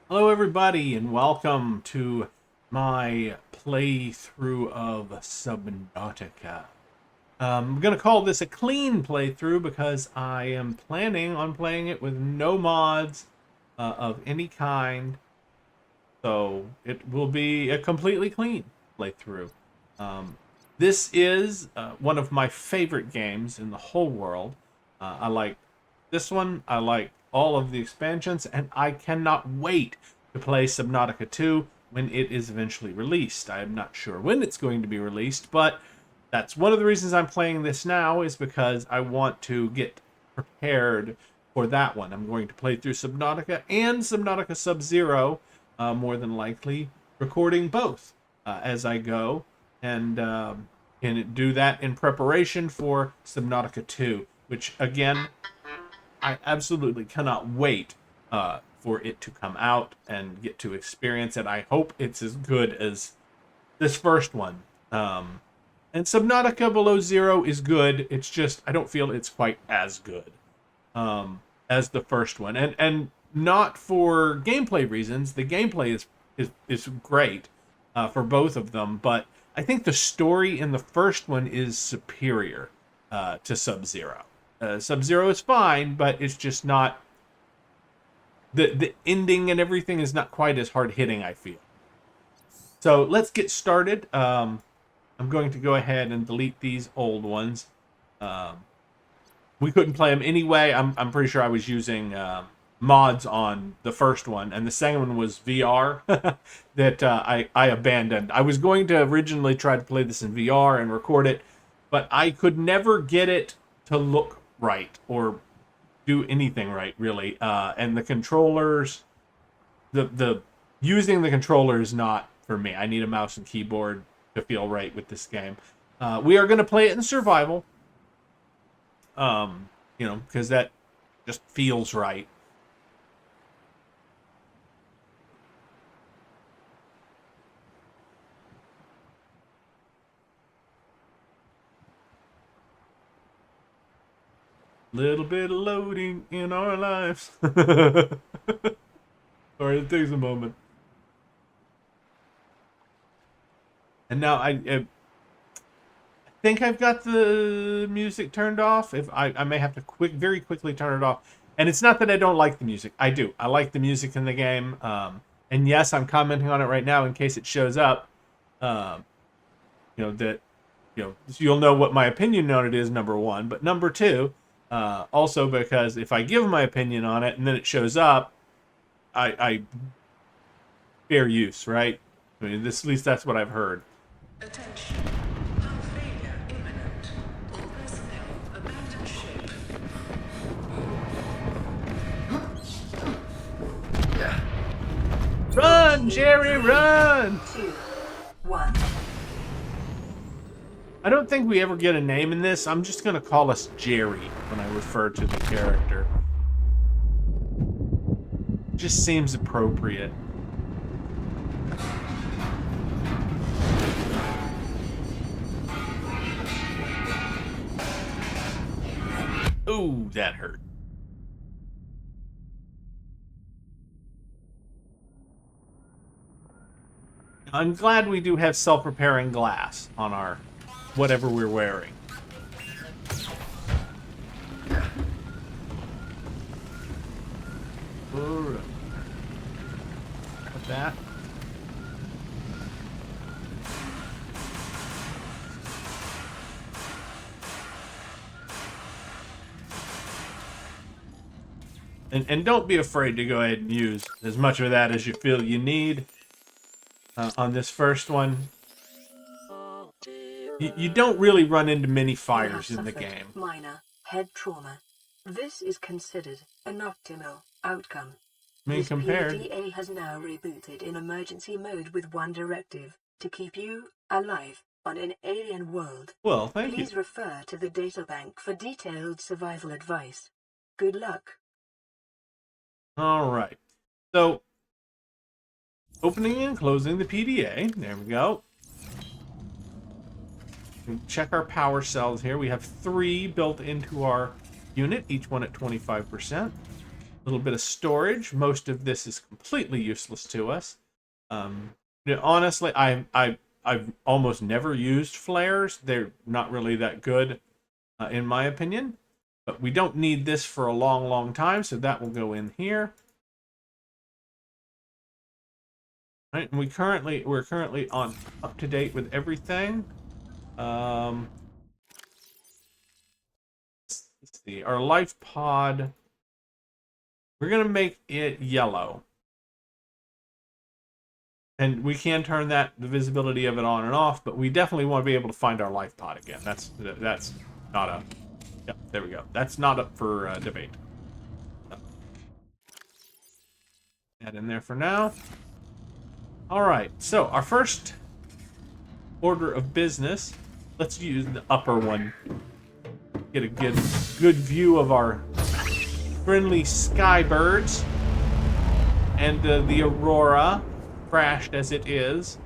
Hello, everybody, and welcome to my playthrough of Subnautica. I'm going to call this a clean playthrough because I am planning on playing it with no mods of any kind, so it will be a completely clean playthrough. Um, this is one of my favorite games in the whole world. I like this one. I like all of the expansions, and I cannot wait to play Subnautica 2 when it is eventually released. I am not sure when it's going to be released, but that's one of the reasons I'm playing this now is because I want to get prepared for that one. I'm going to play through Subnautica and Subnautica Sub-Zero, more than likely, recording both as I go, and do that in preparation for Subnautica 2, which, again, I absolutely cannot wait for it to come out and get to experience it. I hope it's as good as this first one. And Subnautica Below Zero is good. It's just I don't feel it's quite as good as the first one, and not for gameplay reasons. The gameplay is great for both of them, but I think the story in the first one is superior to Sub Zero. Sub Zero is fine, but it's just not the ending and everything is not quite as hard hitting, I feel. So let's get started. I'm going to go ahead and delete these old ones. Um, we couldn't play them anyway. I'm pretty sure I was using mods on the first one, and the second one was VR that I abandoned. I was going to originally try to play this in VR and record it, but I could never get it to look right or do anything right, really. And the controllers, the using the controller is not for me. I need a mouse and keyboard to feel right with this game. We are going to play it in survival. Because that just feels right. Little bit of loading in our lives. Sorry, it takes a moment. And now I think I've got the music turned off. If I may have to very quickly turn it off. And it's not that I don't like the music. I do. I like the music in the game. And yes, I'm commenting on it right now in case it shows up. Um, that you'll know what my opinion on it is, number one. But number two, also because if I give my opinion on it and then it shows up, I fair use, right? I mean, at least that's what I've heard. Attention. Hull failure imminent. All personnel abandon ship. Run, Jerry, run! 2, 1. I don't think we ever get a name in this. I'm just going to call us Jerry when I refer to the character. Just seems appropriate. Ooh, that hurt. I'm glad we do have self-repairing glass on our whatever we're wearing. What's that? And don't be afraid to go ahead and use as much of that as you feel you need on this first one. You don't really run into many fires in the game. Minor head trauma. This is considered an optimal outcome. I mean, This compared. PDA has now rebooted in emergency mode with one directive: to keep you alive on an alien world. Well, thank you. Please refer to the databank for detailed survival advice. Good luck. All right. So, opening and closing the PDA. There we go. Check our power cells here. We have 3 built into our unit, each one at 25%. little bit of storage. Most of this is completely useless to us. Honestly, I've almost never used flares. They're not really that good, in my opinion. But we don't need this for a long, long time, so that will go in here. All right, and we're currently on up to date with everything. Let's see, our life pod. We're gonna make it yellow. And we can turn the visibility of it on and off, but we definitely want to be able to find our life pod again. That's not a... Yep, there we go. That's not up for debate. Add in there for now. All right, so our first order of business. Let's use the upper one. Get a good view of our friendly sky birds and the aurora, crashed as it is,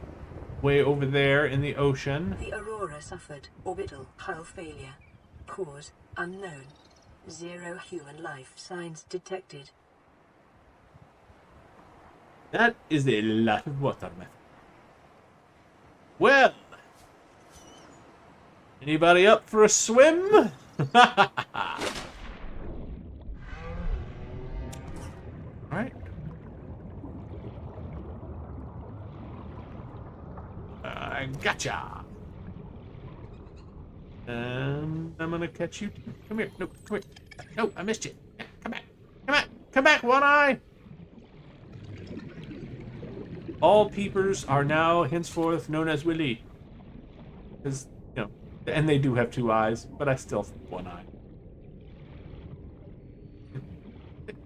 way over there in the ocean. The Aurora suffered orbital hull failure. Cause unknown. 0 human life signs detected. That is a lot of water, man. Well, anybody up for a swim? Alright. Gotcha. And I'm gonna catch you. Come here. No, come here. No, I missed you. Come back. Come back. Come back, One Eye. All peepers are now henceforth known as Willy. Because, you know, and they do have 2 eyes, but I still think 1 eye.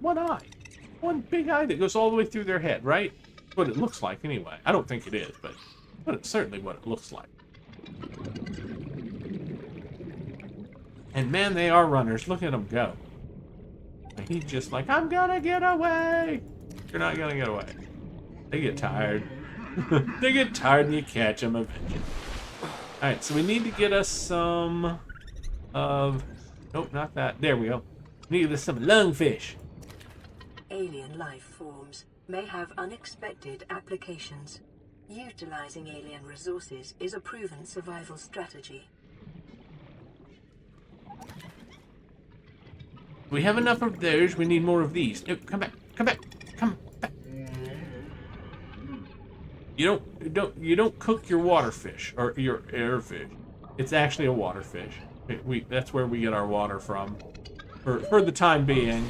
1 eye. One big eye that goes all the way through their head, right? That's what it looks like anyway. I don't think it is, but it's certainly what it looks like. And man, they are runners. Look at them go. And he's just like, I'm gonna get away. You're not gonna get away. They get tired. They get tired and you catch them eventually. Alright, so we need to get us some of... Nope, not that. There we go. We need to get us some lungfish. Alien life forms may have unexpected applications. Utilizing alien resources is a proven survival strategy. We have enough of those. We need more of these. No, come back. Come back. Come back. You don't cook your water fish or your air fish. It's actually a water fish. That's where we get our water from, for the time being.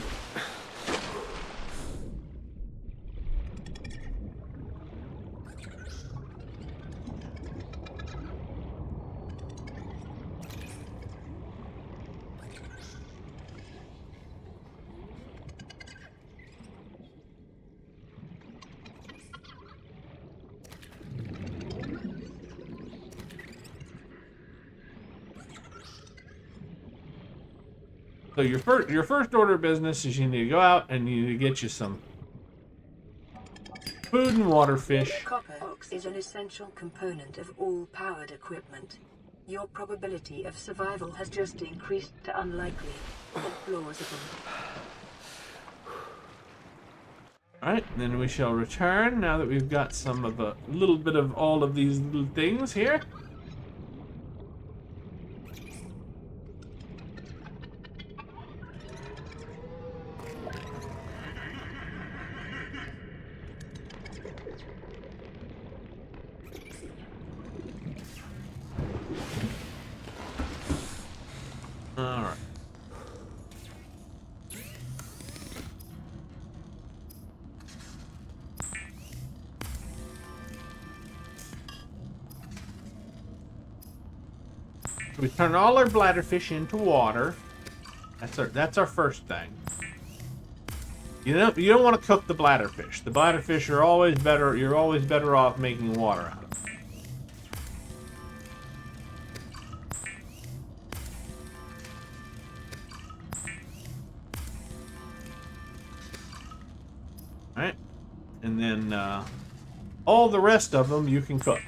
So your first order of business is you need to go out and you need to get you some food and water fish. Copper is an essential component of all powered equipment. Your probability of survival has just increased to unlikely, but plausible. Alright, then we shall return now that we've got some of a little bit of all of these little things here. Alright. We turn all our bladderfish into water. That's our first thing. You don't want to cook the bladderfish. The bladderfish are always better. You're always better off making water out of them. Alright. And then all the rest of them you can cook.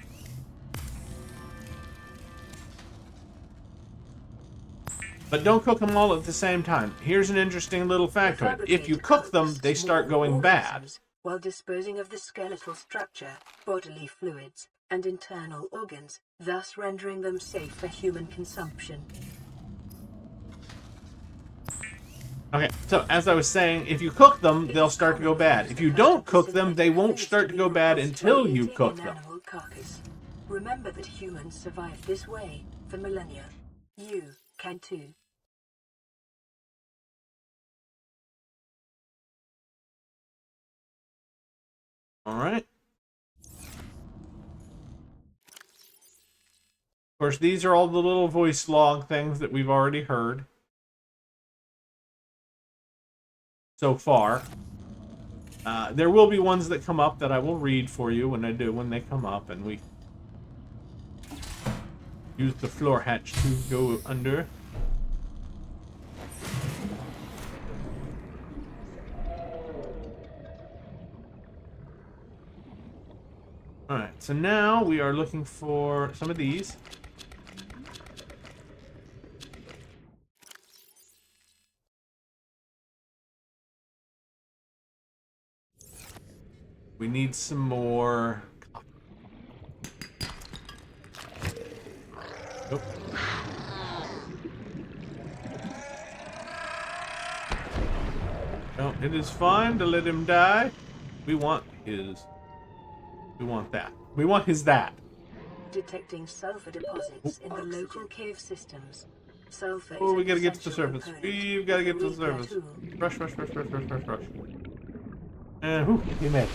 But don't cook them all at the same time. Here's an interesting little The factoid. If you fabricator cook them, cooks they start small going bad. organisms while disposing of the skeletal structure, bodily fluids, and internal organs, thus rendering them safe for human consumption. Okay, so as I was saying, if you cook them, they'll start to go bad. If you don't cook them, they won't start to go bad until you cook them. Animal carcass. Remember that humans survived this way for millennia. You can too. Alright. Of course, these are all the little voice log things that we've already heard so far. There will be ones that come up that I will read for you when they come up, and we use the floor hatch to go under. Alright, so now we are looking for some of these. We need some more. Nope. No, it is fine to let him die. We want his. We want that. We want his that. Detecting sulfur deposits in the local cave systems. Sulfur Oh, is we an gotta get to the essential surface. component We've gotta of get to the repair surface. tool. Rush, rush, rush, rush, rush, rush, rush. And whew, he made it.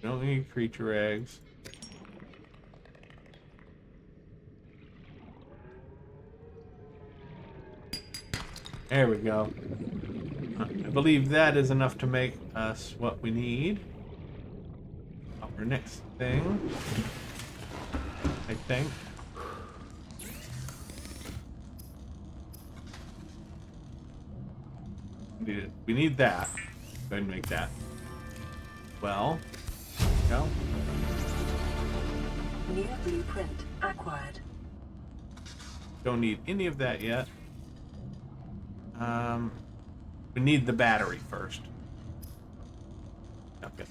We don't need creature eggs. There we go. I believe that is enough to make us what we need. Our next thing, I think. We need that. Go ahead and make that. Well, go. New blueprint acquired. Don't need any of that yet. We need the battery first. Okay.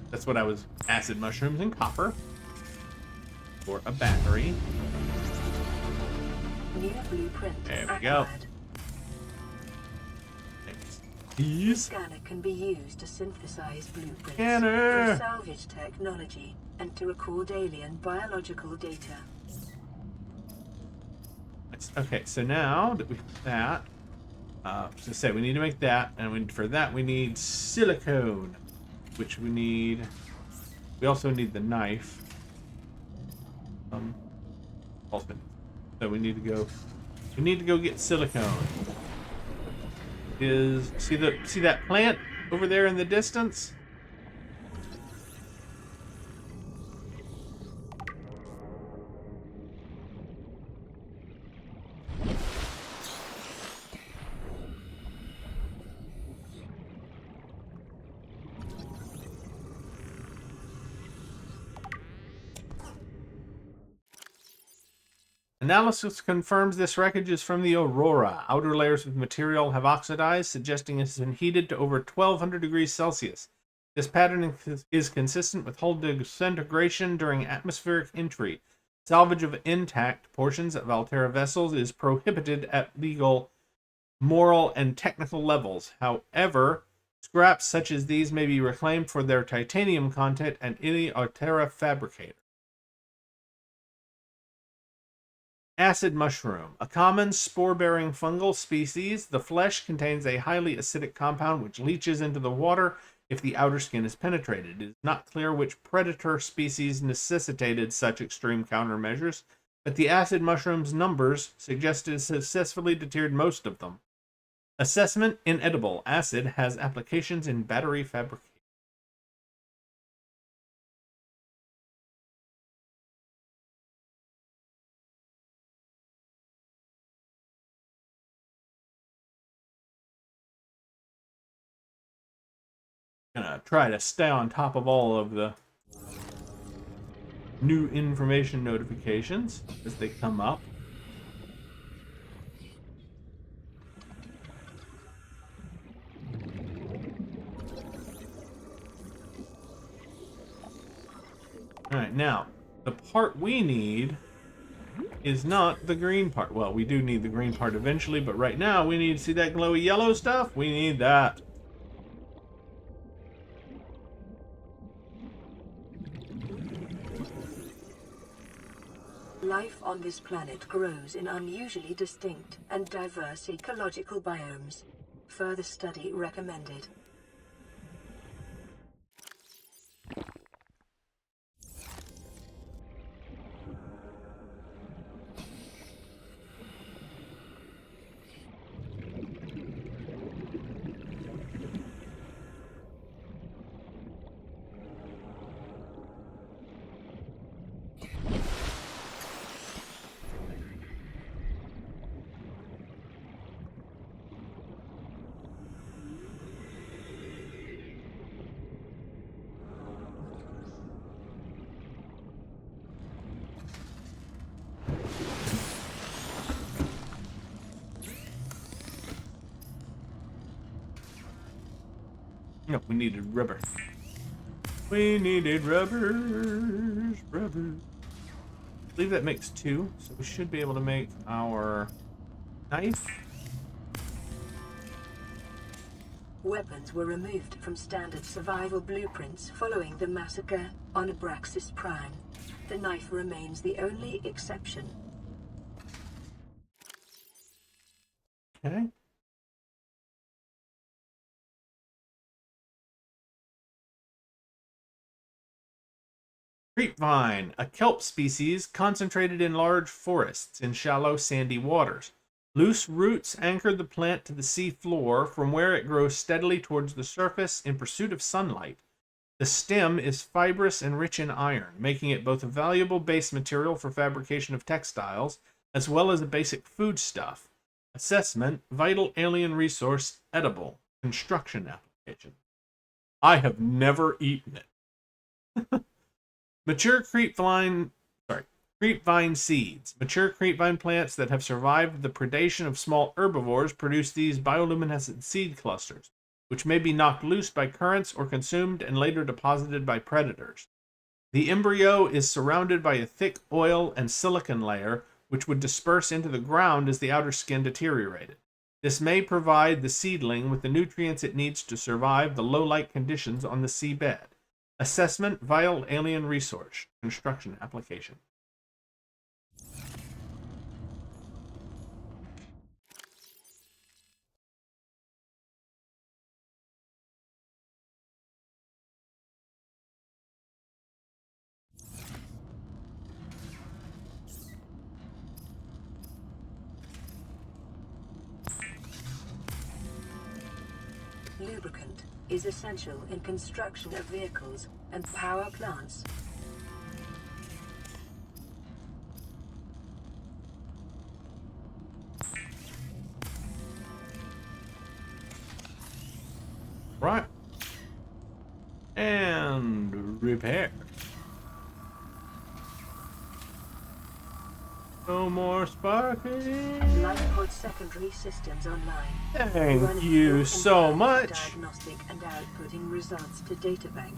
That's what I was. Acid mushrooms and copper. For a battery. New blueprint There we acquired. go. These. Scanner can be used to synthesize blueprints Scanner! for salvage technology and to record alien biological data. Okay, so now that we have that, so say we need to make that, and for that we need silicone, which we need. We also need the knife. Also, so we need to go. We need to go get silicone. See that plant over there in the distance? Analysis confirms this wreckage is from the Aurora. Outer layers of material have oxidized, suggesting it has been heated to over 1200 degrees Celsius. This pattern is consistent with hull disintegration during atmospheric entry. Salvage of intact portions of Altera vessels is prohibited at legal, moral, and technical levels. However, scraps such as these may be reclaimed for their titanium content at any Altera fabricator. Acid mushroom, a common spore-bearing fungal species. The flesh contains a highly acidic compound which leaches into the water if the outer skin is penetrated. It is not clear which predator species necessitated such extreme countermeasures, but the acid mushroom's numbers suggest it successfully deterred most of them. Assessment: inedible. Acid has applications in battery fabrication. try to stay on top of all of the new information notifications as they come up. Alright, now, the part we need is not the green part. Well, we do need the green part eventually, but right now we need to see that glowy yellow stuff. We need that. Life on this planet grows in unusually distinct and diverse ecological biomes. Further study recommended. No, we needed rubber. We needed rubbers, rubber. I believe that makes 2, so we should be able to make our knife. Weapons were removed from standard survival blueprints following the massacre on Abraxas Prime. The knife remains the only exception. Okay. Creepvine, a kelp species concentrated in large forests in shallow sandy waters. Loose roots anchor the plant to the sea floor, from where it grows steadily towards the surface in pursuit of sunlight. The stem is fibrous and rich in iron, making it both a valuable base material for fabrication of textiles, as well as a basic foodstuff. Assessment, vital alien resource, edible. Construction application. I have never eaten it. Mature creepvine seeds. Mature creepvine plants that have survived the predation of small herbivores produce these bioluminescent seed clusters, which may be knocked loose by currents or consumed and later deposited by predators. The embryo is surrounded by a thick oil and silicon layer, which would disperse into the ground as the outer skin deteriorated. This may provide the seedling with the nutrients it needs to survive the low-light conditions on the seabed. Assessment, vital alien resource. Construction application. Lubricant is essential in construction of vehicles and power plants. Right. And repair. No more sparking. Lifepod secondary systems online. Thank you so much. Diagnostic and outputting results to databank.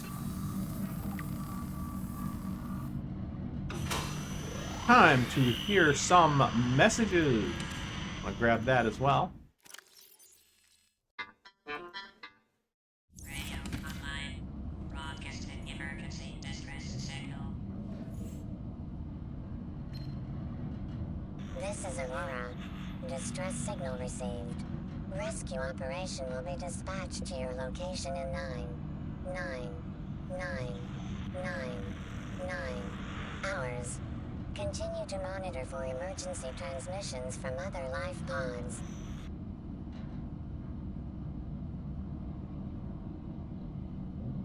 Time to hear some messages. I'm gonna grab that as well. Radio online. Broadcasting emergency distress signal. This is Aurora. Distress signal received. Rescue operation will be dispatched to your location in 9 hours. Continue to monitor for emergency transmissions from other life pods.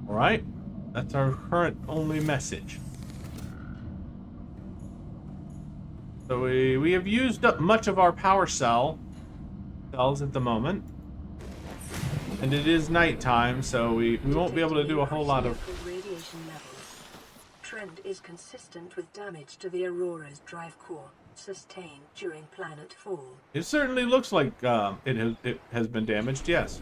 Alright. That's our current only message. So we have used up much of our power cells at the moment. And it is nighttime, so we won't be able to do a whole lot of... Vehicle radiation levels. Trend is consistent with damage to the Aurora's drive core sustained during planet fall. It certainly looks like it has been damaged, yes.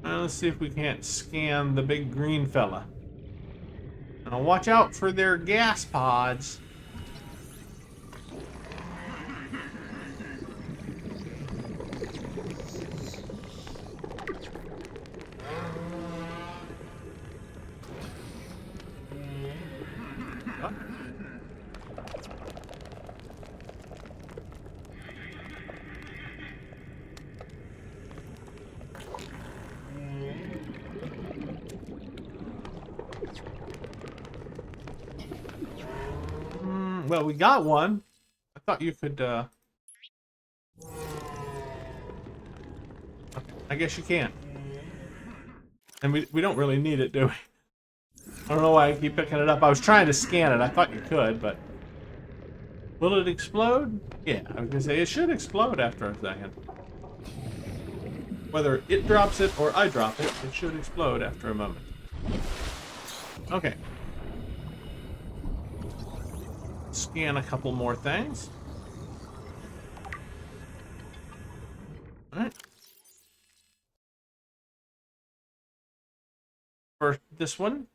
Let's see if we can't scan the big green fella. Now watch out for their gas pods. Well, we got one. I thought you could, okay, I guess you can't. And we don't really need it, do we? I don't know why I keep picking it up. I was trying to scan it. I thought you could, but... Will it explode? Yeah, I was gonna say, it should explode after a second. Whether it drops it or I drop it, it should explode after a moment. Okay. Scan a couple more things. Alright. For this one,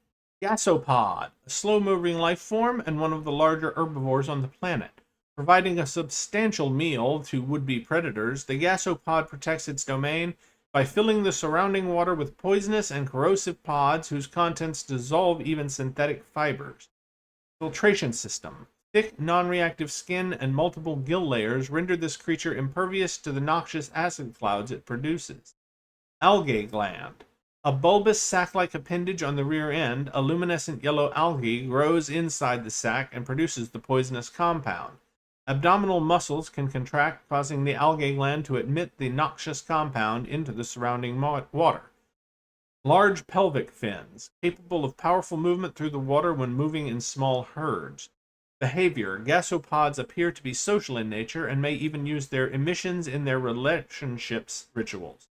Gasopod, a slow-moving life form and one of the larger herbivores on the planet. Providing a substantial meal to would-be predators, the gasopod protects its domain by filling the surrounding water with poisonous and corrosive pods whose contents dissolve even synthetic fibers. Filtration system. Thick, non-reactive skin and multiple gill layers render this creature impervious to the noxious acid clouds it produces. Algae gland. A bulbous sac-like appendage on the rear end, a luminescent yellow algae grows inside the sac and produces the poisonous compound. Abdominal muscles can contract, causing the algae gland to emit the noxious compound into the surrounding water. Large pelvic fins, capable of powerful movement through the water when moving in small herds. Behavior. Gasopods appear to be social in nature and may even use their emissions in their relationships rituals.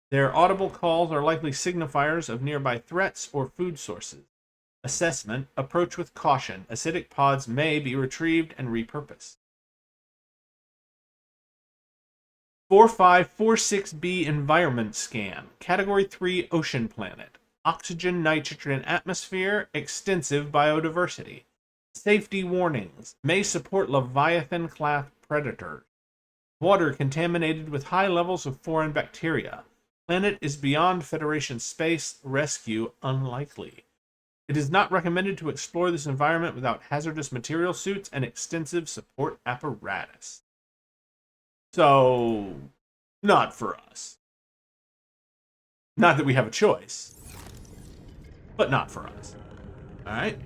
Their audible calls are likely signifiers of nearby threats or food sources. Assessment. Approach with caution. Acidic pods may be retrieved and repurposed. 4546b Environment Scan. Category 3 Ocean Planet. Oxygen, nitrogen atmosphere. Extensive biodiversity. Safety warnings. May support Leviathan-class predators. Water contaminated with high levels of foreign bacteria. Planet is beyond Federation space. Rescue unlikely. It is not recommended to explore this environment without hazardous material suits and extensive support apparatus. So, not for us. Not that we have a choice, but not for us. Alright?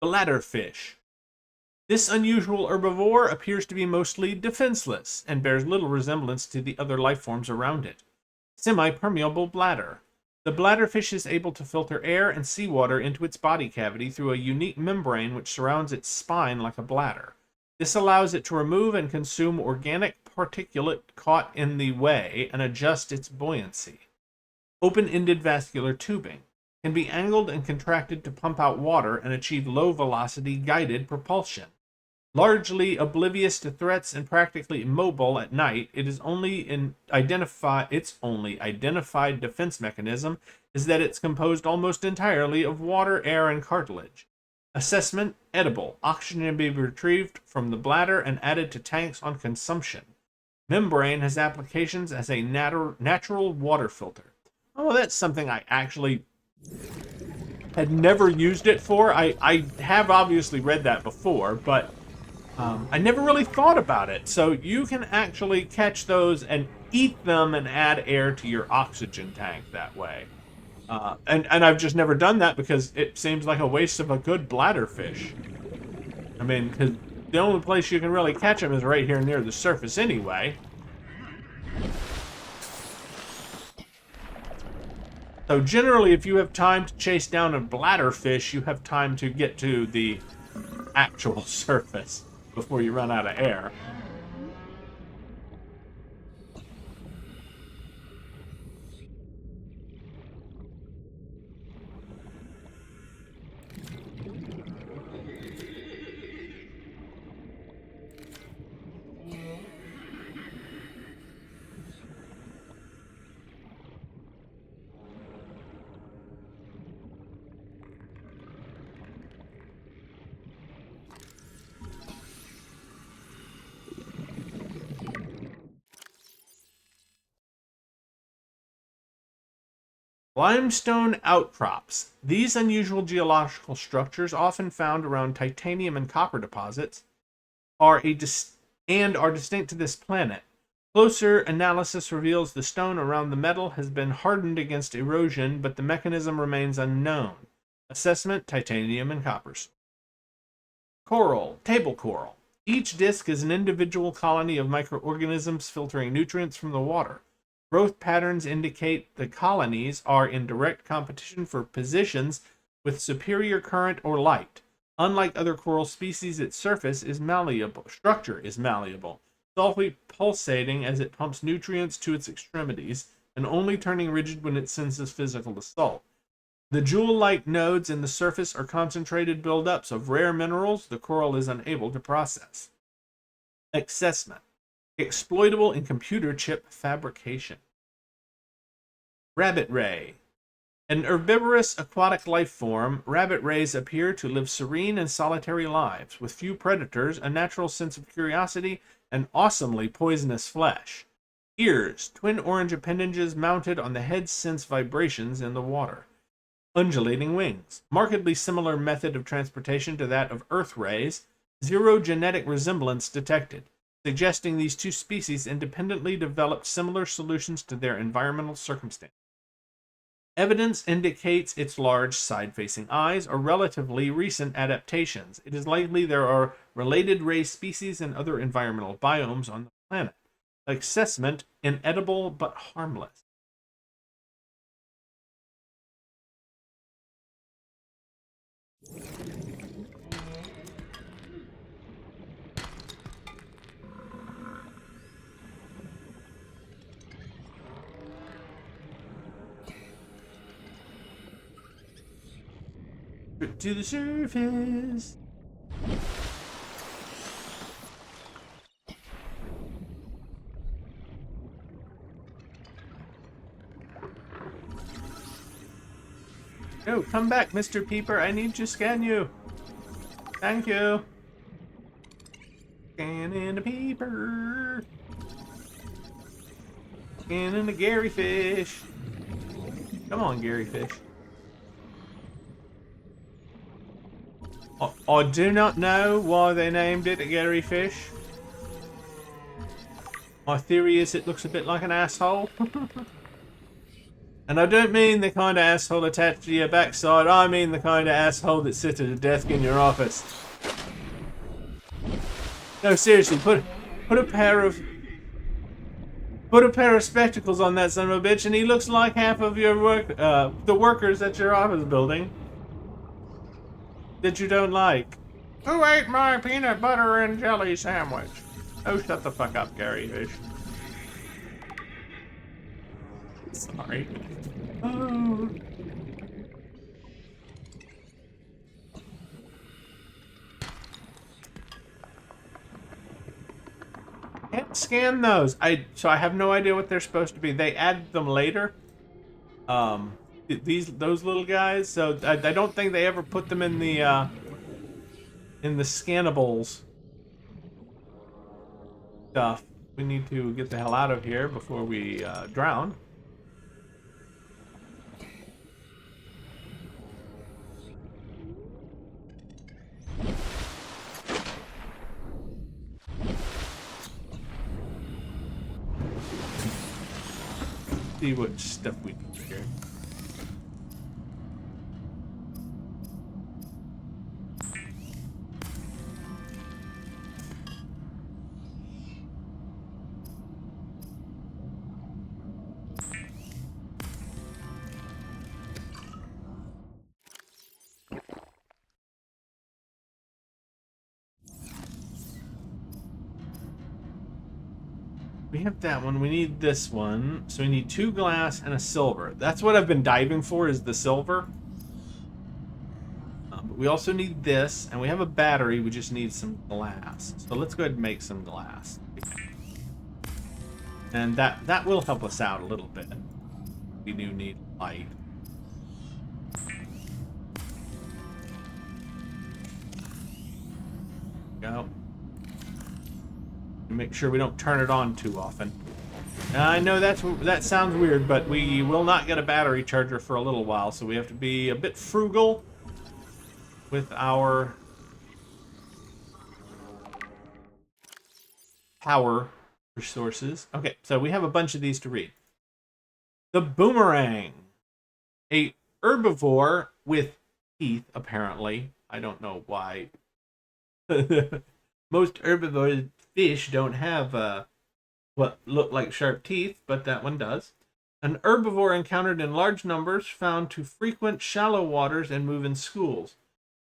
Bladderfish. This unusual herbivore appears to be mostly defenseless and bears little resemblance to the other life forms around it. Semi-permeable bladder. The bladderfish is able to filter air and seawater into its body cavity through a unique membrane which surrounds its spine like a bladder. This allows it to remove and consume organic particulate caught in the way and adjust its buoyancy. Open-ended vascular tubing. Can be angled and contracted to pump out water and achieve low-velocity guided propulsion. Largely oblivious to threats and practically immobile at night, its only identified defense mechanism is that it's composed almost entirely of water, air, and cartilage. Assessment: edible. Oxygen can be retrieved from the bladder and added to tanks on consumption. Membrane has applications as a natural water filter. Oh, that's something I actually had never used it for. I have obviously read that before, but I never really thought about it. So you can actually catch those and eat them and add air to your oxygen tank that way. And I've just never done that because it seems like a waste of a good bladderfish. I mean, 'cause the only place you can really catch them is right here near the surface anyway. So generally, if you have time to chase down a bladderfish, you have time to get to the actual surface before you run out of air. Limestone outcrops. These unusual geological structures, often found around titanium and copper deposits, are distinct to this planet. Closer analysis reveals the stone around the metal has been hardened against erosion, but the mechanism remains unknown. Assessment: titanium and coppers. Coral, table coral. Each disc is an individual colony of microorganisms filtering nutrients from the water. Growth patterns indicate the colonies are in direct competition for positions with superior current or light. Unlike other coral species, its structure is malleable, softly pulsating as it pumps nutrients to its extremities, and only turning rigid when it senses physical assault. The jewel-like nodes in the surface are concentrated buildups of rare minerals the coral is unable to process. Assessment: exploitable in computer chip fabrication. Rabbit ray. An herbivorous aquatic life form, rabbit rays appear to live serene and solitary lives, with few predators, a natural sense of curiosity, and awesomely poisonous flesh. Ears, twin orange appendages mounted on the head, sense vibrations in the water. Undulating wings. Markedly similar method of transportation to that of Earth rays. Zero genetic resemblance detected, suggesting these two species independently developed similar solutions to their environmental circumstances. Evidence indicates its large side-facing eyes are relatively recent adaptations. It is likely there are related ray species in other environmental biomes on the planet. Assessment: inedible but harmless. To the surface. Oh, come back, Mr. Peeper. I need to scan you. Thank you. Scanning the peeper. Scanning the Gary fish. Come on, Gary fish. I do not know why they named it a Gary fish. My theory is it looks a bit like an asshole. And I don't mean the kind of asshole attached to your backside. I mean the kind of asshole that sits at a desk in your office. No, seriously, put a pair of spectacles on that son of a bitch, and he looks like half of your the workers at your office building that you don't like. Who ate my peanut butter and jelly sandwich? Oh, shut the fuck up, Gary Fish. Sorry. Oh. Can't scan those. So I have no idea what they're supposed to be. They added them later. Those little guys. So I don't think they ever put them in the scannables stuff. We need to get the hell out of here before we drown. See what stuff we need here. We have that one. We need this one. So we need 2 glass and a silver. That's what I've been diving for, is the silver. But we also need this, and we have a battery. We just need some glass. So let's go ahead and make some glass. And that will help us out a little bit. We do need light. Go. Make sure we don't turn it on too often. I know that sounds weird, but we will not get a battery charger for a little while, so we have to be a bit frugal with our power resources. Okay, so we have a bunch of these to read. The boomerang, a herbivore with teeth, apparently. I don't know why. Most herbivore fish don't have what look like sharp teeth, but that one does. An herbivore encountered in large numbers, found to frequent shallow waters and move in schools.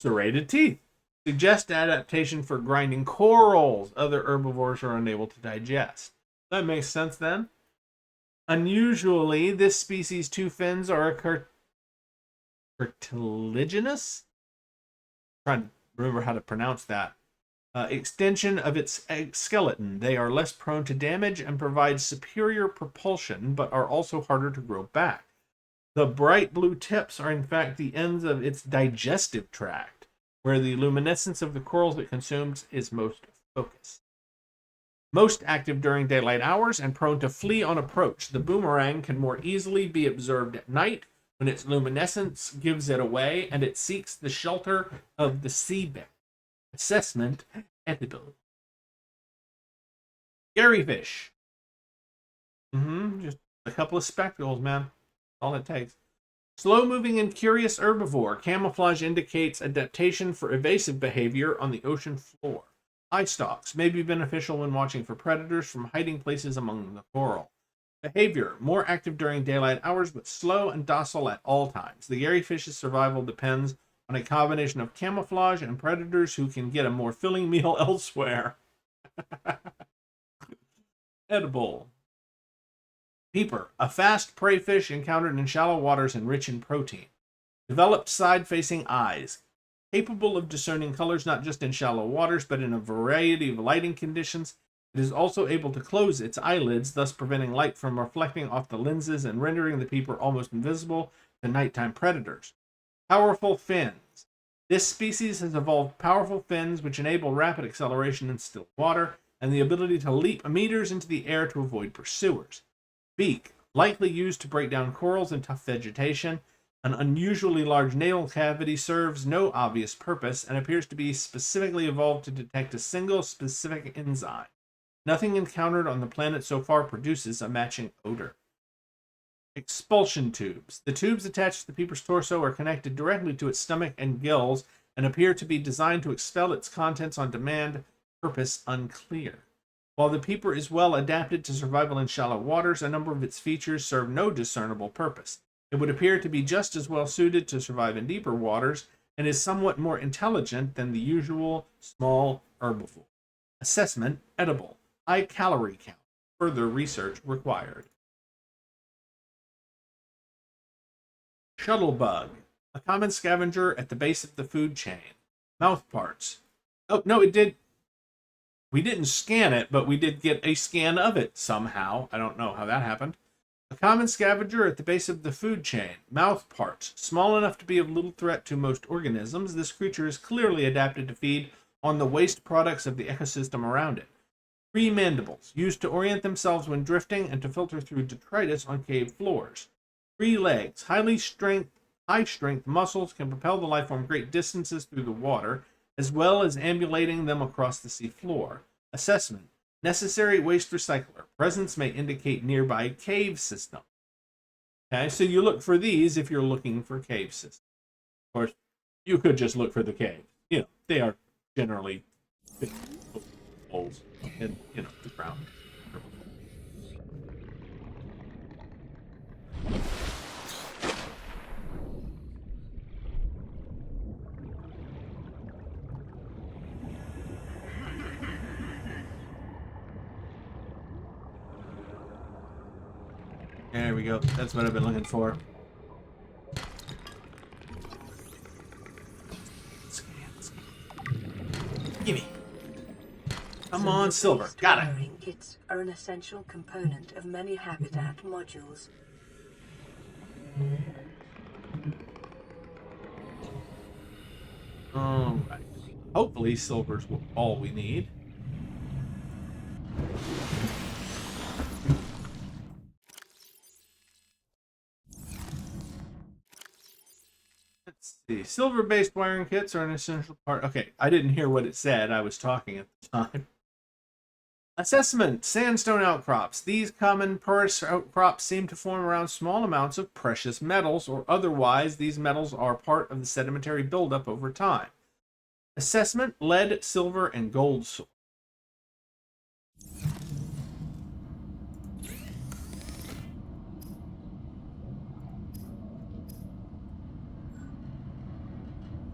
Serrated teeth suggest adaptation for grinding corals other herbivores are unable to digest. That makes sense then. Unusually, this species' 2 fins are cartilaginous. I'm trying to remember how to pronounce that. Extension of its skeleton. They are less prone to damage and provide superior propulsion, but are also harder to grow back. The bright blue tips are in fact the ends of its digestive tract, where the luminescence of the corals it consumes is most focused. Most active during daylight hours and prone to flee on approach, the boomerang can more easily be observed at night when its luminescence gives it away and it seeks the shelter of the seabed. Assessment edible. Garyfish. Just a couple of spectacles, man. All it takes. Slow-moving and curious herbivore. Camouflage indicates adaptation for evasive behavior on the ocean floor. Eye stalks may be beneficial when watching for predators from hiding places among the coral. Behavior. More active during daylight hours, but slow and docile at all times. The Garyfish's survival depends on a combination of camouflage and predators who can get a more filling meal elsewhere. Edible. Peeper, a fast prey fish encountered in shallow waters and rich in protein. Developed side-facing eyes, capable of discerning colors not just in shallow waters, but in a variety of lighting conditions. It is also able to close its eyelids, thus preventing light from reflecting off the lenses and rendering the peeper almost invisible to nighttime predators. Powerful fins. This species has evolved powerful fins which enable rapid acceleration in still water and the ability to leap meters into the air to avoid pursuers. Beak, likely used to break down corals and tough vegetation. An unusually large nasal cavity serves no obvious purpose and appears to be specifically evolved to detect a single specific enzyme. Nothing encountered on the planet so far produces a matching odor. Expulsion tubes. The tubes attached to the peeper's torso are connected directly to its stomach and gills and appear to be designed to expel its contents on demand, purpose unclear. While the peeper is well adapted to survival in shallow waters, a number of its features serve no discernible purpose. It would appear to be just as well suited to survive in deeper waters and is somewhat more intelligent than the usual small herbivore. Assessment edible. High calorie count. Further research required. Shuttlebug, a common scavenger at the base of the food chain. Mouth parts. Oh, no, it did. We didn't scan it, but we did get a scan of it somehow. I don't know how that happened. A common scavenger at the base of the food chain. Mouth parts. Small enough to be of little threat to most organisms, this creature is clearly adapted to feed on the waste products of the ecosystem around it. 3 mandibles, used to orient themselves when drifting and to filter through detritus on cave floors. 3 legs. High-strength muscles can propel the life form great distances through the water, as well as ambulating them across the sea floor. Assessment. Necessary waste recycler. Presence may indicate nearby cave system. Okay, so you look for these if you're looking for cave systems. Of course, you could just look for the cave. You know, they are generally big holes in, the ground. There we go. That's what I've been looking for. Gimme. Come on, silver. Got it. Wiring kits are an essential component of many habitat modules. Alright. Hopefully silver's all we need. Let's see. Silver-based wiring kits are an essential part. Okay, I didn't hear what it said. I was talking at the time. Assessment. Sandstone outcrops. These common porous outcrops seem to form around small amounts of precious metals, or otherwise these metals are part of the sedimentary buildup over time. Assessment. Lead, silver, and gold source.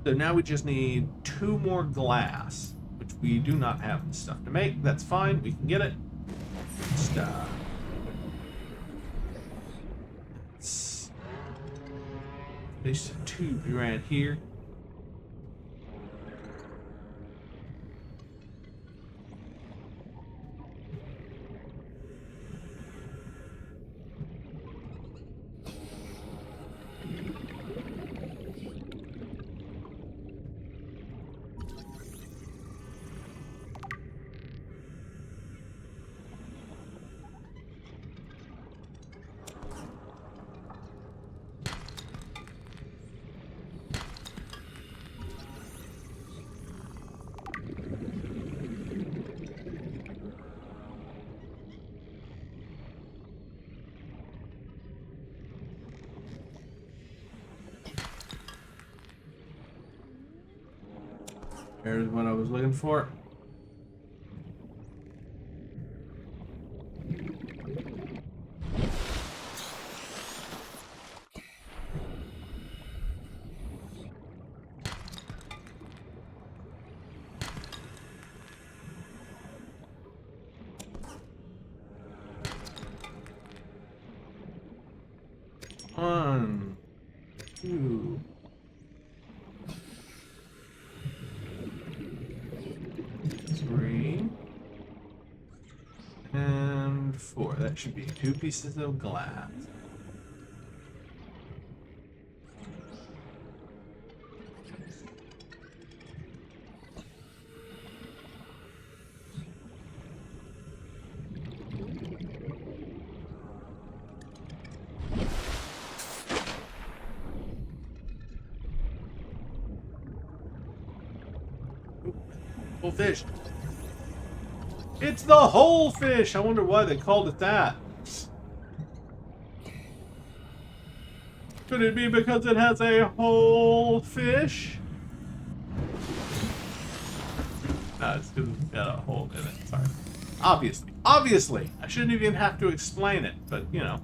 So now we just need 2 more glass, which we do not have the stuff to make. That's fine. We can get it. There's a tube around here. There's what I was looking for. One, two. 3 and 4. That should be 2 pieces of glass. Whole fish. It's the whole fish. I wonder why they called it that. Could it be because it has a whole fish? No, it's because it's got a hole in it. Sorry. Obviously. I shouldn't even have to explain it, but you know,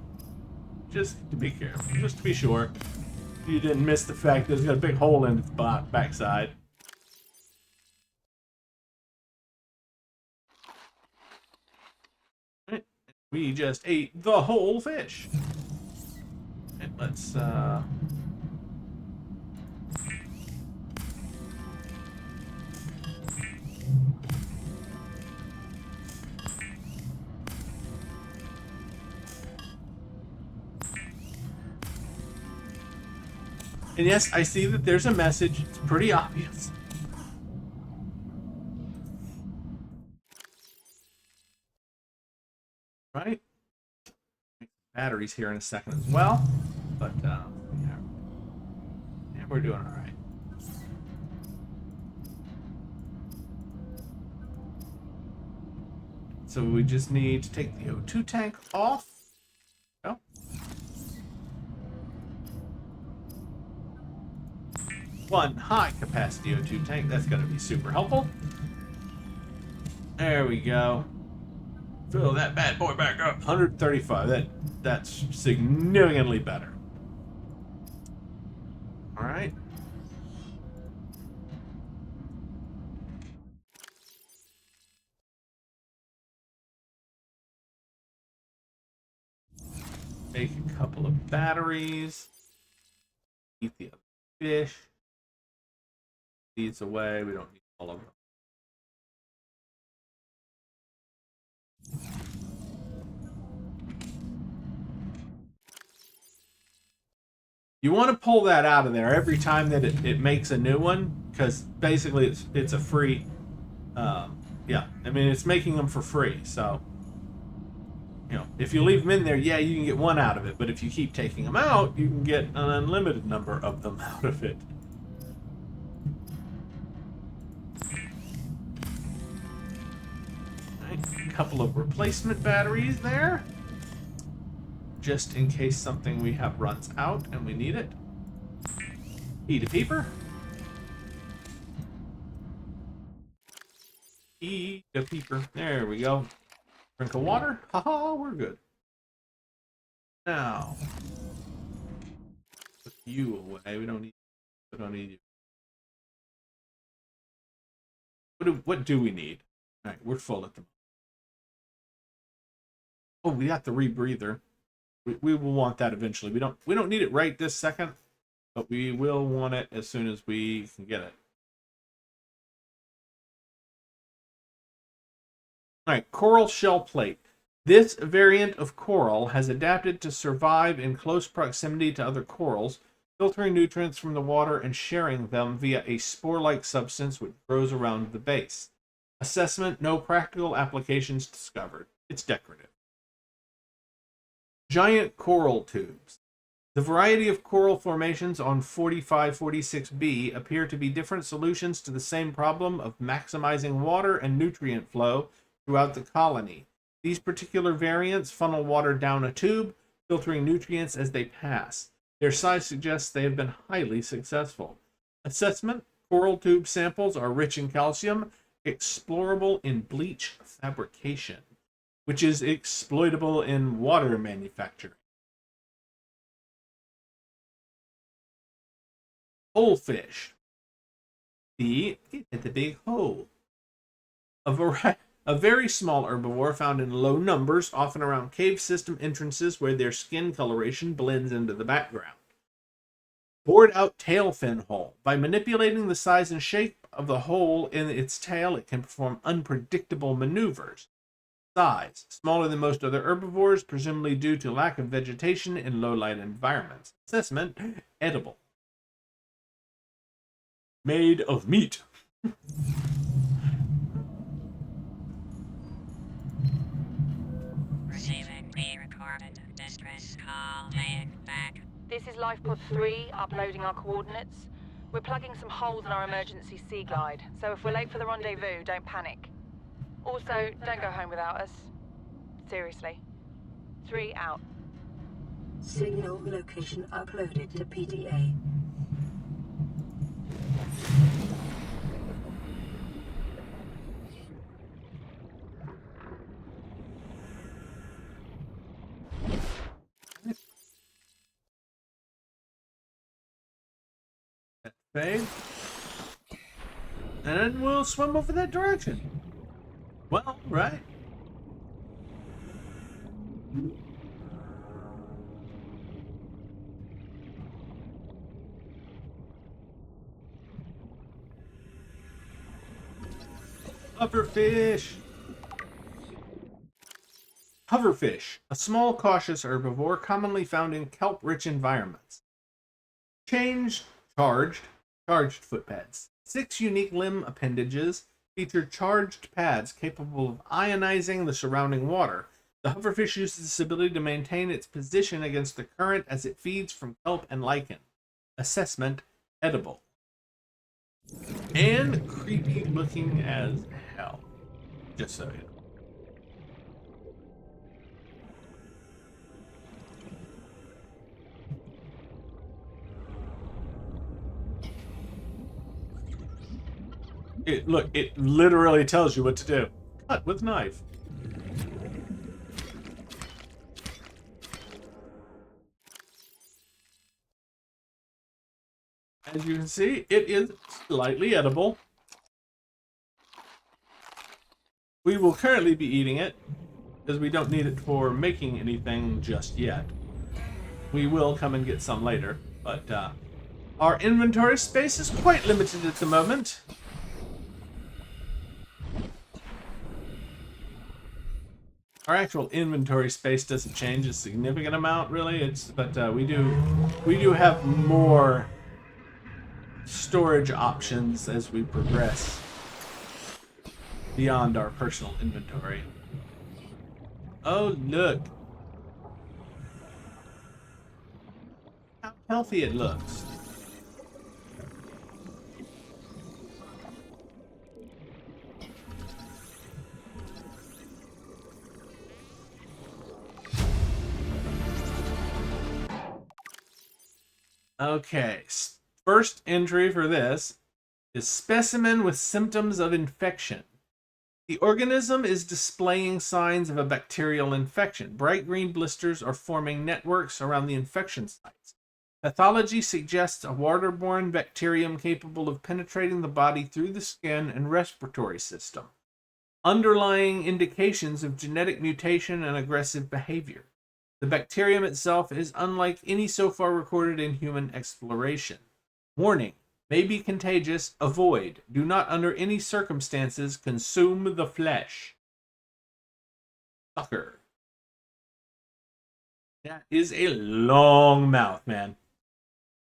just to be careful, just to be sure you didn't miss the fact that it's got a big hole in its backside. We just ate the whole fish. And let's and yes, I see that there's a message. It's pretty obvious. Right? Batteries here in a second as well, but yeah, we're doing all right. So we just need to take the O2 tank off. Oh. One high capacity O2 tank. That's going to be super helpful. There we go. Fill that bad boy back up. 135. That's significantly better. All right. Take a couple of batteries. Eat the other fish. These away. We don't need all of them. You want to pull that out of there every time that it makes a new one, because basically it's a free. Yeah, I mean it's making them for free. So, if you leave them in there, yeah, you can get one out of it. But if you keep taking them out, you can get an unlimited number of them out of it. Right, a couple of replacement batteries there, just in case something we have runs out and we need it. Eat a peeper. Eat a peeper. There we go. Drink of water. Haha, we're good. Now, put you away. We don't need you. What do we need? All right, we're full at the moment. Oh, we got the rebreather. We will want that eventually. We don't need it right this second, but we will want it as soon as we can get it. All right, coral shell plate. This variant of coral has adapted to survive in close proximity to other corals, filtering nutrients from the water and sharing them via a spore-like substance which grows around the base. Assessment: no practical applications discovered. It's decorative. Giant coral tubes. The variety of coral formations on 4546b appear to be different solutions to the same problem of maximizing water and nutrient flow throughout the colony. These particular variants funnel water down a tube, filtering nutrients as they pass. Their size suggests they have been highly successful. Assessment: coral tube samples are rich in calcium, explorable in bleach fabrication, which is exploitable in water manufacturing. Hole fish. See, at the big hole. A very small herbivore found in low numbers, often around cave system entrances where their skin coloration blends into the background. Bored out tail fin hole. By manipulating the size and shape of the hole in its tail, it can perform unpredictable maneuvers. Size: smaller than most other herbivores, presumably due to lack of vegetation in low-light environments. Assessment: edible. Made of meat. Receiving pre-recorded distress call. Laying back. This is LifePod 3, uploading our coordinates. We're plugging some holes in our emergency sea glide, so if we're late for the rendezvous, don't panic. Also, don't go home without us. Seriously. 3 out. Signal location uploaded to PDA. Fade. And we'll swim over that direction. Well, right. Hoverfish. Hoverfish, a small cautious herbivore commonly found in kelp-rich environments. Charged footpads. 6 unique limb appendages feature charged pads capable of ionizing the surrounding water. The hoverfish uses this ability to maintain its position against the current as it feeds from kelp and lichen. Assessment: edible. And creepy looking as hell. Just so you know. Look, it literally tells you what to do. Cut with knife. As you can see, it is slightly edible. We will currently be eating it, because we don't need it for making anything just yet. We will come and get some later, but our inventory space is quite limited at the moment. Our actual inventory space doesn't change a significant amount, really. But we do have more storage options as we progress beyond our personal inventory. Oh, look. How healthy it looks. Okay, first entry for this is specimen with symptoms of infection. The organism is displaying signs of a bacterial infection. Bright green blisters are forming networks around the infection sites. Pathology suggests a waterborne bacterium capable of penetrating the body through the skin and respiratory system. Underlying indications of genetic mutation and aggressive behavior. The bacterium itself is unlike any so far recorded in human exploration. Warning. May be contagious. Avoid. Do not under any circumstances consume the flesh. Sucker. That is a long mouth, man.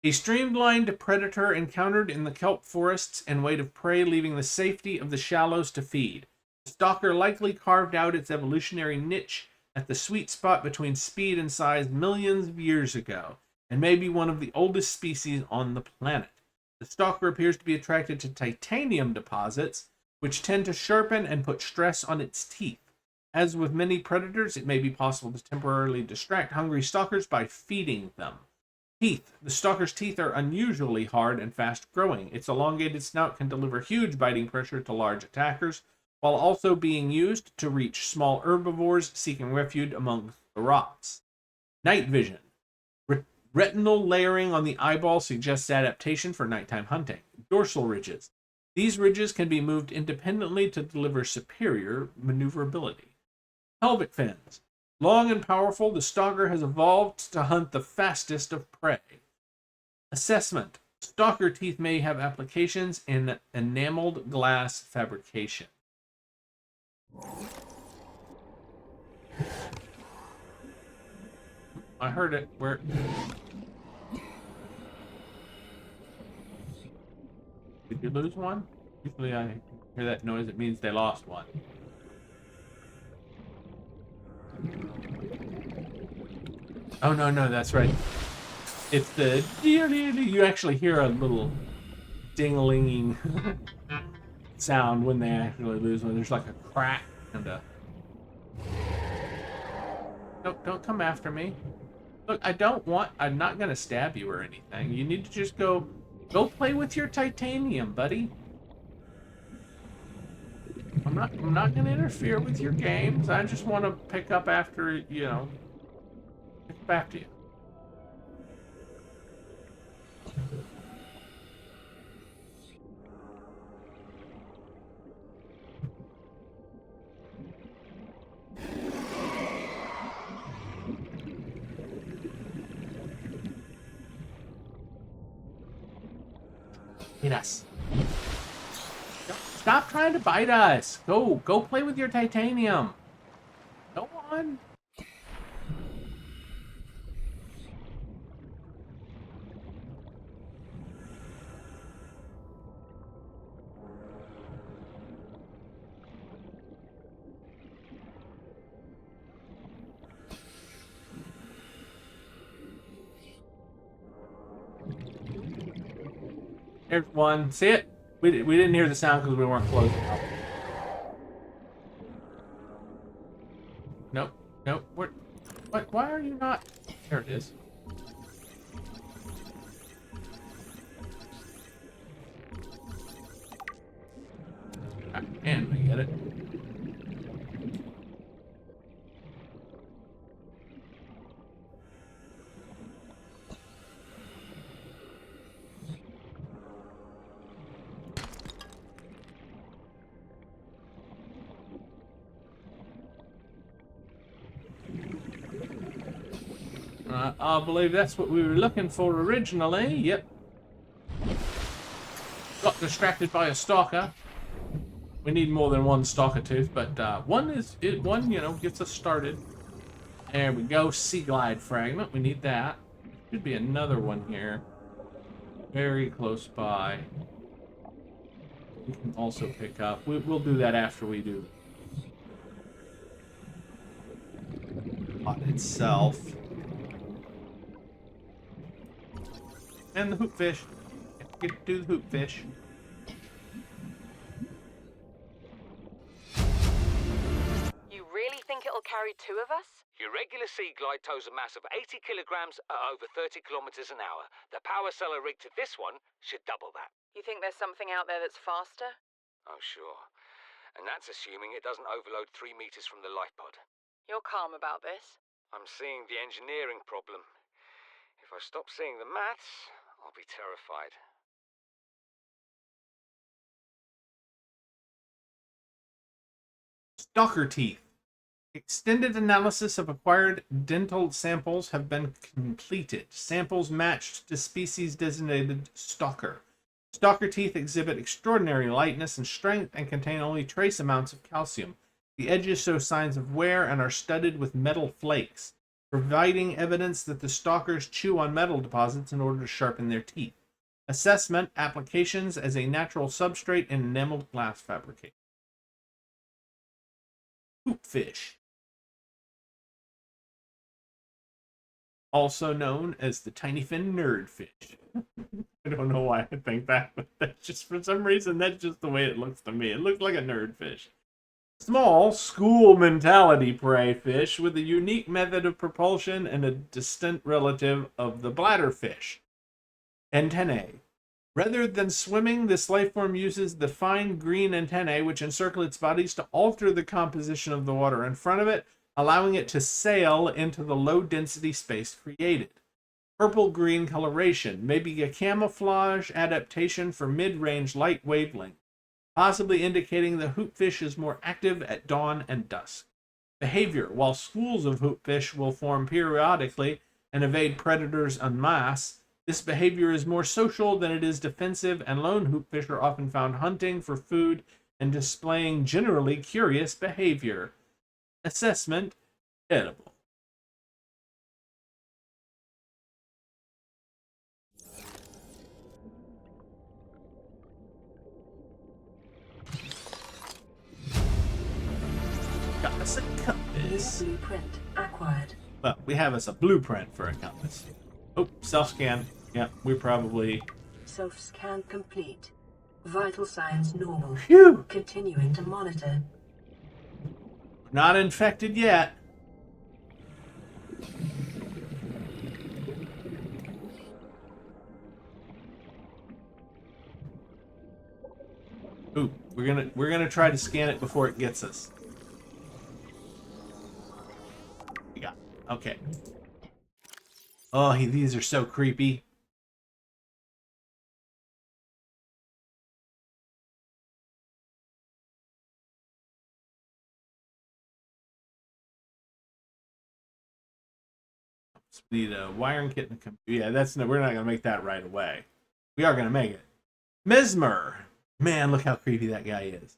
A streamlined predator encountered in the kelp forests in wait of prey, leaving the safety of the shallows to feed. The stalker likely carved out its evolutionary niche at the sweet spot between speed and size millions of years ago, and may be one of the oldest species on the planet. The stalker appears to be attracted to titanium deposits, which tend to sharpen and put stress on its teeth. As with many predators, it may be possible to temporarily distract hungry stalkers by feeding them. Teeth. The stalker's teeth are unusually hard and fast-growing. Its elongated snout can deliver huge biting pressure to large attackers, while also being used to reach small herbivores seeking refuge among the rocks. Night vision. Retinal layering on the eyeball suggests adaptation for nighttime hunting. Dorsal ridges. These ridges can be moved independently to deliver superior maneuverability. Pelvic fins. Long and powerful, the stalker has evolved to hunt the fastest of prey. Assessment. Stalker teeth may have applications in enameled glass fabrication. I heard it. Where? Did you lose one? Usually I hear that noise. It means they lost one. Oh, no, that's right. It's the... You actually hear a little ding-a-linging sound when they actually lose one. There's like a crack and a... Don't come after me. Look, I'm not gonna stab you or anything. You need to just go play with your titanium, buddy. I'm not gonna interfere with your games. I just want to pick up after, pick up after you. Eat us. Stop trying to bite us. Go play with your titanium. Go on. There's one. See it? We didn't hear the sound because we weren't close enough. Nope. What? Why are you not? There it is. And we get it. I believe that's what we were looking for originally. Yep. Got distracted by a stalker. We need more than one stalker tooth, but one, you know, gets us started. There we go. Sea glide fragment. We need that. Should be another one here. Very close by. We can also pick up. We'll do that after we do pot itself. And the hoop fish. Get to do the hoop fish. You really think it'll carry 2 of us? Your regular sea glide tows a mass of 80 kilograms at over 30 kilometers an hour. The power cellar rig to this one should double that. You think there's something out there that's faster? Oh, sure. And that's assuming it doesn't overload 3 meters from the life pod. You're calm about this. I'm seeing the engineering problem. If I stop seeing the maths, I'll be terrified. Stalker teeth. Extended analysis of acquired dental samples have been completed. Samples matched to species designated stalker. Stalker teeth exhibit extraordinary lightness and strength and contain only trace amounts of calcium. The edges show signs of wear and are studded with metal flakes, providing evidence that the stalkers chew on metal deposits in order to sharpen their teeth. Assessment: applications as a natural substrate in enameled glass fabrication. Hoopfish. Also known as the tiny fin nerdfish. I don't know why I think that, but that's just, for some reason, that's just the way it looks to me. It looks like a nerdfish. Small, school mentality prey fish with a unique method of propulsion and a distant relative of the bladderfish. Antennae. Rather than swimming, this life form uses the fine green antennae which encircle its bodies to alter the composition of the water in front of it, allowing it to sail into the low-density space created. Purple-green coloration may be a camouflage adaptation for mid-range light wavelength, possibly indicating the hoopfish is more active at dawn and dusk. Behavior. While schools of hoopfish will form periodically and evade predators en masse, this behavior is more social than it is defensive, and lone hoopfish are often found hunting for food and displaying generally curious behavior. Assessment: edible. Got us a compass. Blueprint acquired. Well, we have us a blueprint for a compass. Oh, self-scan. Yeah, we probably... Self-scan complete. Vital signs normal. Phew! Continuing to monitor. Not infected yet. Ooh, we're gonna try to scan it before it gets us. We got it. Okay. Oh, these are so creepy. We need a wiring kit and a computer. Yeah, we're not gonna make that right away. We are gonna make it. Mesmer. Man, look how creepy that guy is.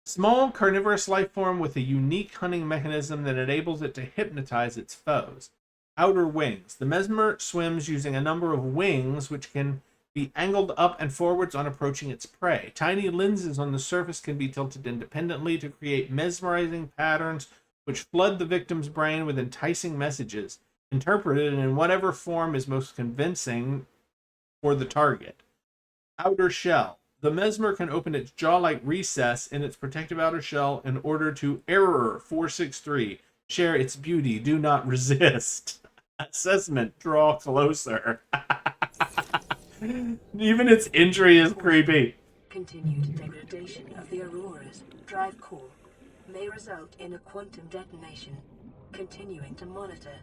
Small carnivorous life form with a unique hunting mechanism that enables it to hypnotize its foes. Outer wings. The mesmer swims using a number of wings which can be angled up and forwards on approaching its prey. Tiny lenses on the surface can be tilted independently to create mesmerizing patterns which flood the victim's brain with enticing messages, interpreted in whatever form is most convincing for the target. Outer shell. The mesmer can open its jaw-like recess in its protective outer shell in order to Error 463. Share its beauty. Do not resist. Assessment. Draw closer. Even its entry is creepy. Continued degradation of the Aurora's drive core may result in a quantum detonation. Continuing to monitor.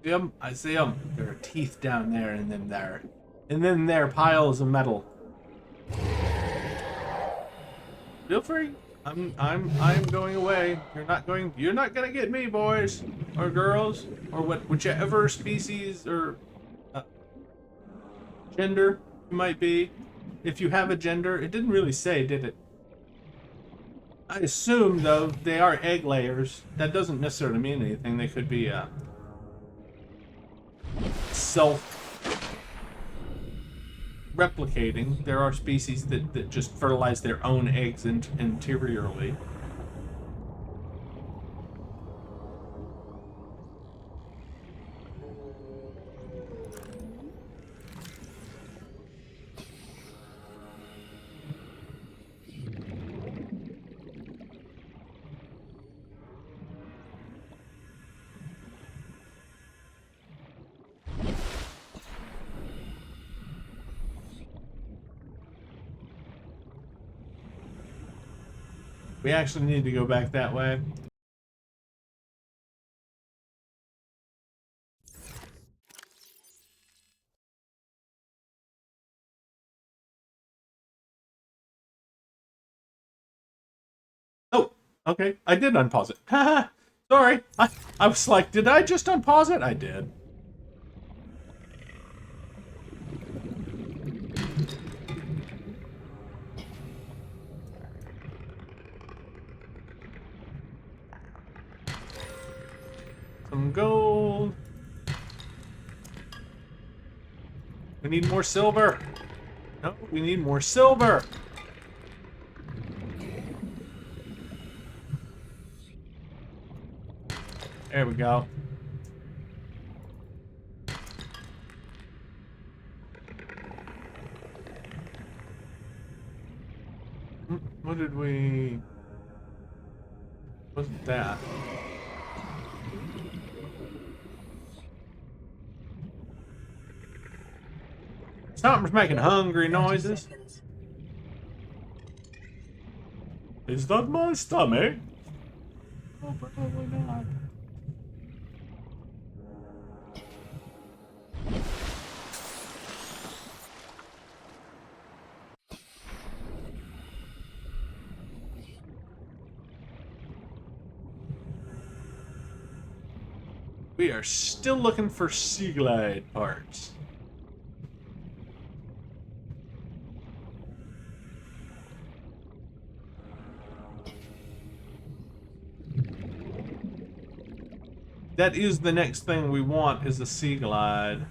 See 'em? I see 'em. There are teeth down there, and then there are piles of metal. Feel free. I'm going away. You're not gonna get me, boys or girls or whichever species or gender you might be. If you have a gender, it didn't really say, did it? I assume though they are egg layers. That doesn't necessarily mean anything. They could be self-replicating. There are species that just fertilize their own eggs interiorly. We actually need to go back that way. Oh, okay. I did unpause it. Haha. Sorry. I was like, did I just unpause it? I did. Some gold. We need more silver. No, we need more silver. There we go. What did we... What's that? Something's making hungry noises. Is that my stomach? Oh, probably not. We are still looking for sea glide parts. That is the next thing we want, is a sea glide.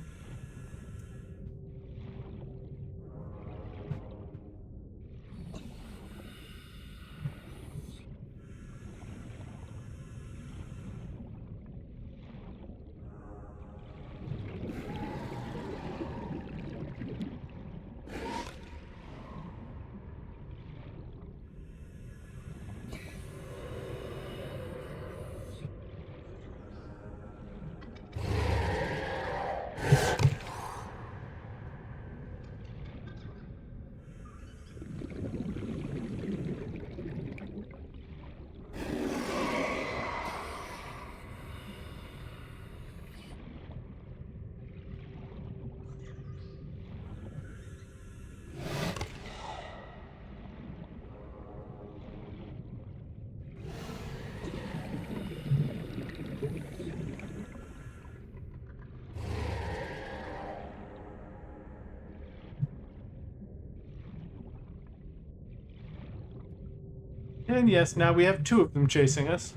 And yes, now we have two of them chasing us.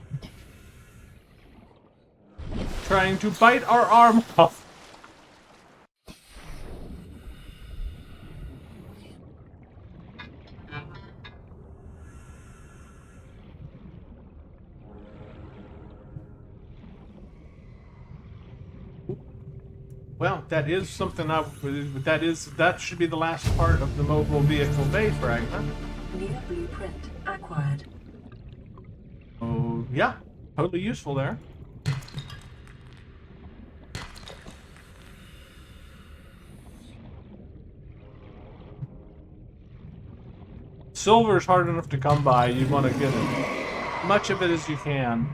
Trying to bite our arm off. Well, that is something that should be the last part of the mobile vehicle bay fragment. New blueprint acquired. Oh, yeah. Totally useful there. Silver's hard enough to come by. You want to get as much of it as you can.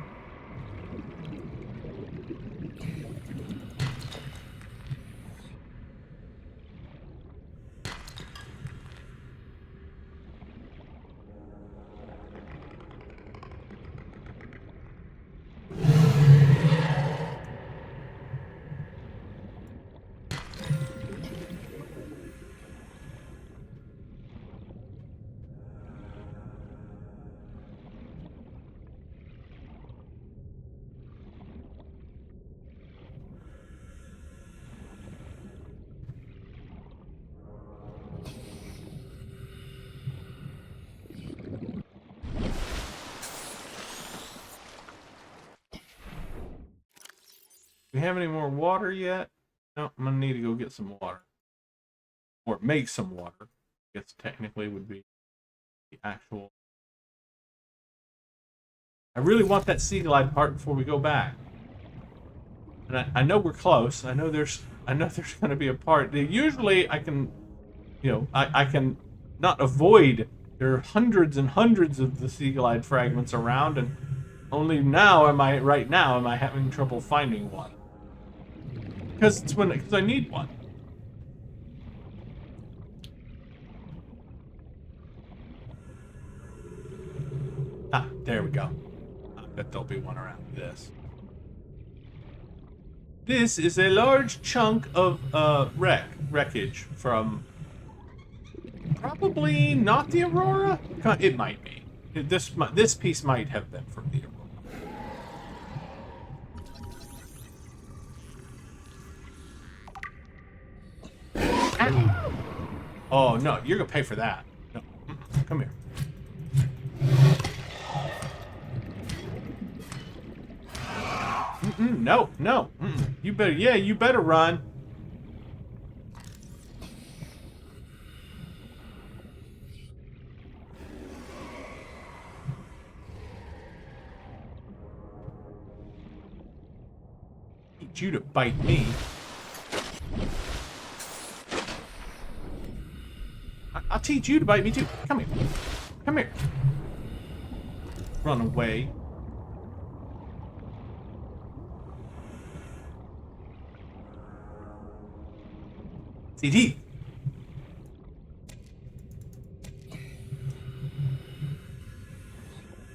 we have any more water yet? No, I'm gonna need to go get some water. Or make some water. I guess technically would be the actual. I really want that sea glide part before we go back. And I know we're close. I know there's gonna be a part. Usually I can, I can not avoid. There are hundreds and hundreds of the sea glide fragments around, and only right now am I having trouble finding one. Because I need one. Ah, there we go. I bet there'll be one around this. This is a large chunk of wreckage from probably not the Aurora. It might be. This piece might have been from the Aurora. Oh no, you're gonna pay for that. No, come here. No. You better run. Teach you to bite me. I'll teach you to bite me too. Come here. Come here. Run away. See teeth.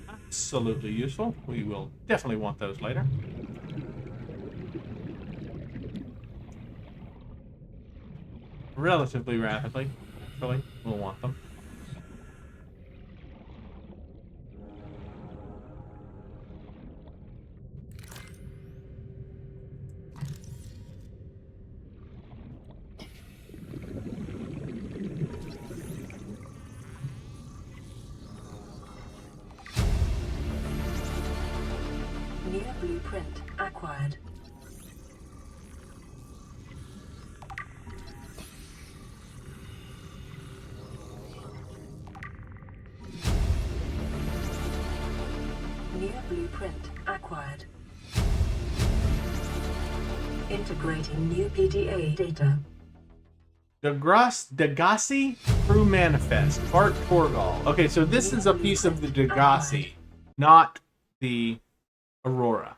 Absolutely useful. We will definitely want those later. Relatively rapidly, actually. We'll want them. New blueprint acquired. New blueprint acquired. Integrating new PDA data. Degassi Crew Manifest. Bart Torgal. Okay, so this is a piece of the Degassi, not the Aurora.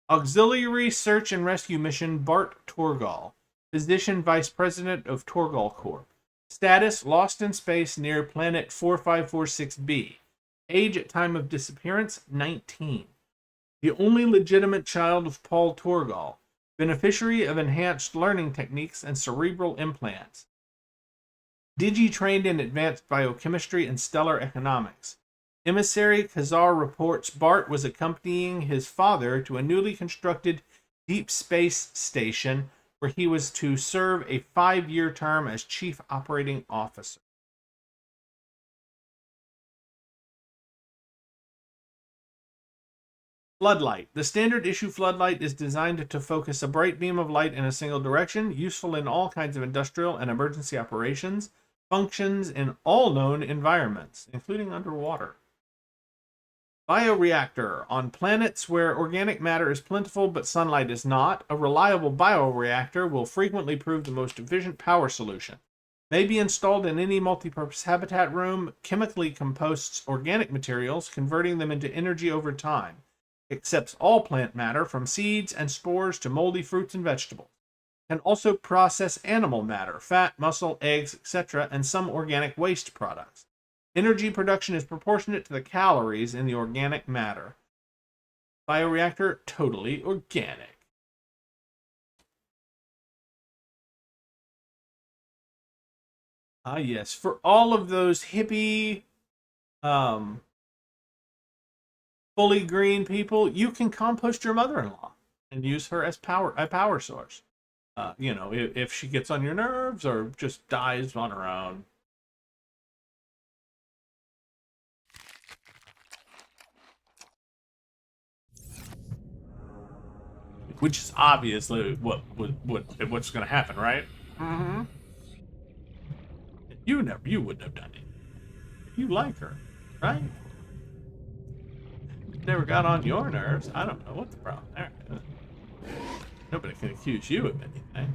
Auxiliary Search and Rescue Mission Bart Torgal. Position Vice President of Torgal Corp. Status lost in space near planet 4546b. Age at time of disappearance 19. The only legitimate child of Paul Torgal. Beneficiary of enhanced learning techniques and cerebral implants. Digi-trained in advanced biochemistry and stellar economics. Emissary Khazar reports Bart was accompanying his father to a newly constructed deep space station where he was to serve a 5-year term as chief operating officer. Floodlight. The standard issue floodlight is designed to focus a bright beam of light in a single direction, useful in all kinds of industrial and emergency operations, functions in all known environments, including underwater. Bioreactor. On planets where organic matter is plentiful but sunlight is not, a reliable bioreactor will frequently prove the most efficient power solution. May be installed in any multipurpose habitat room, chemically composts organic materials, converting them into energy over time. Accepts all plant matter from seeds and spores to moldy fruits and vegetables. Can also process animal matter, fat, muscle, eggs, etc., and some organic waste products. Energy production is proportionate to the calories in the organic matter. Bioreactor, totally organic. Ah, yes, for all of those hippie, fully green people, you can compost your mother-in-law and use her as a power source. If she gets on your nerves or just dies on her own. Which is obviously what's going to happen, right? Mm-hmm. You wouldn't have done it. You like her, right? Never got on your nerves. I don't know what the problem there is. Nobody can accuse you of anything.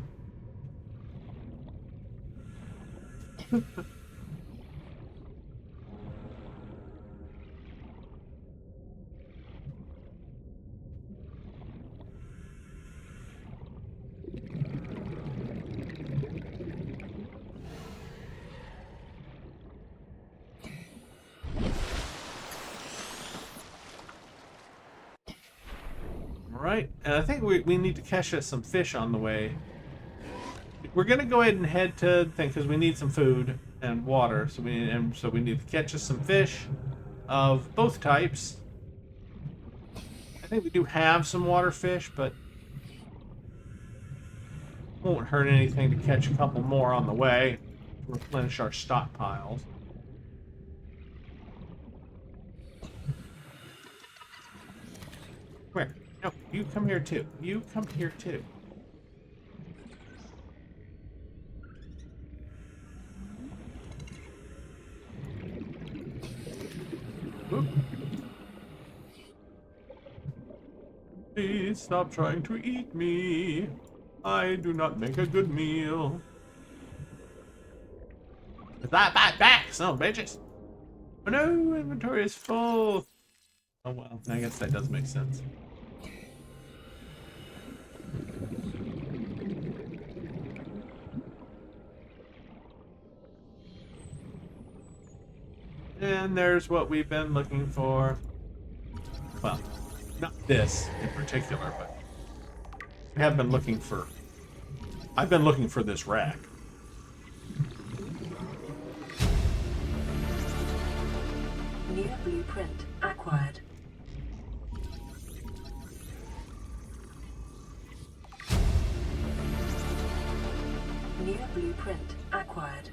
Right, and I think we need to catch us some fish on the way. We're gonna go ahead and head to the thing because we need some food and water. So we need to catch us some fish of both types. I think we do have some water fish, but won't hurt anything to catch a couple more on the way to replenish our stockpiles. Where? No, you come here too. You come here too. Oop. Please stop trying to eat me. I do not make a good meal. Back, son of bitches. Oh no, inventory is full. Oh well, I guess that does make sense. And there's what we've been looking for. Well, not this in particular, but we have been looking for... I've been looking for this rack. New blueprint acquired. New blueprint acquired.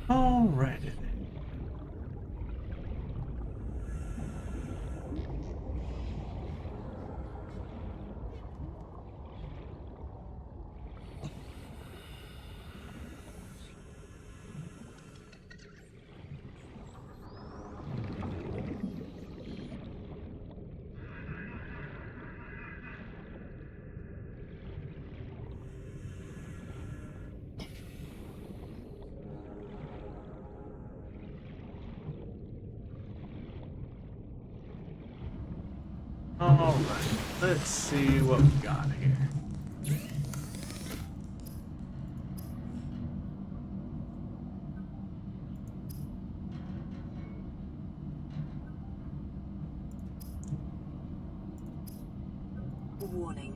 Alrighty. Alright, let's see what we got here. Warning.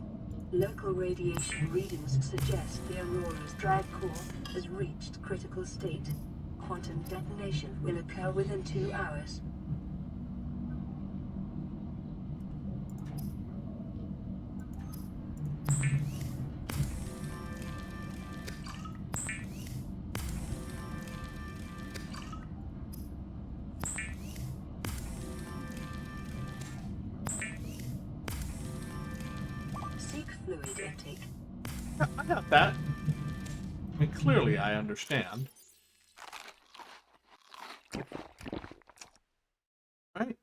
Local radiation readings suggest the Aurora's drive core has reached critical state. Quantum detonation will occur within 2 hours. Seek fluid intake. I got that. I mean, clearly I understand. Right?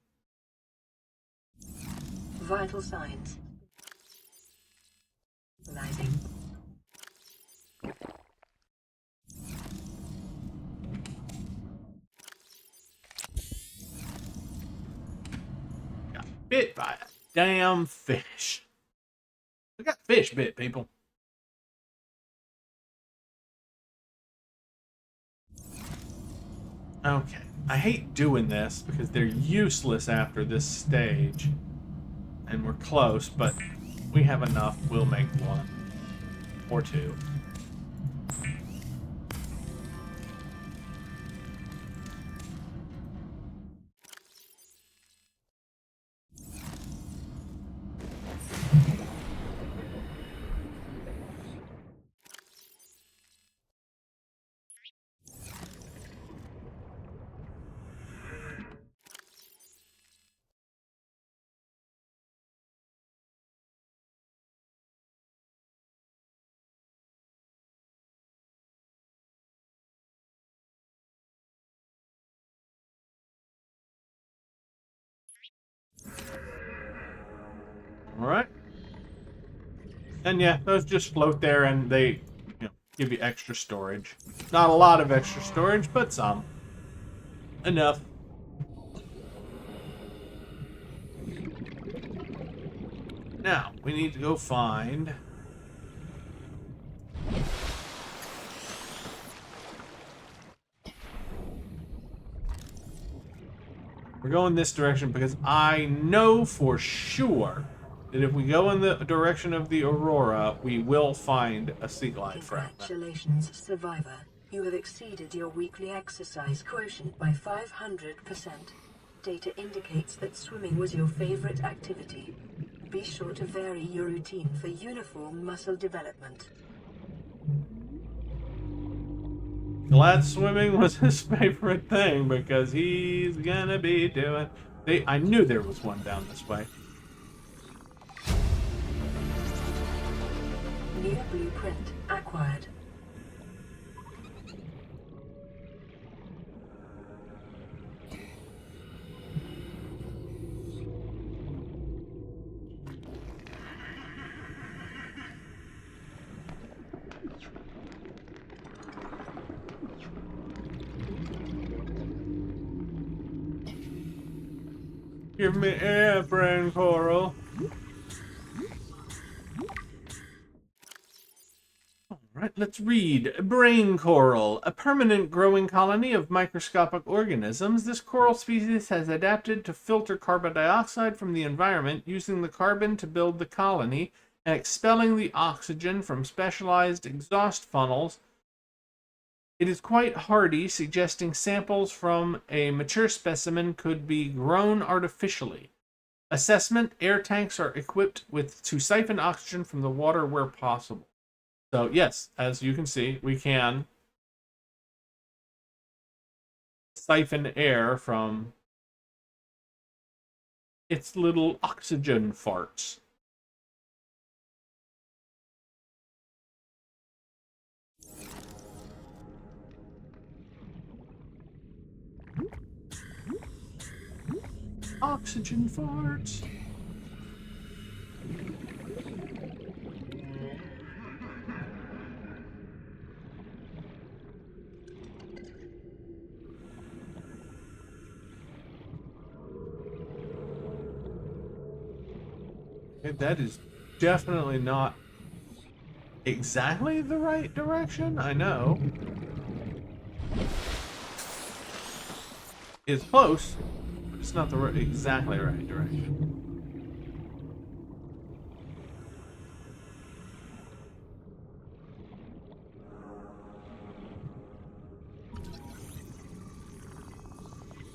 Vital signs. Rising. Got bit by a damn fish. I got fish bit, people. Okay. I hate doing this because they're useless after this stage. And we're close, but we have enough. We'll make one. Or two. Alright. And yeah, those just float there and they, give you extra storage. Not a lot of extra storage, but some. Enough. Now, we need to go find... We're going this direction because I know for sure that if we go in the direction of the Aurora, we will find a sea glide fragment. Congratulations, survivor. You have exceeded your weekly exercise quotient by 500%. Data indicates that swimming was your favorite activity. Be sure to vary your routine for uniform muscle development. Glad swimming was his favorite thing because he's gonna be doing... I knew there was one down this way. New blueprint acquired. Give me air, brain coral. Alright, let's read. Brain coral. A permanent growing colony of microscopic organisms, this coral species has adapted to filter carbon dioxide from the environment, using the carbon to build the colony and expelling the oxygen from specialized exhaust funnels. It is quite hardy, suggesting samples from a mature specimen could be grown artificially. Assessment: air tanks are equipped to siphon oxygen from the water where possible. So yes, as you can see, we can siphon air from its little oxygen farts. Oxygen farts. Okay, that is definitely not exactly the right direction, I know. It's close. It's not the exactly right direction.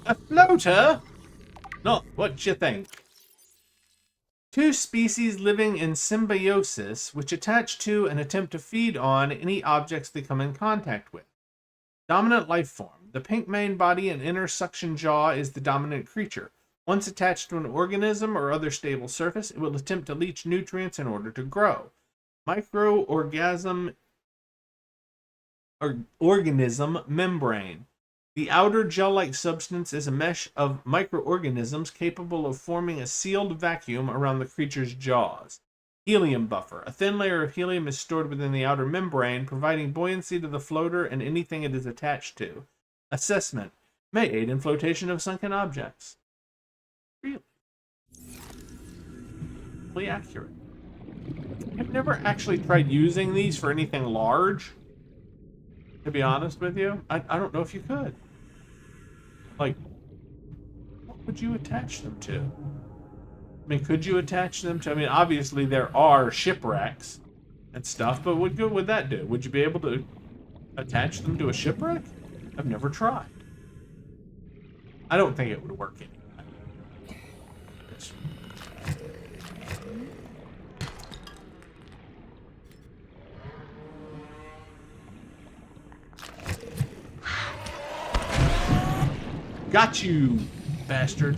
A floater? Not what you think. Two species living in symbiosis, which attach to and attempt to feed on any objects they come in contact with. Dominant life form. The pink main body and inner suction jaw is the dominant creature. Once attached to an organism or other stable surface, it will attempt to leach nutrients in order to grow. Microorganism organism membrane. The outer gel-like substance is a mesh of microorganisms capable of forming a sealed vacuum around the creature's jaws. Helium buffer. A thin layer of helium is stored within the outer membrane, providing buoyancy to the floater and anything it is attached to. Assessment. May aid in flotation of sunken objects. Really? Really accurate. I've never actually tried using these for anything large, to be honest with you. I don't know if you could. Like, what would you attach them to? I mean, could you attach them to... I mean, obviously there are shipwrecks and stuff, but what good would that do? Would you be able to attach them to a shipwreck? I've never tried. I don't think it would work anyway. Got you, bastard.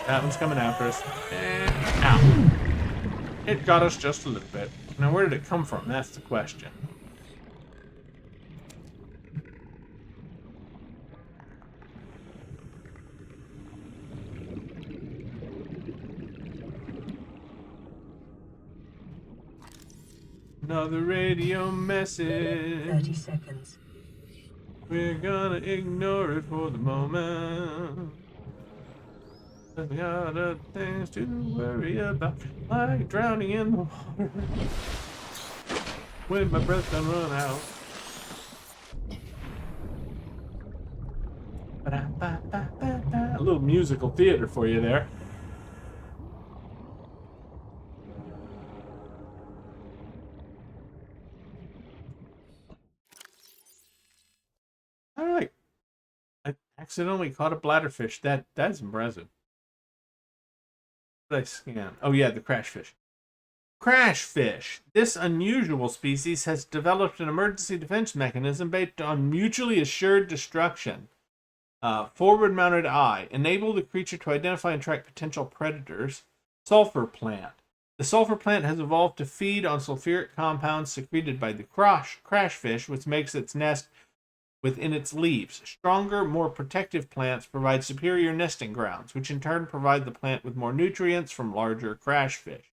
That one's coming after us. And ow. It got us just a little bit. Now, where did it come from? That's the question. Another radio message. 30 seconds. We're gonna ignore it for the moment. We got other things to worry about, like drowning in the water when my breath done run out. A little musical theater for you there. All right. I accidentally caught a bladderfish. That's impressive. What did I scan? Oh yeah, the crashfish. Crashfish. This unusual species has developed an emergency defense mechanism based on mutually assured destruction. Forward-mounted eye. Enable the creature to identify and track potential predators. Sulfur plant. The sulfur plant has evolved to feed on sulfuric compounds secreted by the crashfish, which makes its nest within its leaves. Stronger, more protective plants provide superior nesting grounds, which in turn provide the plant with more nutrients from larger crashfish.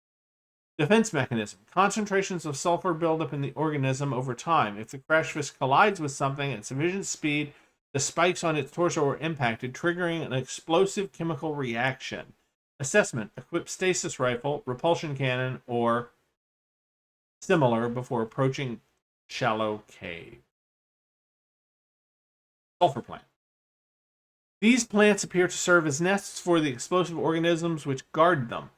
Defense mechanism. Concentrations of sulfur build up in the organism over time. If the crashfish collides with something at sufficient speed, the spikes on its torso are impacted, triggering an explosive chemical reaction. Assessment. Equip stasis rifle, repulsion cannon, or similar before approaching shallow cave. Sulfur plant. These plants appear to serve as nests for the explosive organisms which guard them.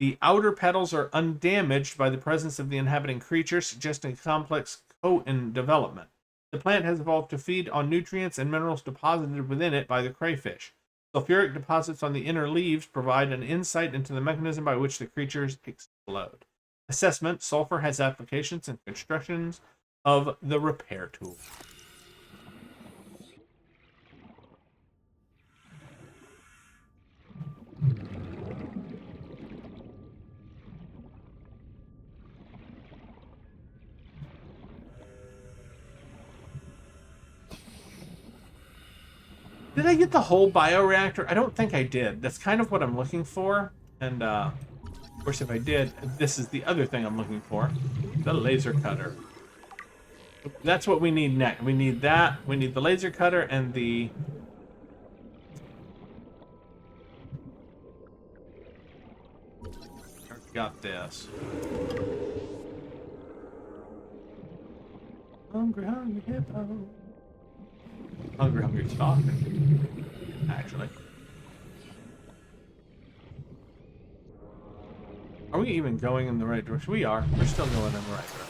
The outer petals are undamaged by the presence of the inhabiting creatures, suggesting a complex coat in development. The plant has evolved to feed on nutrients and minerals deposited within it by the crayfish. Sulfuric deposits on the inner leaves provide an insight into the mechanism by which the creatures explode. Assessment. Sulfur has applications in constructions of the repair tool. Did I get the whole bioreactor? I don't think I did. That's kind of what I'm looking for. And, of course, if I did, this is the other thing I'm looking for. The laser cutter. That's what we need next. We need that. We need the laser cutter and the... Got this. Hungry, hungry hippo. Hungry, hungry stalker. Actually. Are we even going in the right direction? We are. We're still going in the right direction.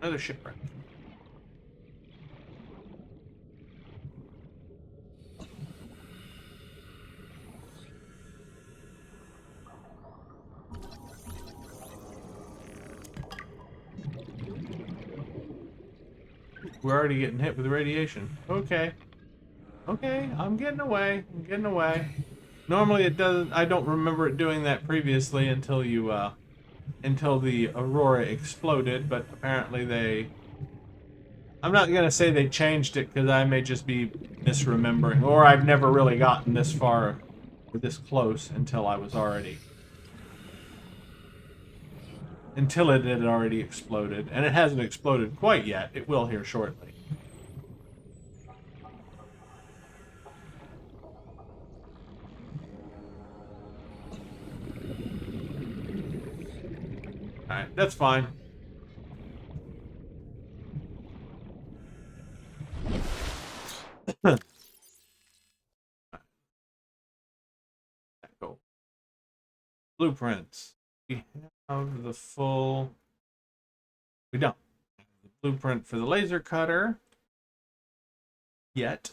Another shipwreck. We're already getting hit with radiation. Okay. Okay, I'm getting away. I'm getting away. Normally it doesn't... I don't remember it doing that previously until you, until the Aurora exploded, but apparently they... I'm not going to say they changed it because I may just be misremembering, or I've never really gotten this far or this close until I was already... Until it had already exploded, and it hasn't exploded quite yet. It will here shortly. Alright, that's fine. Cool. Blueprints. We have the full... We don't. The blueprint for the laser cutter. Yet.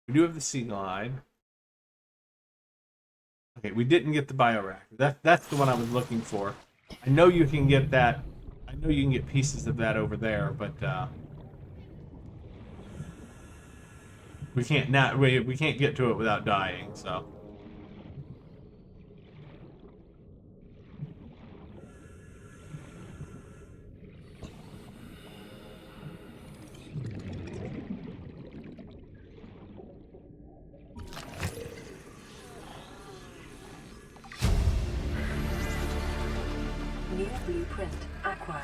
We do have the sea glide. Okay, we didn't get the bioreactor. That's the one I was looking for. I know you can get that. I know you can get pieces of that over there, but we can't get to it without dying. So New blueprint acquired.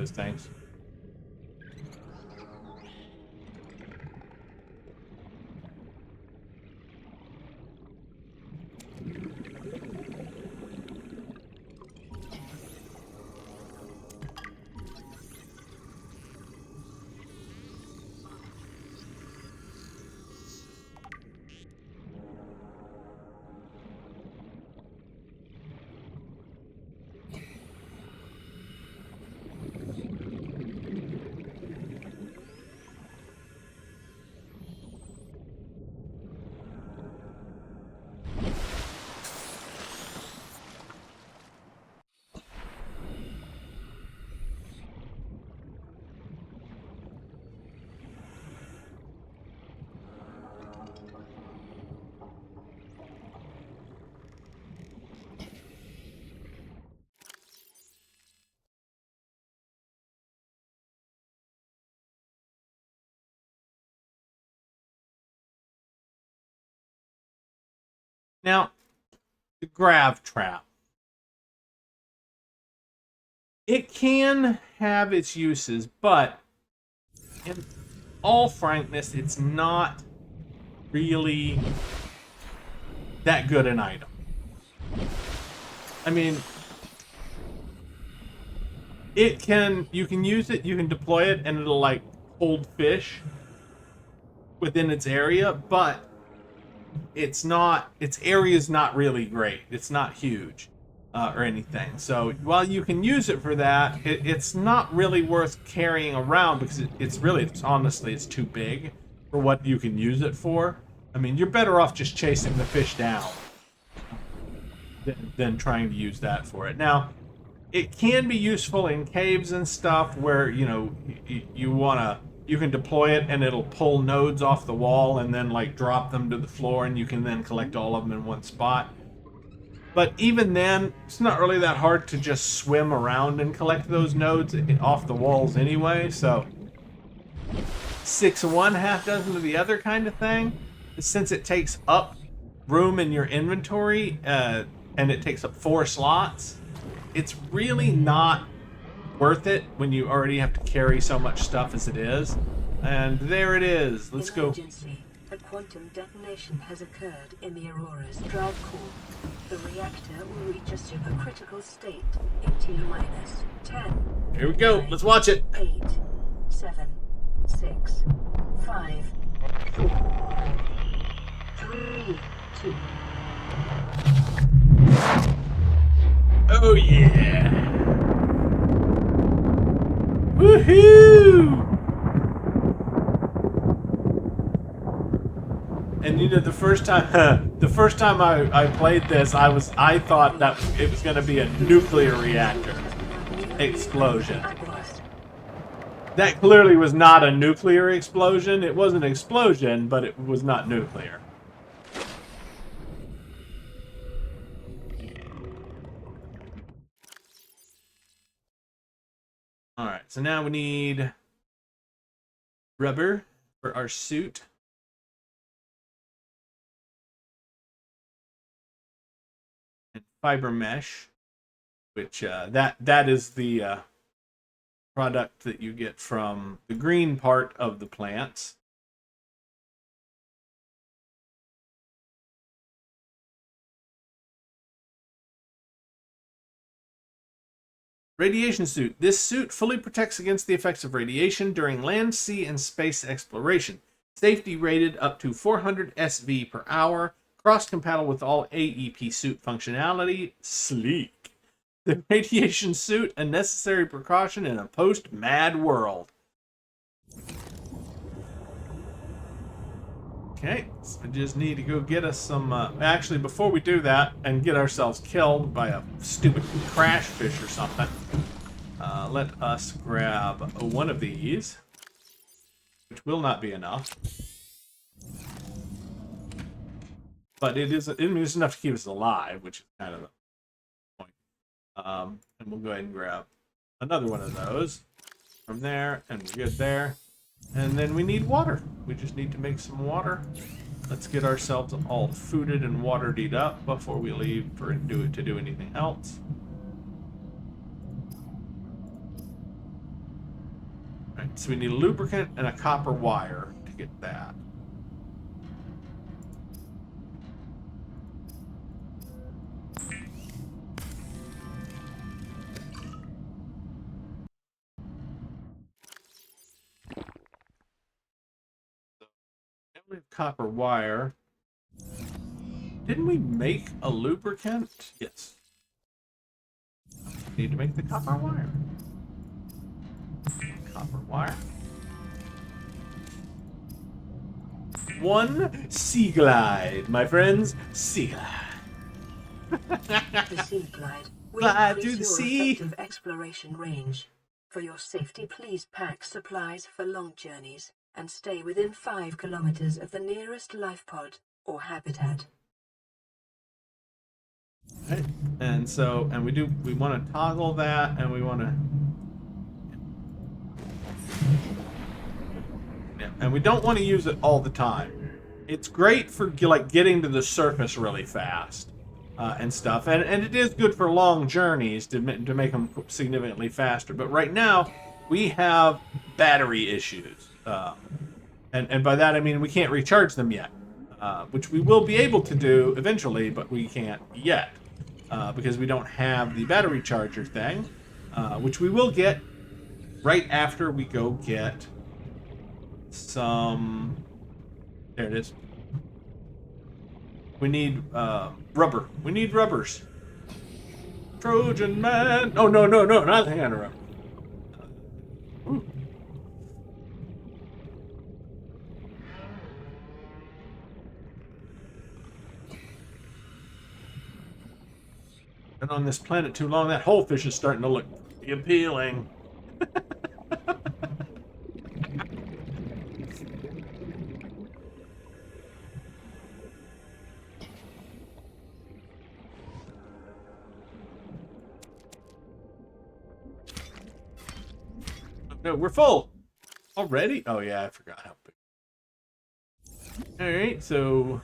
those tanks. Now, the grav trap. It can have its uses, but in all frankness, it's not really that good an item. I mean, you can use it, you can deploy it, and it'll like hold fish within its area, but its area is not really great. It's not huge or anything. So while you can use it for that, it's not really worth carrying around because honestly, it's too big for what you can use it for. I mean, you're better off just chasing the fish down than trying to use that for it. Now, it can be useful in caves and stuff where, you know, you can deploy it and it'll pull nodes off the wall and then like drop them to the floor and you can then collect all of them in one spot. But even then, it's not really that hard to just swim around and collect those nodes off the walls anyway, so 6 of one, half dozen of the other kind of thing. Since it takes up room in your inventory and it takes up 4 slots, it's really not worth it when you already have to carry so much stuff as it is. And there it is. Let's go. Emergency. A quantum detonation has occurred in the Aurora's drive core. The reactor will reach a supercritical state in T-minus 10. Here we go. Let's watch it. 8, 7, 6, 5, 4, 3, 2. Oh yeah! Woohoo! And you know, the first time I played this, I thought that it was going to be a nuclear reactor explosion. That clearly was not a nuclear explosion. It was an explosion, but it was not nuclear. Alright, so now we need rubber for our suit. fiber mesh, which that is the product that you get from the green part of the plants. Radiation suit. This suit fully protects against the effects of radiation during land, sea, and space exploration. Safety rated up to 400 SV per hour. Cross-compatible with all AEP suit functionality. Sleek. The radiation suit, a necessary precaution in a post-mad world. Okay, so we just need to go get us some... actually, before we do that and get ourselves killed by a stupid crash fish or something, let us grab one of these, which will not be enough. But it is enough to keep us alive, which is kind of the point. And we'll go ahead and grab another one of those from there, and we're good there. And then we need water. We just need to make some water. Let's get ourselves all fooded and watered up before we leave to do anything else. All right, so we need a lubricant and a copper wire to get that. Copper wire. Didn't we make a lubricant? Yes. Need to make the copper wire. Copper wire. One Sea Glide, my friends. Sea Glide. The Sea Glide will Glide increase through the your sea. effective exploration range. For your safety, please pack supplies for long journeys and stay within 5 kilometers of the nearest life pod or habitat. Right. And so, we want to toggle that, and we want to, yeah, and we don't want to use it all the time. It's great for like getting to the surface really fast and stuff, and it is good for long journeys to make them significantly faster. But right now, we have battery issues. And by that I mean we can't recharge them yet, which we will be able to do eventually, but we can't yet because we don't have the battery charger thing, which we will get right after we go get some... There it is. We need rubber. We need rubbers. Trojan man. Oh, no, not the hand of rubber. Been on this planet too long. That whole fish is starting to look appealing. No, we're full already. Oh yeah, I forgot how big. All right, so.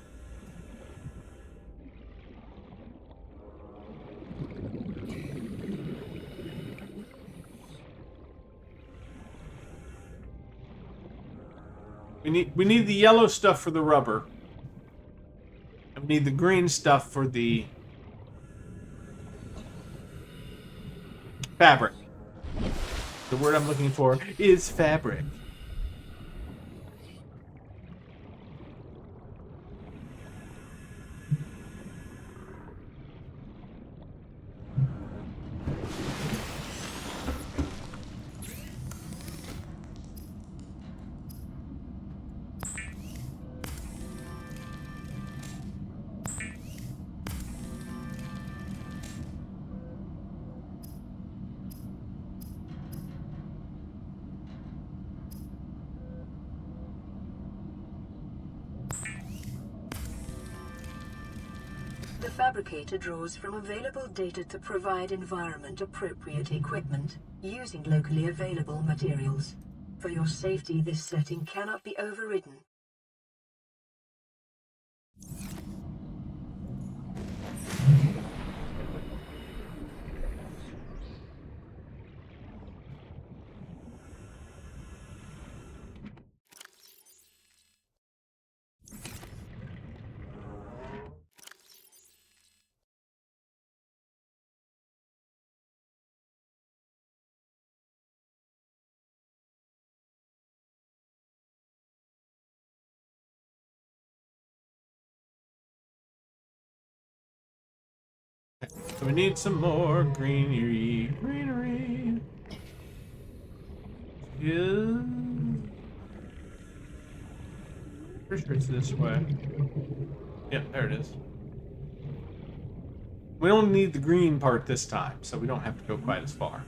We need the yellow stuff for the rubber. And we need the green stuff for the fabric. The word I'm looking for is fabric. The fabricator draws from available data to provide environment-appropriate equipment using locally available materials. For your safety, this setting cannot be overridden. So we need some more greenery. Greenery. Yeah. Pretty sure it's this way. Yep, there it is. We don't need the green part this time, so we don't have to go quite as far.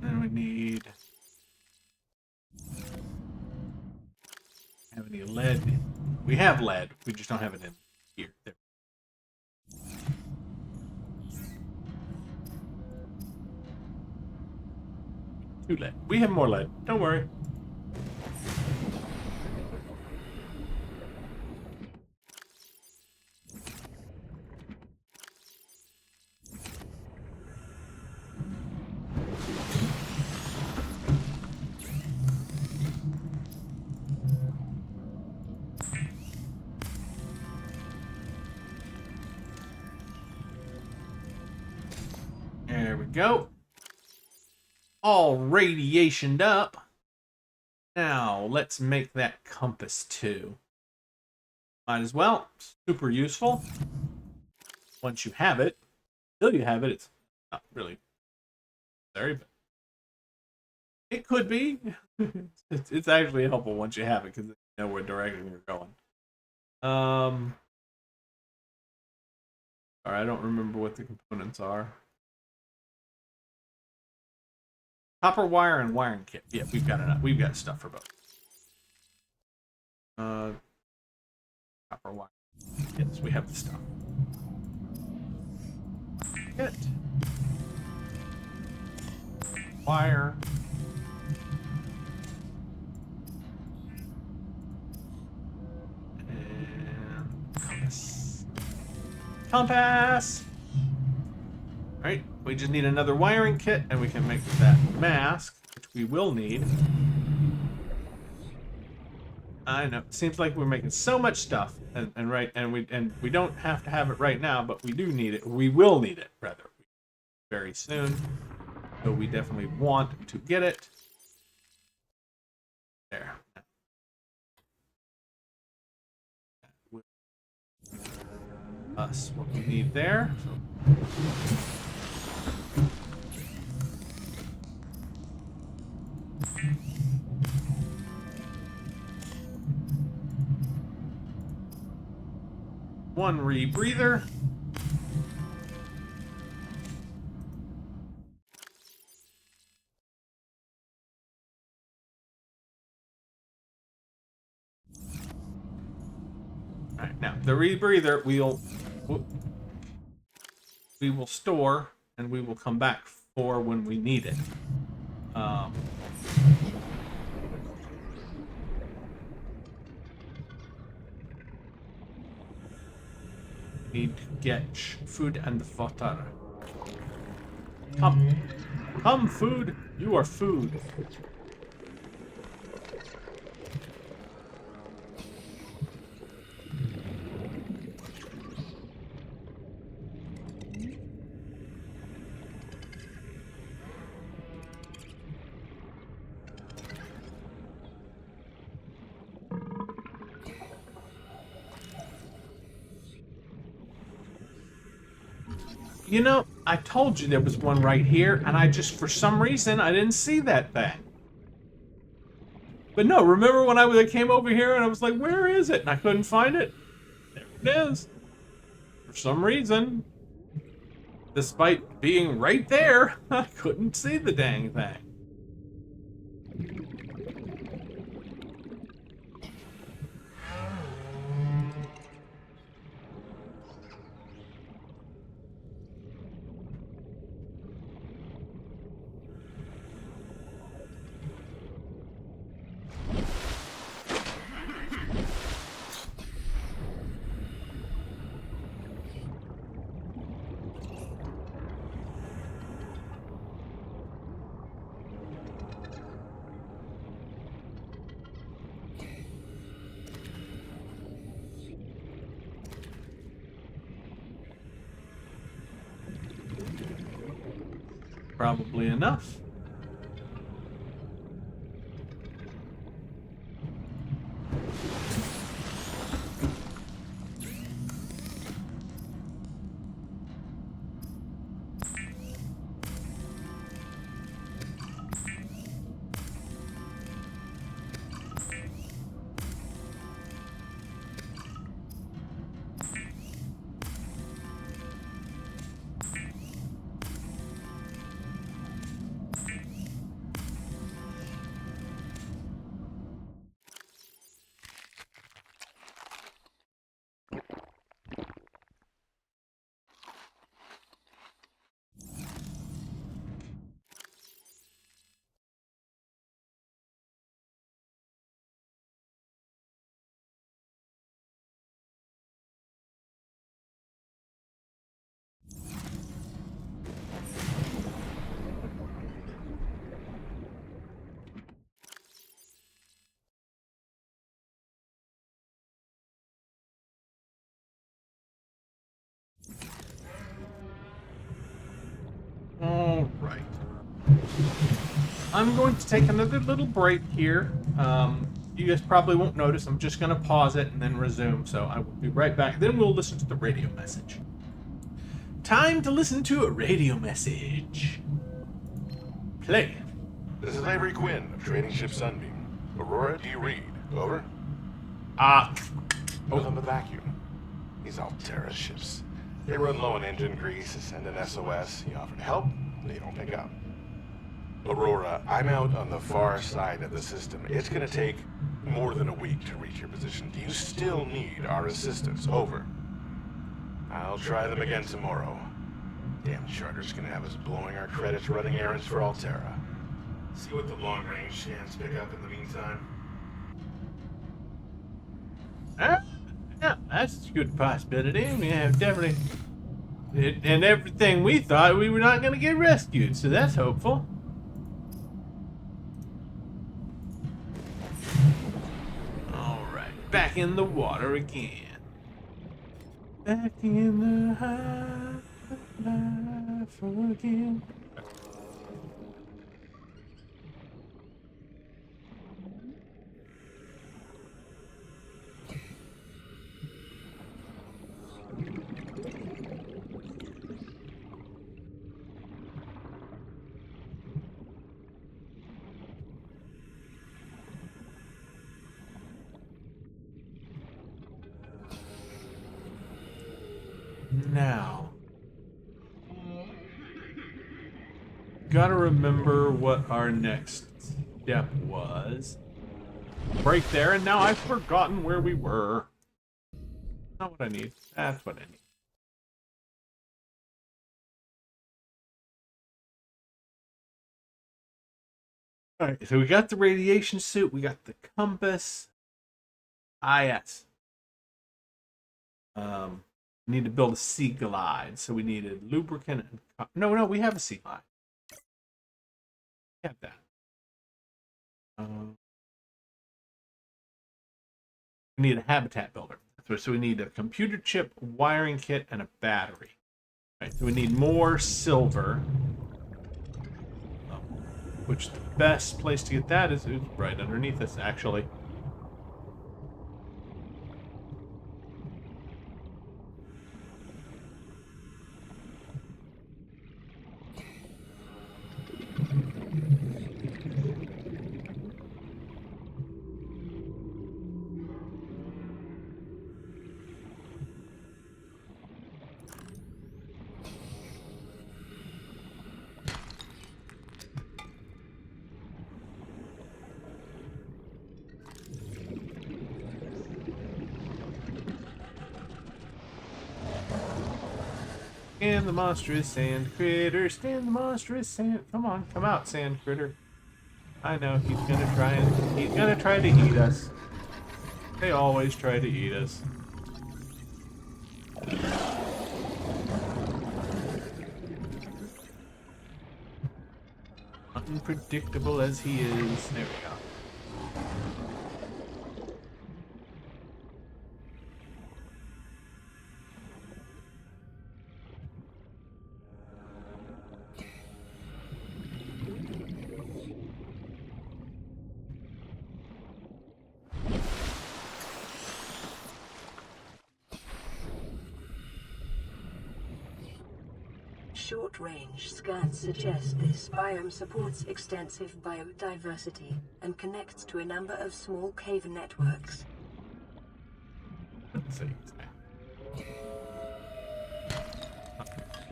And we need... Have any lead? We have lead. We just don't have it in here. There. Two lead. We have more lead. Don't worry. There we go. All radiationed up. Now, let's make that compass too. Might as well. Super useful. Once you have it. Until you have it, it's not really necessary, but it could be. It's actually helpful once you have it, because you know what direction you're going. Alright, I don't remember what the components are. Copper wire and wiring kit. Yeah, we've got enough. We've got stuff for both. Copper wire. Yes, we have the stuff. Kit. Wire. And compass. Compass! Alright, we just need another wiring kit, and we can make that mask, which we will need. I know, it seems like we're making so much stuff, and we don't have to have it right now, but we do need it. We will need it, rather, very soon. So we definitely want to get it. There. Us, what we need there. One rebreather. Alright, now the rebreather we will store, and we will come back for when we need it. Need to get food and water. Come, food. You are food. You know, I told you there was one right here, and I just, for some reason, I didn't see that thing. But no, remember when I came over here and I was like, where is it? And I couldn't find it? There it is. For some reason, despite being right there, I couldn't see the dang thing. Probably enough. All right. I'm going to take another little break here. You guys probably won't notice. I'm just going to pause it and then resume. So I will be right back. Then we'll listen to the radio message. Time to listen to a radio message. Play. This is Avery Quinn of Trading Ship Sunbeam. Aurora, do you read? Over? Nothing but vacuum. These Altera ships. They run low on engine grease, send an SOS. You offer to help, they don't pick up. Aurora, I'm out on the far side of the system. It's gonna take more than a week to reach your position. Do you still need our assistance? Over. I'll try them again tomorrow. Damn charter's gonna have us blowing our credits running errands for Altera. See what the long-range scans pick up in the meantime. Yeah, that's a good possibility. Yeah, definitely. And everything we thought we were not going to get rescued, so that's hopeful. All right, back in the water again. Back in the high life again. Now, gotta remember what our next step was. Right there, and now I've forgotten where we were. Not what I need. That's what I need. Alright, so we got the radiation suit, we got the compass. Ah, yes. We need to build a sea glide, so we needed lubricant and... No, we have a sea glide. We have that. We need a habitat builder. So we need a computer chip, wiring kit, and a battery. Right, so we need more silver. Which the best place to get that is right underneath us, actually. Scan the monstrous sand critter. Scan the monstrous sand. Come on, come out, sand critter. I know he's gonna try to eat us. They always try to eat us. Unpredictable as he is. There we go. Short-range scans suggest this biome supports extensive biodiversity and connects to a number of small cave networks. Let's see.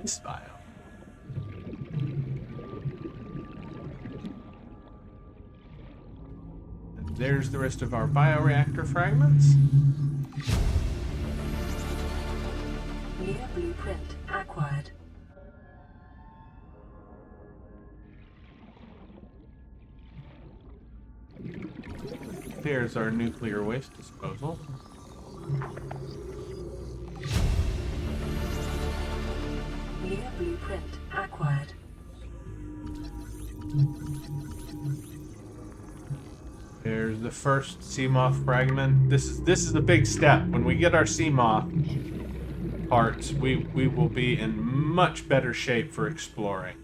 This biome. And there's the rest of our bioreactor fragments. Near blueprint acquired. There's our nuclear waste disposal. Near blueprint acquired. There's the first Seamoth fragment. This is a big step. When we get our Seamoth parts, we will be in much better shape for exploring.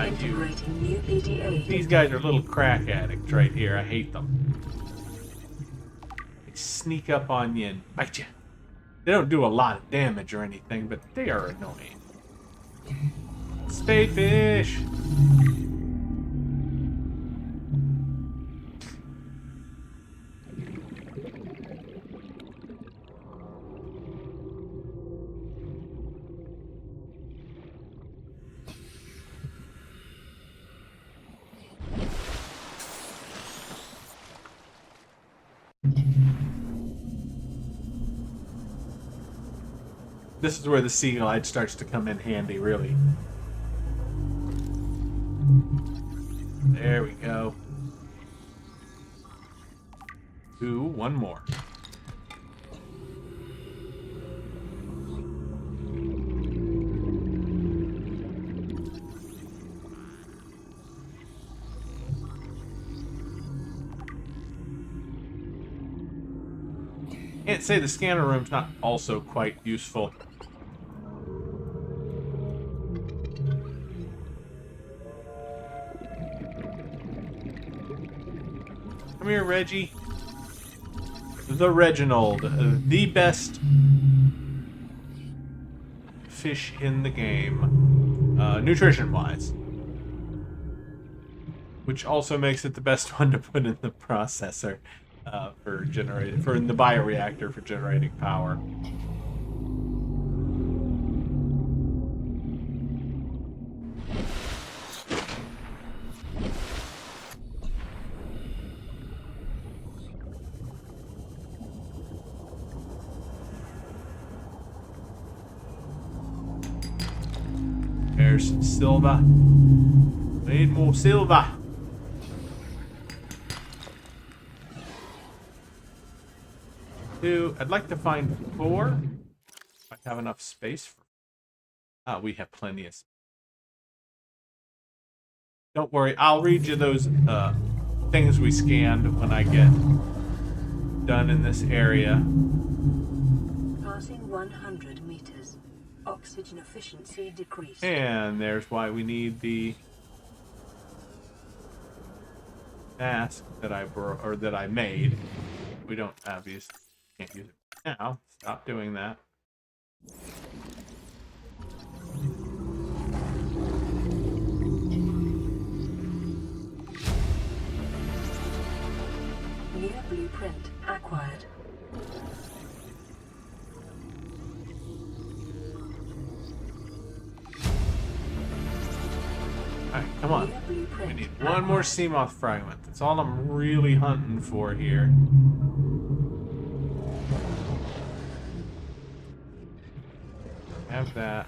Integrating new PDA. These guys are little crack addicts right here. I hate them. They sneak up on you and bite you. They don't do a lot of damage or anything, but they are annoying. Spadefish! This is where the sea glide starts to come in handy, really. There we go. Ooh, one more. Can't say the scanner room's not also quite useful. Come here, Reggie. The Reginald, the best fish in the game, nutrition-wise. Which also makes it the best one to put in the processor for in the bioreactor for generating power. There's some silver. Need more silver. I'd like to find 4. If I have enough space for. We have plenty of space. Don't worry, I'll read you those things we scanned when I get done in this area. Passing 100 meters. Oxygen efficiency decreased. And there's why we need the mask that I made. We don't obviously can't use it now. Stop doing that. Near blueprint acquired. Alright, come on. We need one more Seamoth fragment. That's all I'm really hunting for here. Have that.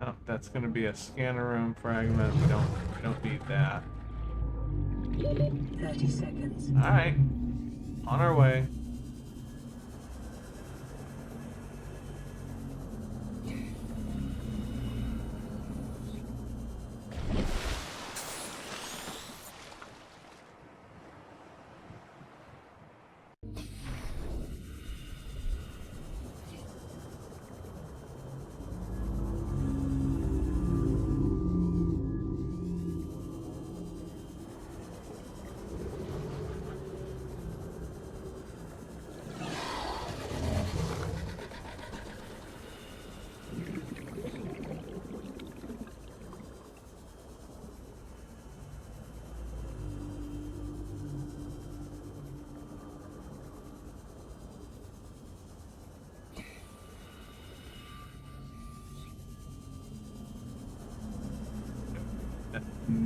Oh, that's gonna be a scanner room fragment. We don't need that. 30 seconds. Alright. On our way.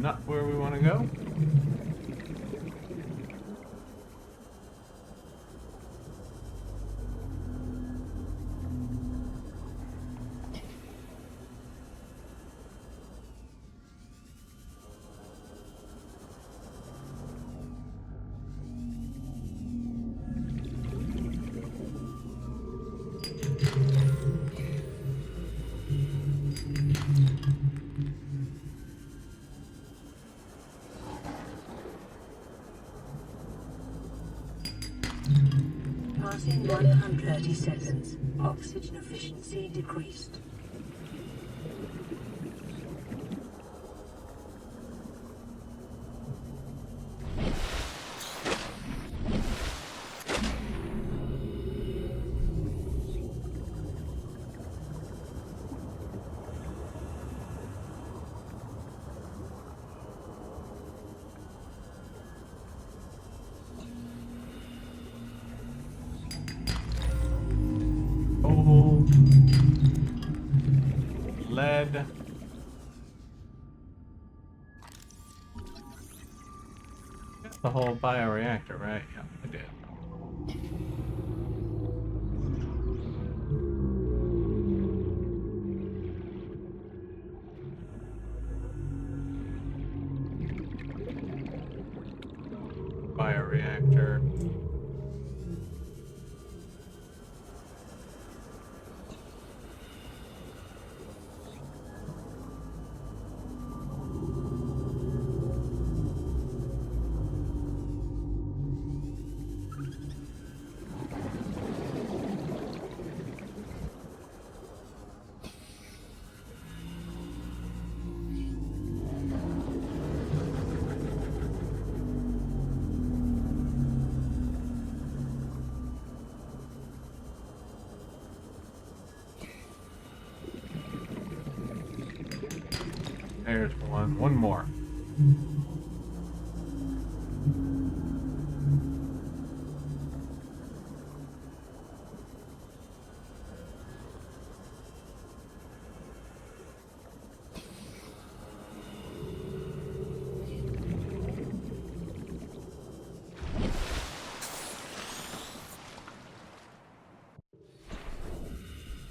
not where we want to go. Passing 130 seconds. Oxygen efficiency decreased. Oh, lead. Got the whole bioreactor, right? Yeah, I did. Bioreactor. There's one. One more.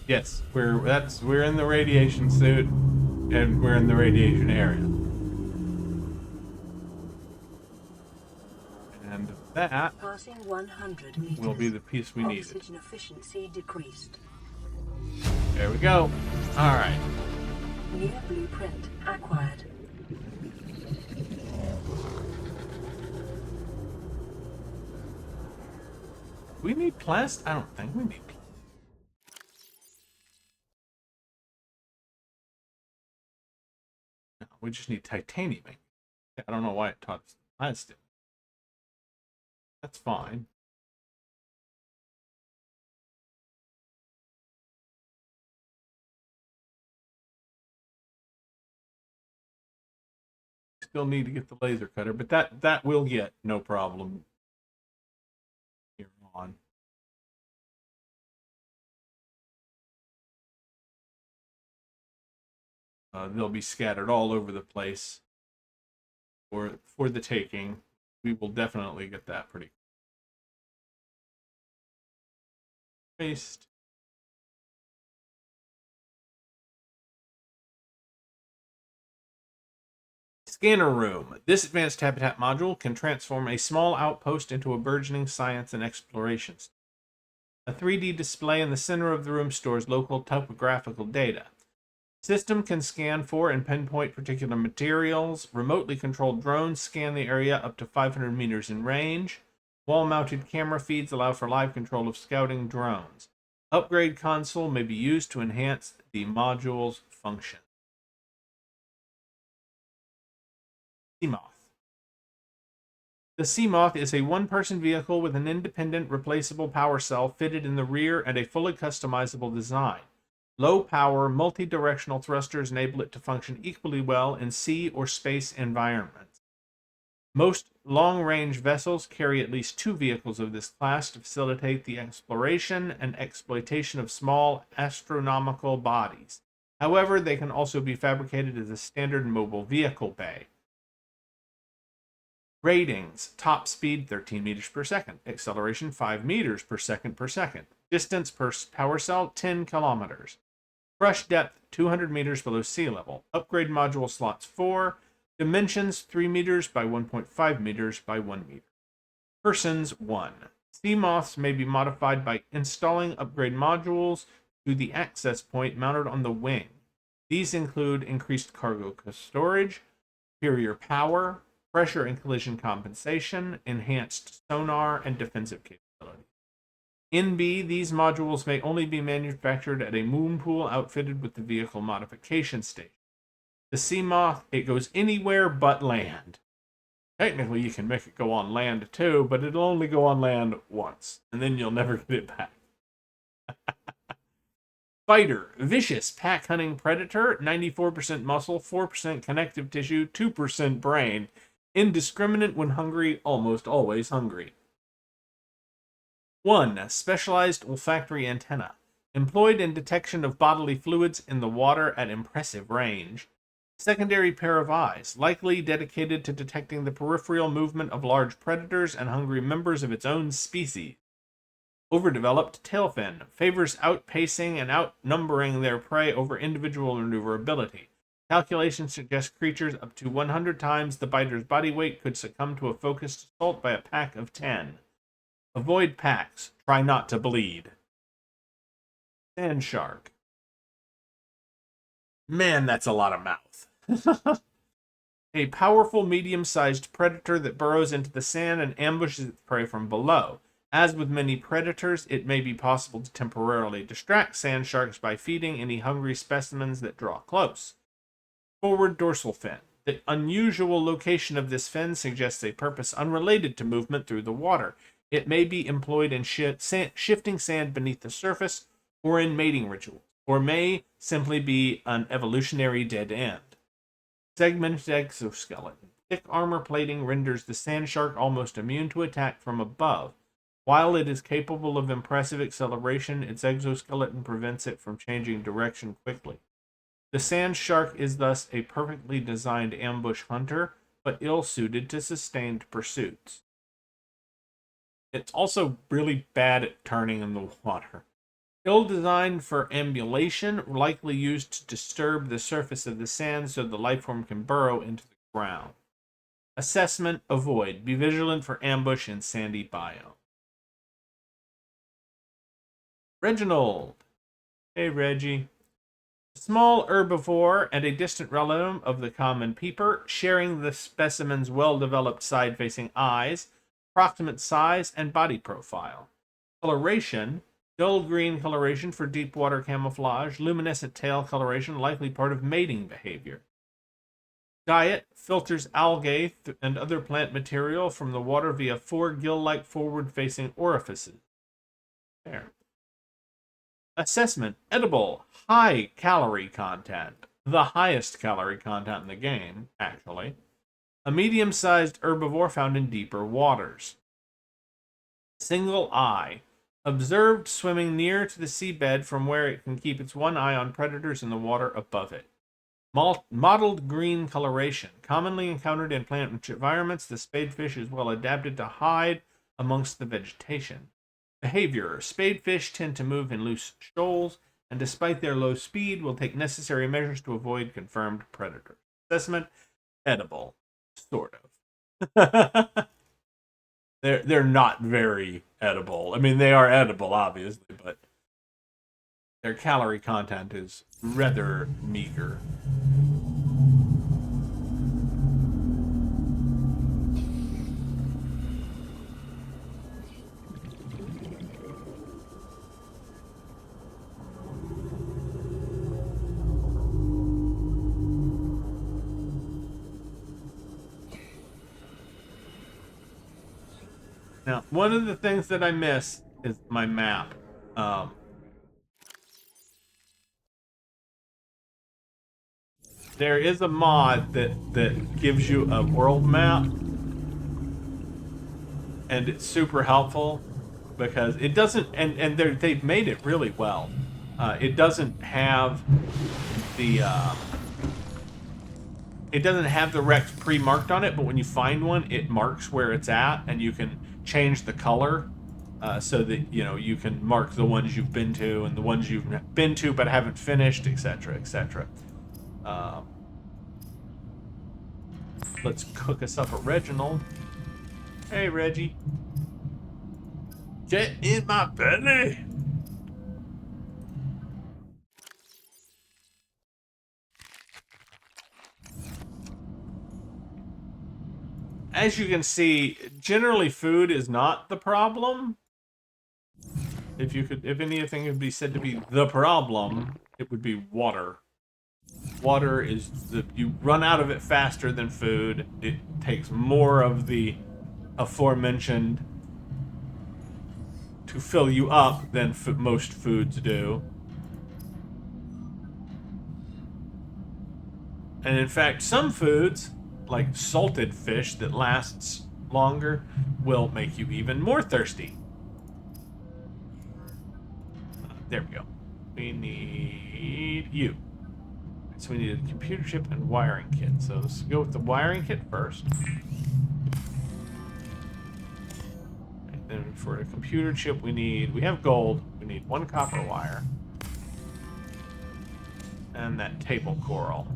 Yes, we're in the radiation suit, and we're in the radiation area. And that Passing 100 meters. will be the piece we needed. Oxygen efficiency decreased. There we go. All right. New blueprint acquired. We need plastic? I don't think we need. No, we just need titanium. I don't know why it taught us plastic. That's fine. Still need to get the laser cutter, but that will get no problem here on. They'll be scattered all over the place for the taking. We will definitely get that pretty. Paste. Scanner room. This advanced habitat module can transform a small outpost into a burgeoning science and exploration. A 3D display in the center of the room stores local topographical data. System can scan for and pinpoint particular materials. Remotely controlled drones scan the area up to 500 meters in range. Wall-mounted camera feeds allow for live control of scouting drones. Upgrade console may be used to enhance the module's function. Seamoth. The Seamoth is a one-person vehicle with an independent, replaceable power cell fitted in the rear and a fully customizable design. Low-power, multi-directional thrusters enable it to function equally well in sea or space environments. Most long-range vessels carry at least 2 vehicles of this class to facilitate the exploration and exploitation of small astronomical bodies. However, they can also be fabricated as a standard mobile vehicle bay. Ratings: top speed 13 meters per second, acceleration 5 meters per second, distance per power cell 10 kilometers, crush depth 200 meters below sea level, upgrade module slots 4, dimensions 3 meters by 1.5 meters by 1 meter. Persons 1. Sea moths may be modified by installing upgrade modules to the access point mounted on the wing. These include increased cargo storage, superior power, pressure and collision compensation, enhanced sonar, and defensive capability. In B, these modules may only be manufactured at a moon pool outfitted with the vehicle modification station. The Sea Moth, it goes anywhere but land. Technically, you can make it go on land too, but it'll only go on land once, and then you'll never get it back. Fighter, vicious pack hunting predator, 94% muscle, 4% connective tissue, 2% brain, indiscriminate when hungry, almost always hungry. 1. Specialized olfactory antenna, employed in detection of bodily fluids in the water at impressive range. Secondary pair of eyes, likely dedicated to detecting the peripheral movement of large predators and hungry members of its own species. Overdeveloped tail fin, favors outpacing and outnumbering their prey over individual maneuverability. Calculations suggest creatures up to 100 times the biter's body weight could succumb to a focused assault by a pack of 10. Avoid packs. Try not to bleed. Sand shark. Man, that's a lot of mouth. A powerful medium-sized predator that burrows into the sand and ambushes its prey from below. As with many predators, it may be possible to temporarily distract sand sharks by feeding any hungry specimens that draw close. Forward dorsal fin. The unusual location of this fin suggests a purpose unrelated to movement through the water. It may be employed in shifting sand beneath the surface or in mating rituals, or may simply be an evolutionary dead end. Segmented exoskeleton. Thick armor plating renders the sand shark almost immune to attack from above. While it is capable of impressive acceleration, its exoskeleton prevents it from changing direction quickly. The sand shark is thus a perfectly designed ambush hunter, but ill-suited to sustained pursuits. It's also really bad at turning in the water. Ill-designed for ambulation, likely used to disturb the surface of the sand so the lifeform can burrow into the ground. Assessment: avoid. Be vigilant for ambush in sandy biome. Reginald. Hey, Reggie. A small herbivore and a distant relative of the common peeper, sharing the specimen's well-developed side-facing eyes, approximate size, and body profile. Coloration: dull green coloration for deep water camouflage, luminescent tail coloration, likely part of mating behavior. Diet: filters algae and other plant material from the water via 4 gill-like forward-facing orifices. There. Assessment: edible, high calorie content. The highest calorie content in the game, actually. A medium-sized herbivore found in deeper waters. Single eye. Observed swimming near to the seabed from where it can keep its one eye on predators in the water above it. Mottled green coloration. Commonly encountered in plant environments, the spadefish is well adapted to hide amongst the vegetation. Behavior: spadefish tend to move in loose shoals, and despite their low speed, will take necessary measures to avoid confirmed predators. Assessment: edible. Sort of. They're not very edible. I mean, they are edible, obviously, but their calorie content is rather meager. Now, one of the things that I miss is my map. There is a mod that gives you a world map, and it's super helpful because it doesn't, and they've made it really well. It doesn't have the it doesn't have the wrecks pre-marked on it, but when you find one, it marks where it's at, and you can change the color so that, you know, you can mark the ones you've been to and the ones you've been to but haven't finished, etc., etc. Let's cook us up a Reginald. Hey, Reggie. Get in my belly! As you can see, generally food is not the problem. If anything could be said to be the problem, it would be water. Water is you run out of it faster than food. It takes more of the aforementioned to fill you up than most foods do. And in fact, some foods, like salted fish that lasts longer, will make you even more thirsty. There we go. We need you. So we need a computer chip and wiring kit. So let's go with the wiring kit first. And then for a computer chip, we have gold. We need 1 copper wire. And that table coral.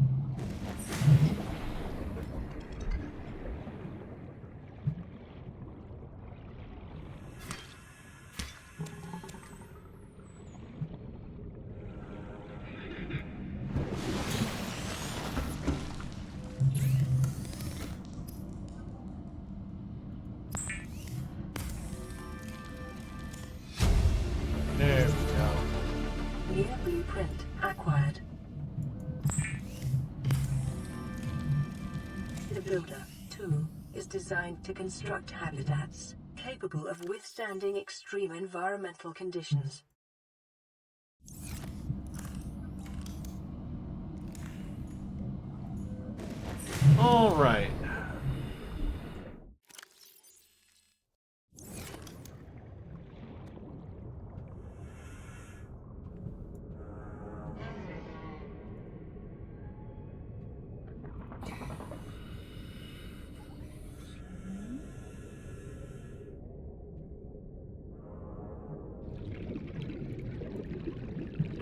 There we go. New blueprint acquired. The Builder 2 is designed to construct habitats capable of withstanding extreme environmental conditions. All right.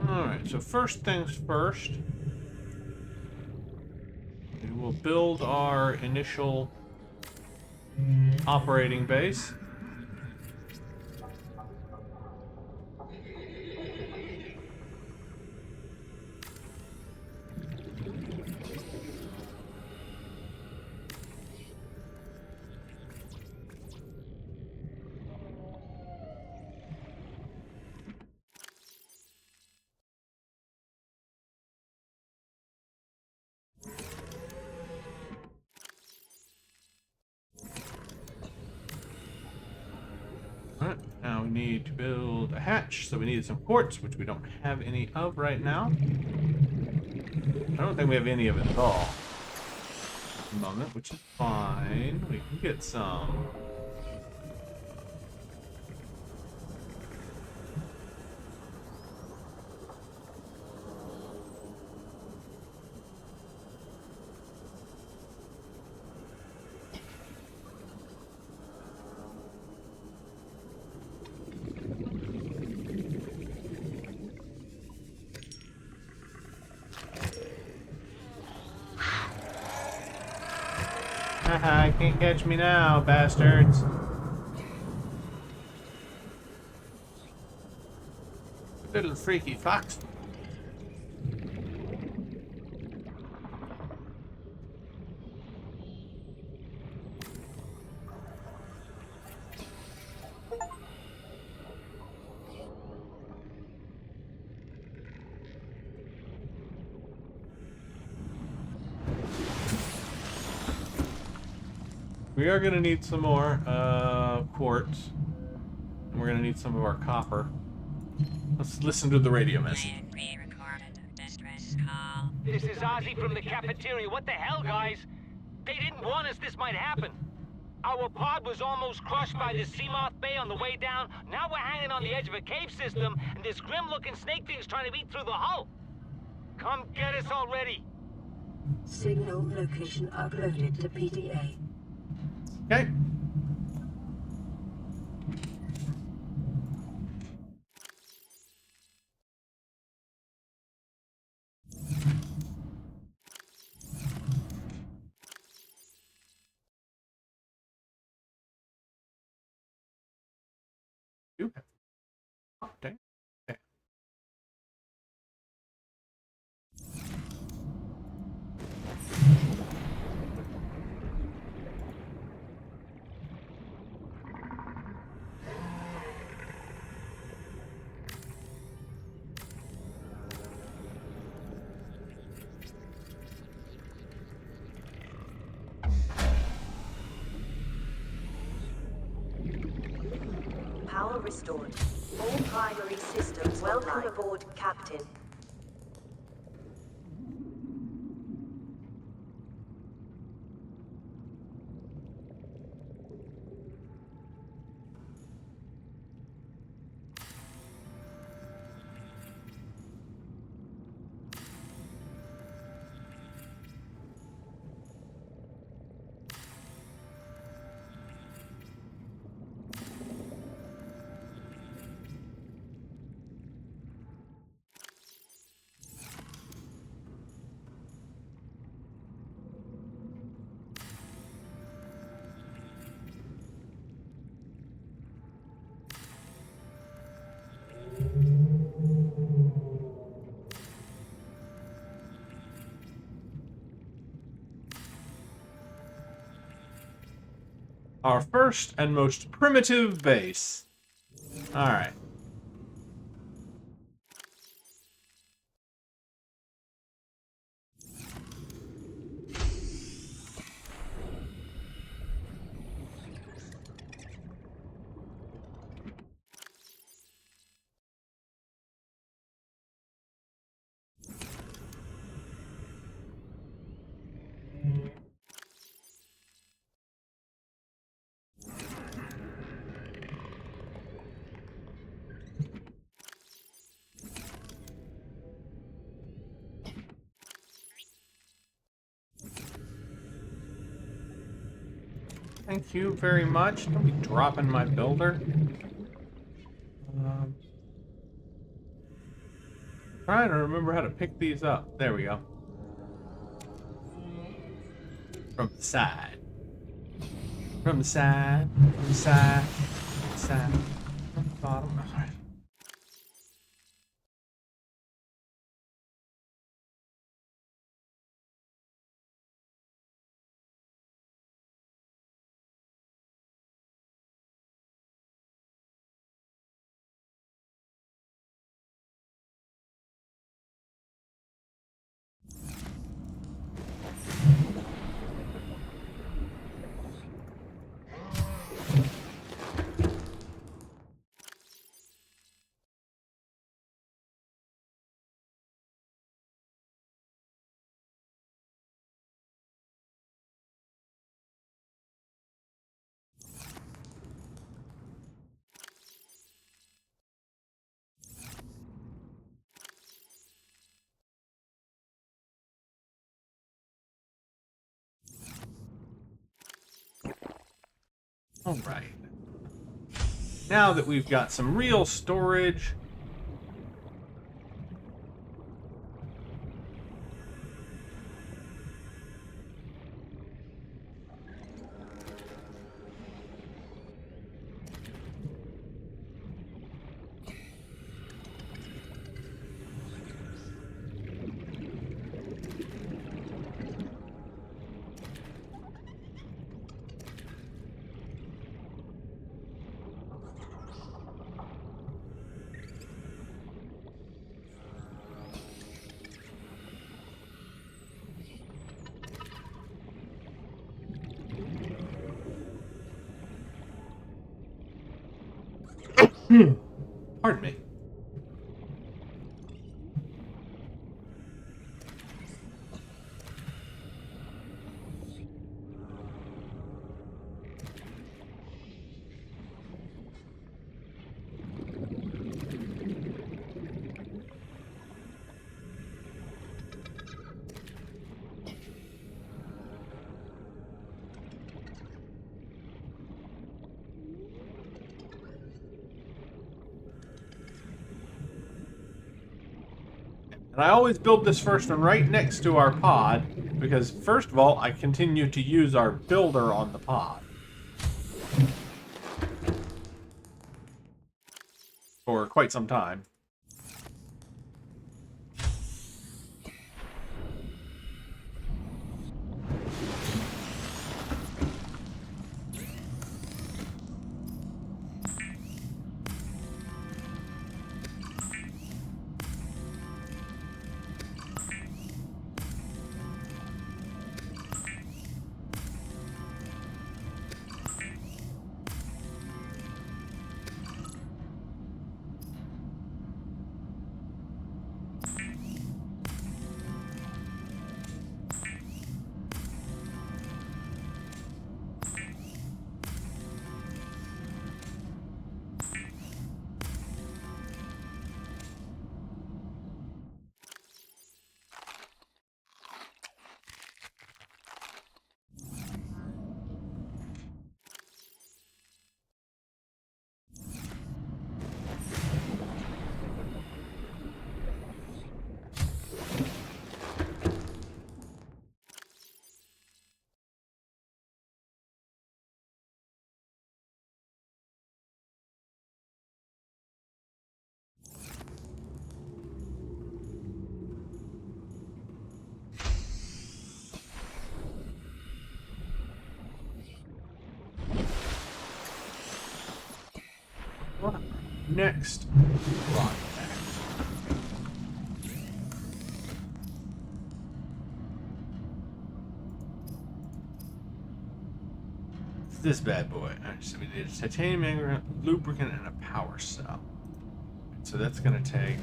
Alright, so first things first, we will build our initial operating base. Alright, now we need to build a hatch, so we need some quartz, which we don't have any of right now. I don't think we have any of it at all at the moment, which is fine. We can get some. Haha, can't catch me now, bastards. Little freaky fox. We are going to need some more quartz. And we're going to need some of our copper. Let's listen to the radio message. Pre-recorded distress call. This is Ozzy from the cafeteria. What the hell, guys? They didn't warn us this might happen. Our pod was almost crushed by this Seamoth Bay on the way down. Now we're hanging on the edge of a cave system, and this grim-looking snake thing's trying to eat through the hull. Come get us already. Signal location uploaded to PDA. Okay. You have update. Okay. Power restored. All primary systems Welcome aboard, Captain. Our first and most primitive base. All right. Thank you very much. Don't be dropping my builder. Trying to remember how to pick these up. There we go. From the side. From the side. From the side. From the side. From the bottom. All right. All right. Now that we've got some real storage, pardon me. And I always build this first one right next to our pod, because first of all, I continue to use our builder on the pod. For quite some time. Next project. It's this bad boy. Alright, so we did a titanium magnet, lubricant, and a power cell. So that's gonna take.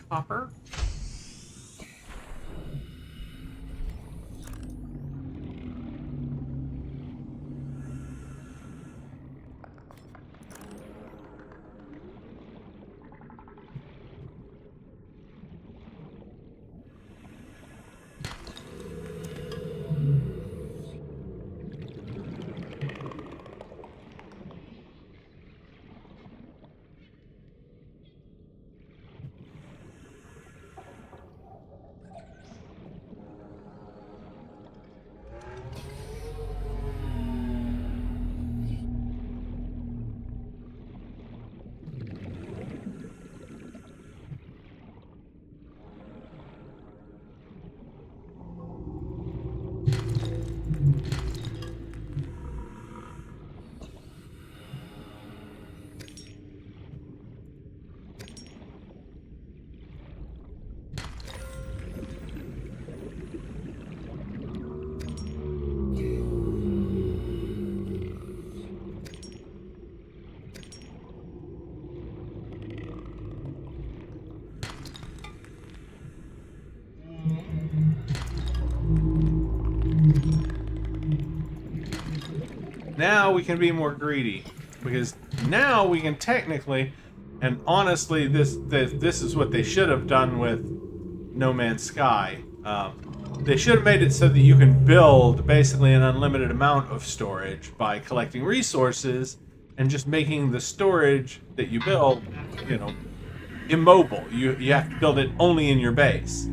Copper. Now we can be more greedy, because now we can technically, and honestly, this is what they should have done with No Man's Sky. They should have made it so that you can build basically an unlimited amount of storage by collecting resources and just making the storage that you build, you know, immobile. You have to build it only in your base.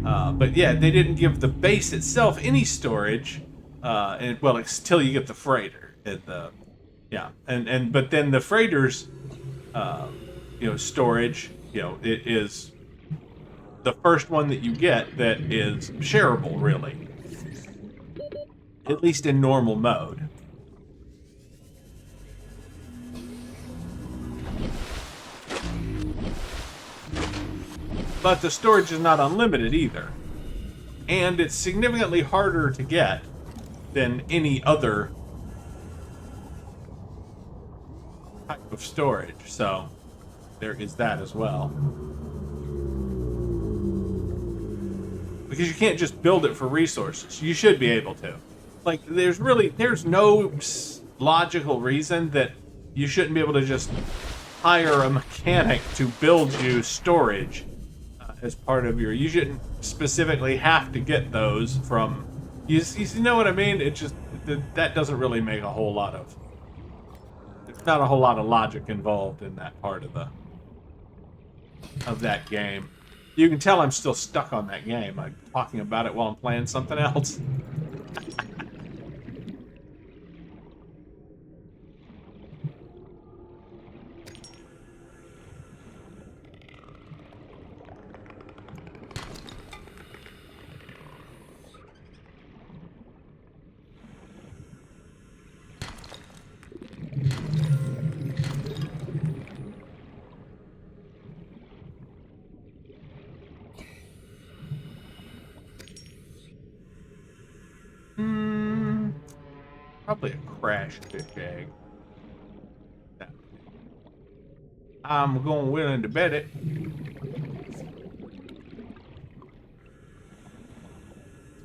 But yeah, they didn't give the base itself any storage. Well, until you get the freighter. But then the freighter's, storage, it is the first one that you get that is shareable, really. At least in normal mode. But the storage is not unlimited either. And it's significantly harder to get than any other type of storage. So there is that as well. Because you can't just build it for resources. You should be able to. Like, there's no logical reason that you shouldn't be able to just hire a mechanic to build you storage as part of your... You shouldn't specifically have to get those from... You know what I mean? It just... That doesn't really make a whole lot of... There's not a whole lot of logic involved in that part of that game. You can tell I'm still stuck on that game. I'm talking about it while I'm playing something else. Probably a crash fish egg. I'm going willing to bet it.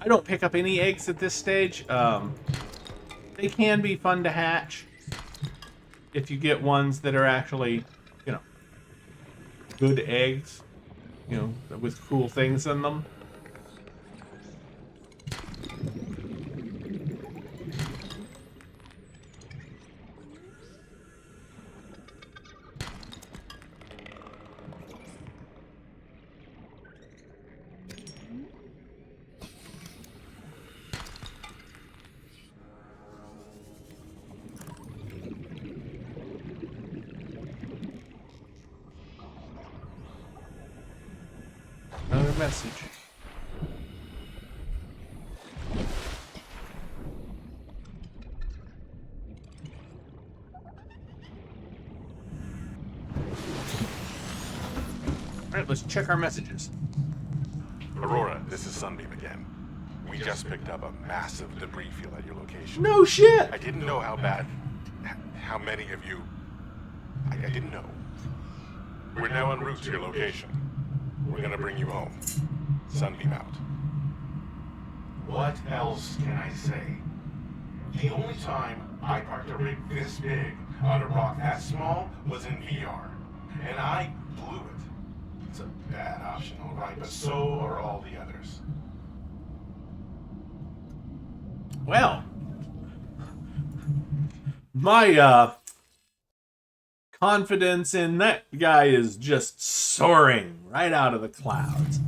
I don't pick up any eggs at this stage. They can be fun to hatch if you get ones that are actually, you know, good eggs, you know, with cool things in them. Another message. Alright, let's check our messages. Aurora, this is Sunbeam again. We just picked up a massive debris field at your location. No shit! I didn't know how bad, how many of you... I didn't know. We're now en route to your location. We're gonna bring you home. Sunbeam out. What else can I say? The only time I parked a rig this big on a rock that small was in VR. And I blew it. It's a bad option, alright, but so are all the others. Well, my confidence in that guy is just soaring right out of the clouds.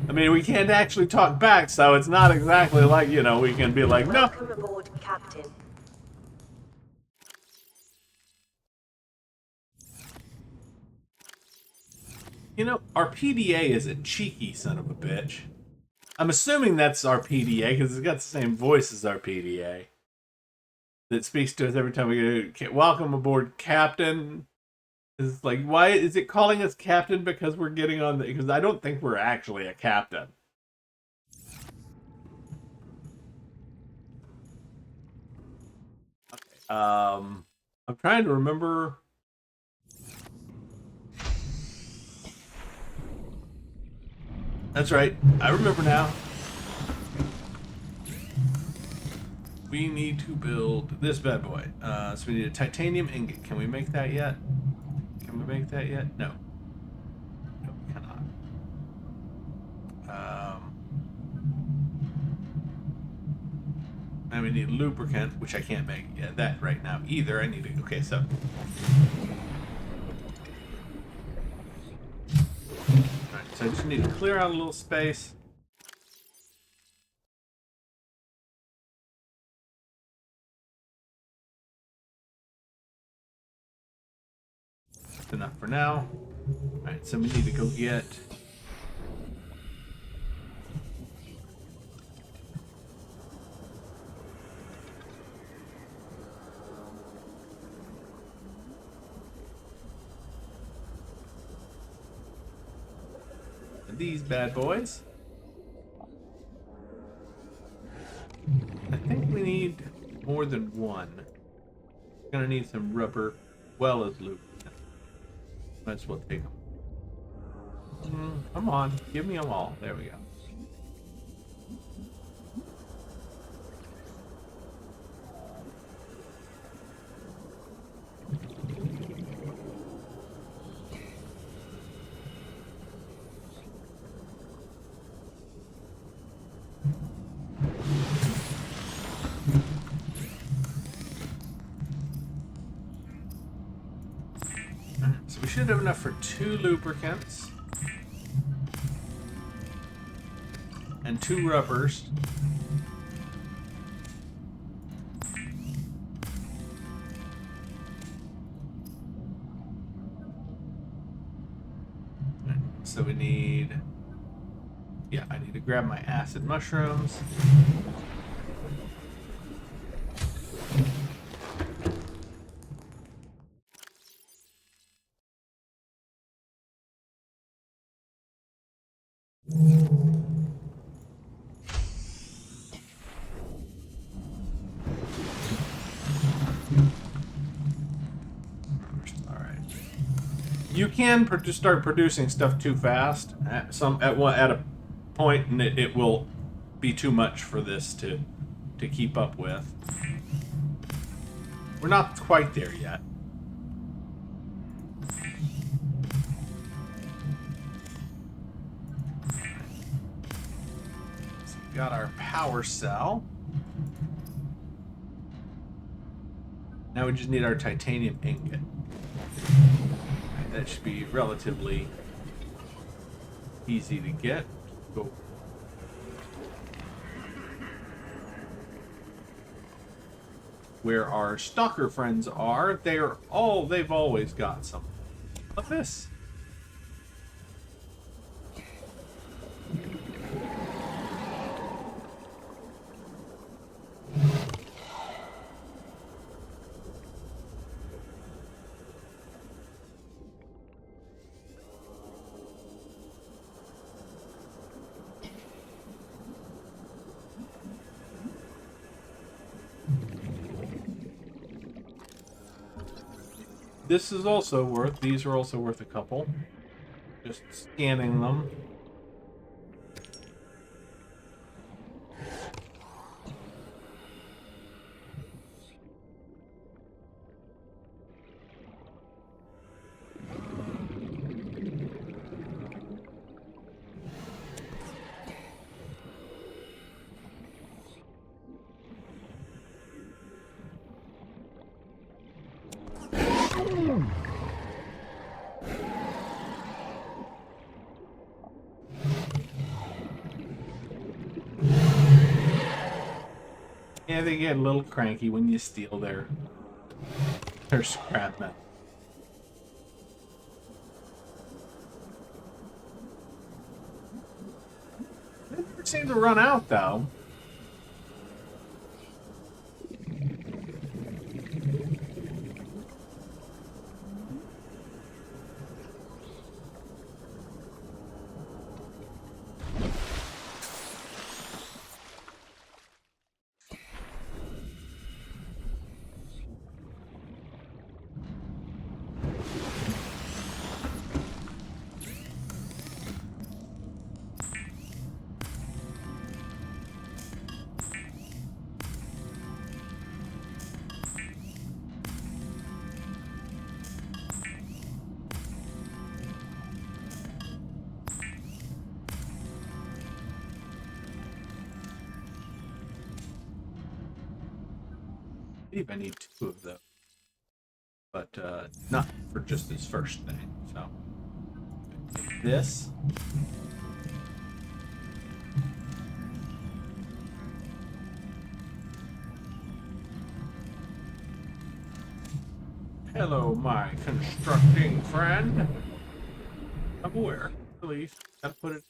I mean, we can't actually talk back, so it's not exactly like, you know, we can be like, no. Welcome aboard, Captain. You know, our PDA is a cheeky son of a bitch. I'm assuming that's our PDA because it's got the same voice as our PDA. That speaks to us every time we go, welcome aboard, Captain. It's like, why is it calling us Captain? Because we're getting on the... Because I don't think we're actually a captain. Okay. I'm trying to remember... That's right. I remember now. We need to build this bad boy. So we need a titanium ingot. Can we make that yet? Can we make that yet? No. No, we cannot. And we need lubricant, which I can't make that right now either. I need to... Okay, so... Alright, so I just need to clear out a little space. That's enough for now. Alright, so we need to go get... these bad boys. I think we need more than one. We're gonna need some rubber, well as lubricant. Might as well take them. Come on, give me them all. There we go. should have enough for 2 lubricants. And 2 rubbers. So we need... Yeah, I need to grab my acid mushrooms. You can start producing stuff too fast at a point, and it will be too much for this to keep up with. We're not quite there yet. So we got our power cell. Now we just need our titanium ingot. That should be relatively easy to get. Go. Where our stalker friends are, they've always got some of this. This is also worth, these are also worth a couple. Just scanning them. Yeah, they get a little cranky when you steal their scrap metal. They never seem to run out, though. I believe I need 2 of those, but not for just this first thing. So take this. Hello, my constructing friend. I'm aware. Please, gotta put it.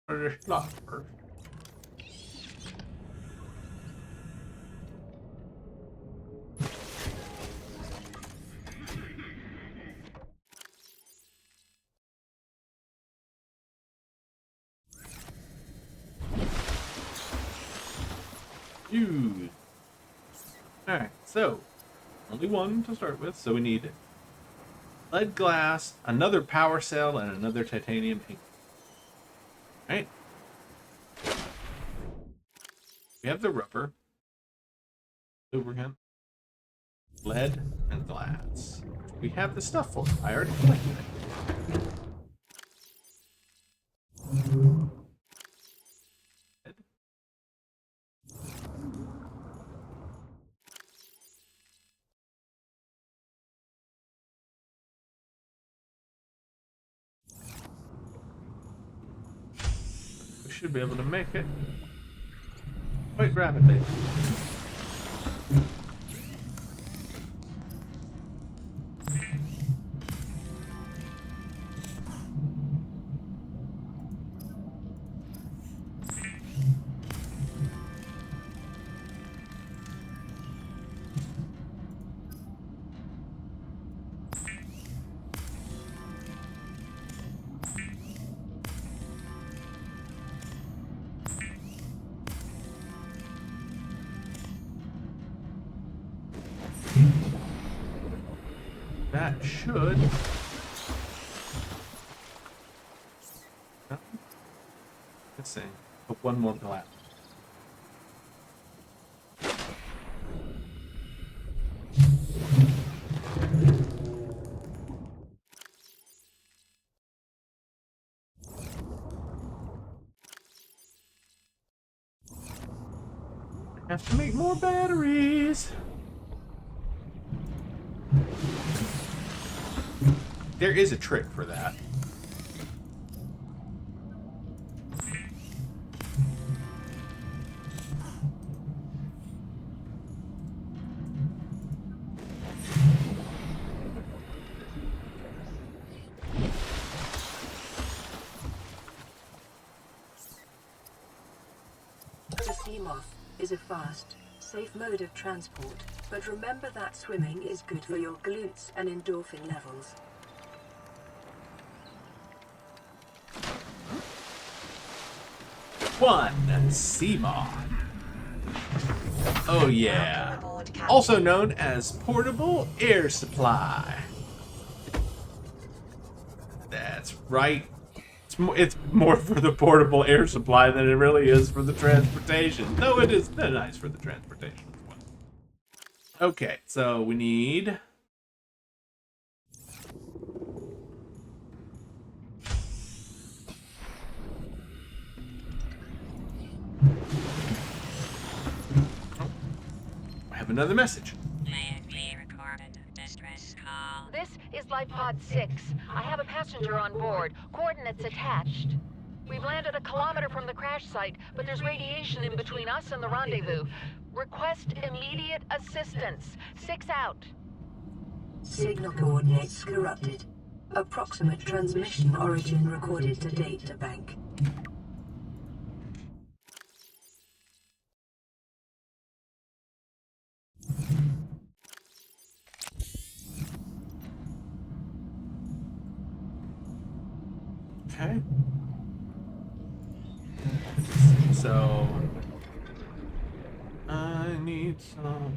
Put it slot first. Use. Alright, so only 1 to start with, so we need lead glass, another power cell, and another titanium ink. Alright. We have the rubber, lubricant, lead, and glass. We have the stuff for it. I already collected it. should be able to make it quite rapidly. That should. Let's see. Oh, one more glass. Have to make more batteries. There is a trick for that. The Seamoth is a fast, safe mode of transport, but remember that swimming is good for your glutes and endorphin levels. One Seamoth. Oh yeah. Also known as portable air supply. That's right. It's more for the portable air supply than it really is for the transportation. Though it is nice for the transportation as well. Okay, so we need... I have another message. This is Life Pod 6. I have a passenger on board. Coordinates attached. We've landed a kilometer from the crash site, but there's radiation in between us and the rendezvous. Request immediate assistance. 6 out. Signal coordinates corrupted. Approximate transmission origin recorded to data bank. Okay. So I need some.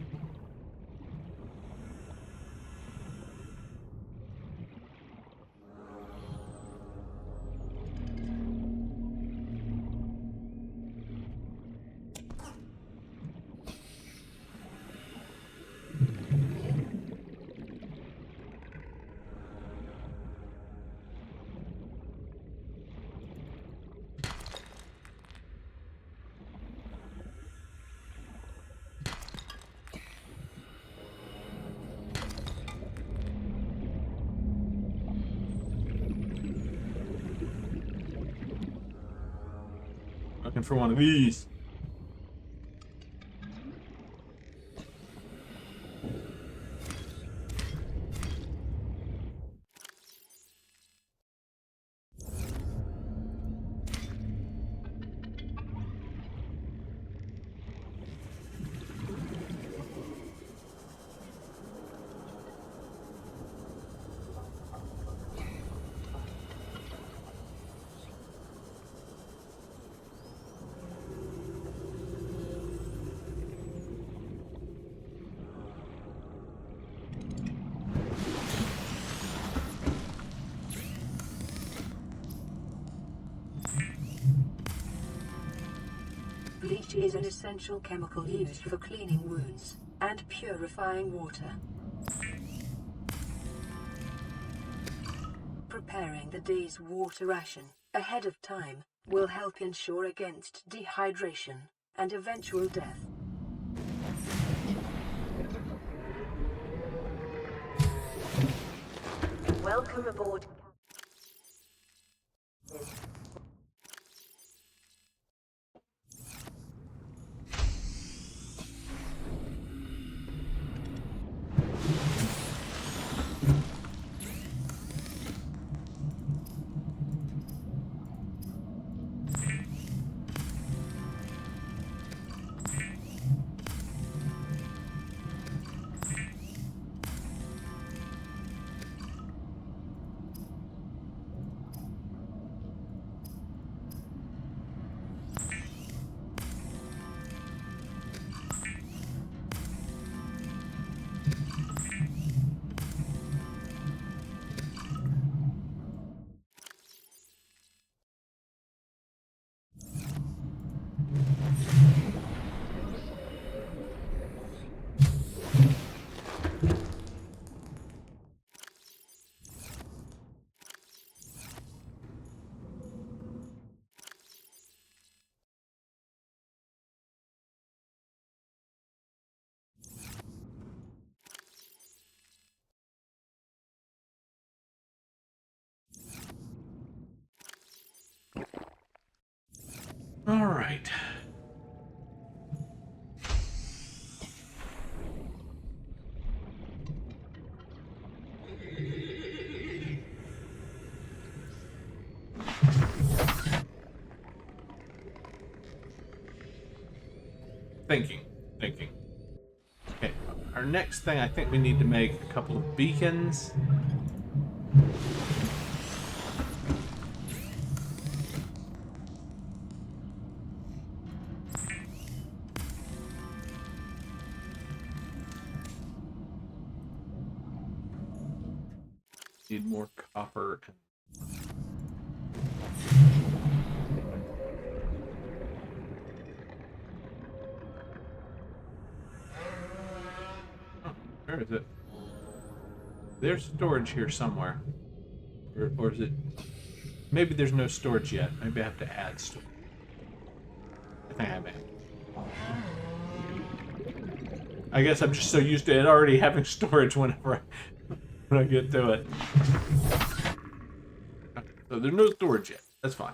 Looking for one of these. Bleach is an essential chemical used for cleaning wounds and purifying water. Preparing the day's water ration ahead of time will help ensure against dehydration and eventual death. Welcome aboard. All right. Thinking. Okay, our next thing, I think we need to make a couple of beacons. Need more copper. Oh, where is it? There's storage here somewhere. Or is it... Maybe there's no storage yet. Maybe I have to add storage. I think I may. I guess I'm just so used to it already having storage whenever when I get to it. So there's no storage yet. That's fine.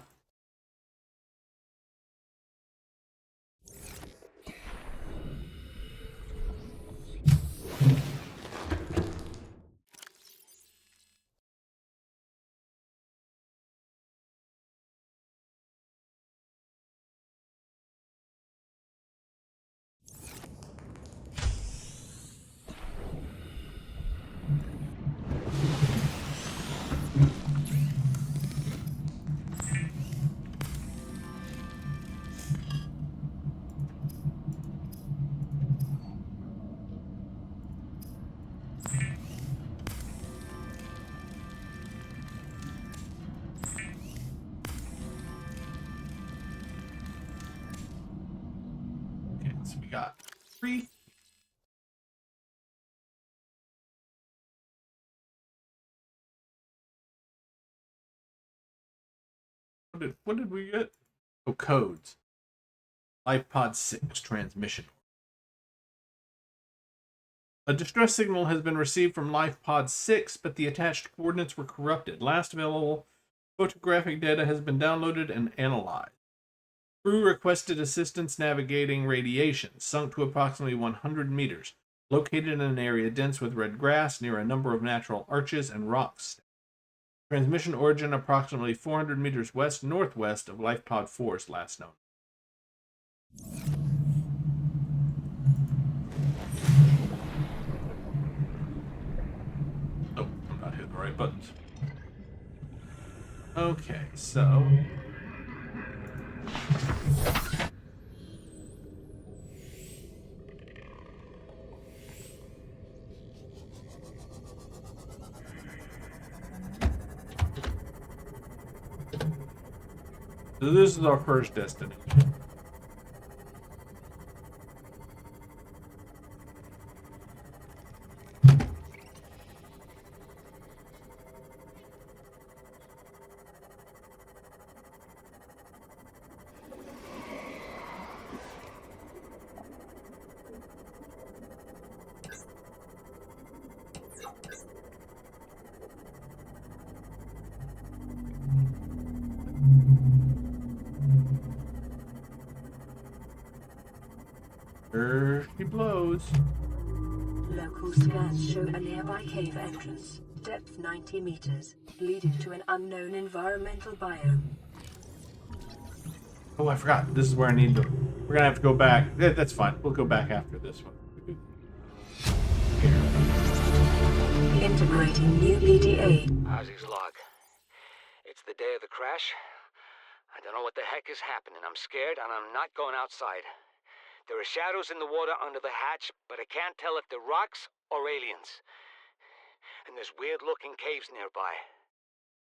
Okay, so we got 3. What did we get? Oh, codes. LifePod 6 transmission. A distress signal has been received from LifePod 6, but the attached coordinates were corrupted. Last available photographic data has been downloaded and analyzed. Crew requested assistance navigating radiation, sunk to approximately 100 meters, located in an area dense with red grass near a number of natural arches and rocks. Transmission origin approximately 400 meters west-northwest of LifePod 4's last known. Oh, I'm not hitting the right buttons. Okay, so... So this is our first destination. Here she blows. Local scans show a nearby cave entrance, depth 90 meters, leading to an unknown environmental biome. Oh, I forgot. This is where I need to... We're gonna have to go back. Yeah, that's fine. We'll go back after this one. Integrating new PDA. Ozzy's log. It's the day of the crash. I don't know what the heck is happening. I'm scared and I'm not going outside. There are shadows in the water under the hatch, but I can't tell if they're rocks or aliens. And there's weird-looking caves nearby.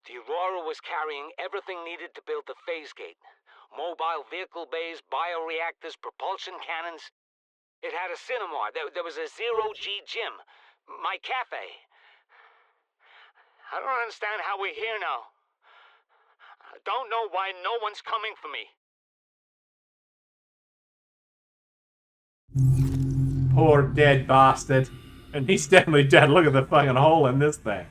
The Aurora was carrying everything needed to build the phase gate. Mobile vehicle bays, bioreactors, propulsion cannons. It had a cinema. There was a zero-G gym. My cafe. I don't understand how we're here now. I don't know why no one's coming for me. Poor dead bastard. And he's definitely dead. Look at the fucking hole in this thing.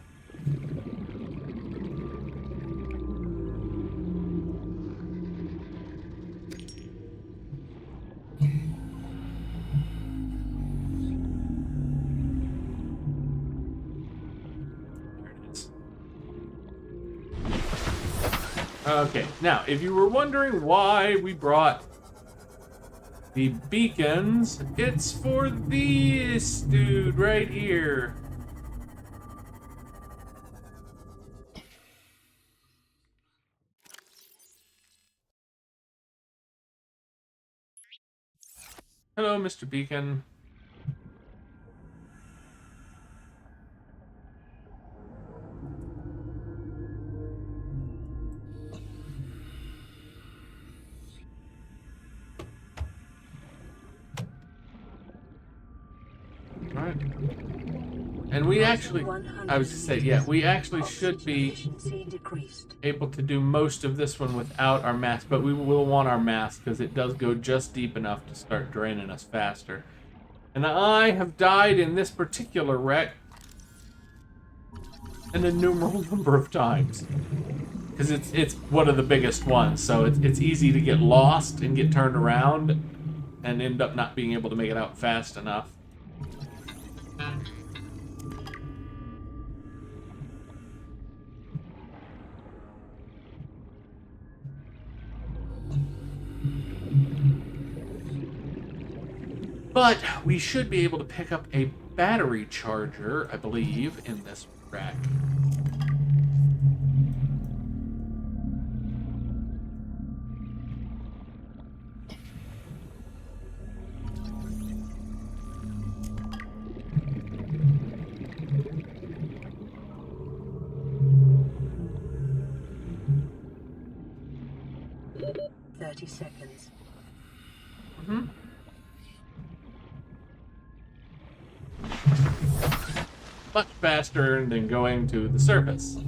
Okay, now, if you were wondering why we brought the beacons, it's for this dude right here. Hello, Mr. Beacon. Right. And we actually, I was to say, yeah, we actually should be able to do most of this one without our mask, but we will want our mask because it does go just deep enough to start draining us faster. And I have died in this particular wreck an innumerable number of times. Because it's one of the biggest ones, so it's easy to get lost and get turned around and end up not being able to make it out fast enough. But we should be able to pick up a battery charger, I believe, in this rack. Seconds. Mm-hmm. Much faster than going to the surface.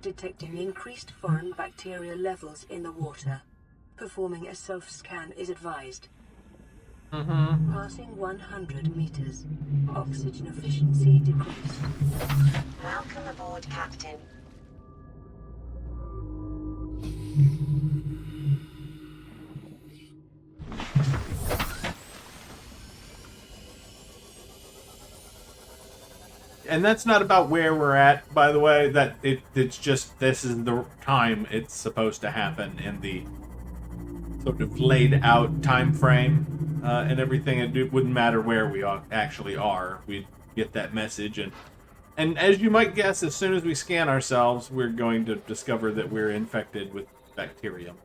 Detecting increased foreign bacteria levels in the water. Performing a self-scan is advised. Mm-hmm. Passing 100 meters. Oxygen efficiency decreased. Welcome aboard, Captain. And that's not about where we're at, by the way. It's just this is the time it's supposed to happen in the sort of laid out time frame and everything. It wouldn't matter where we actually are. We'd get that message, and as you might guess, as soon as we scan ourselves, we're going to discover that we're infected with bacterium.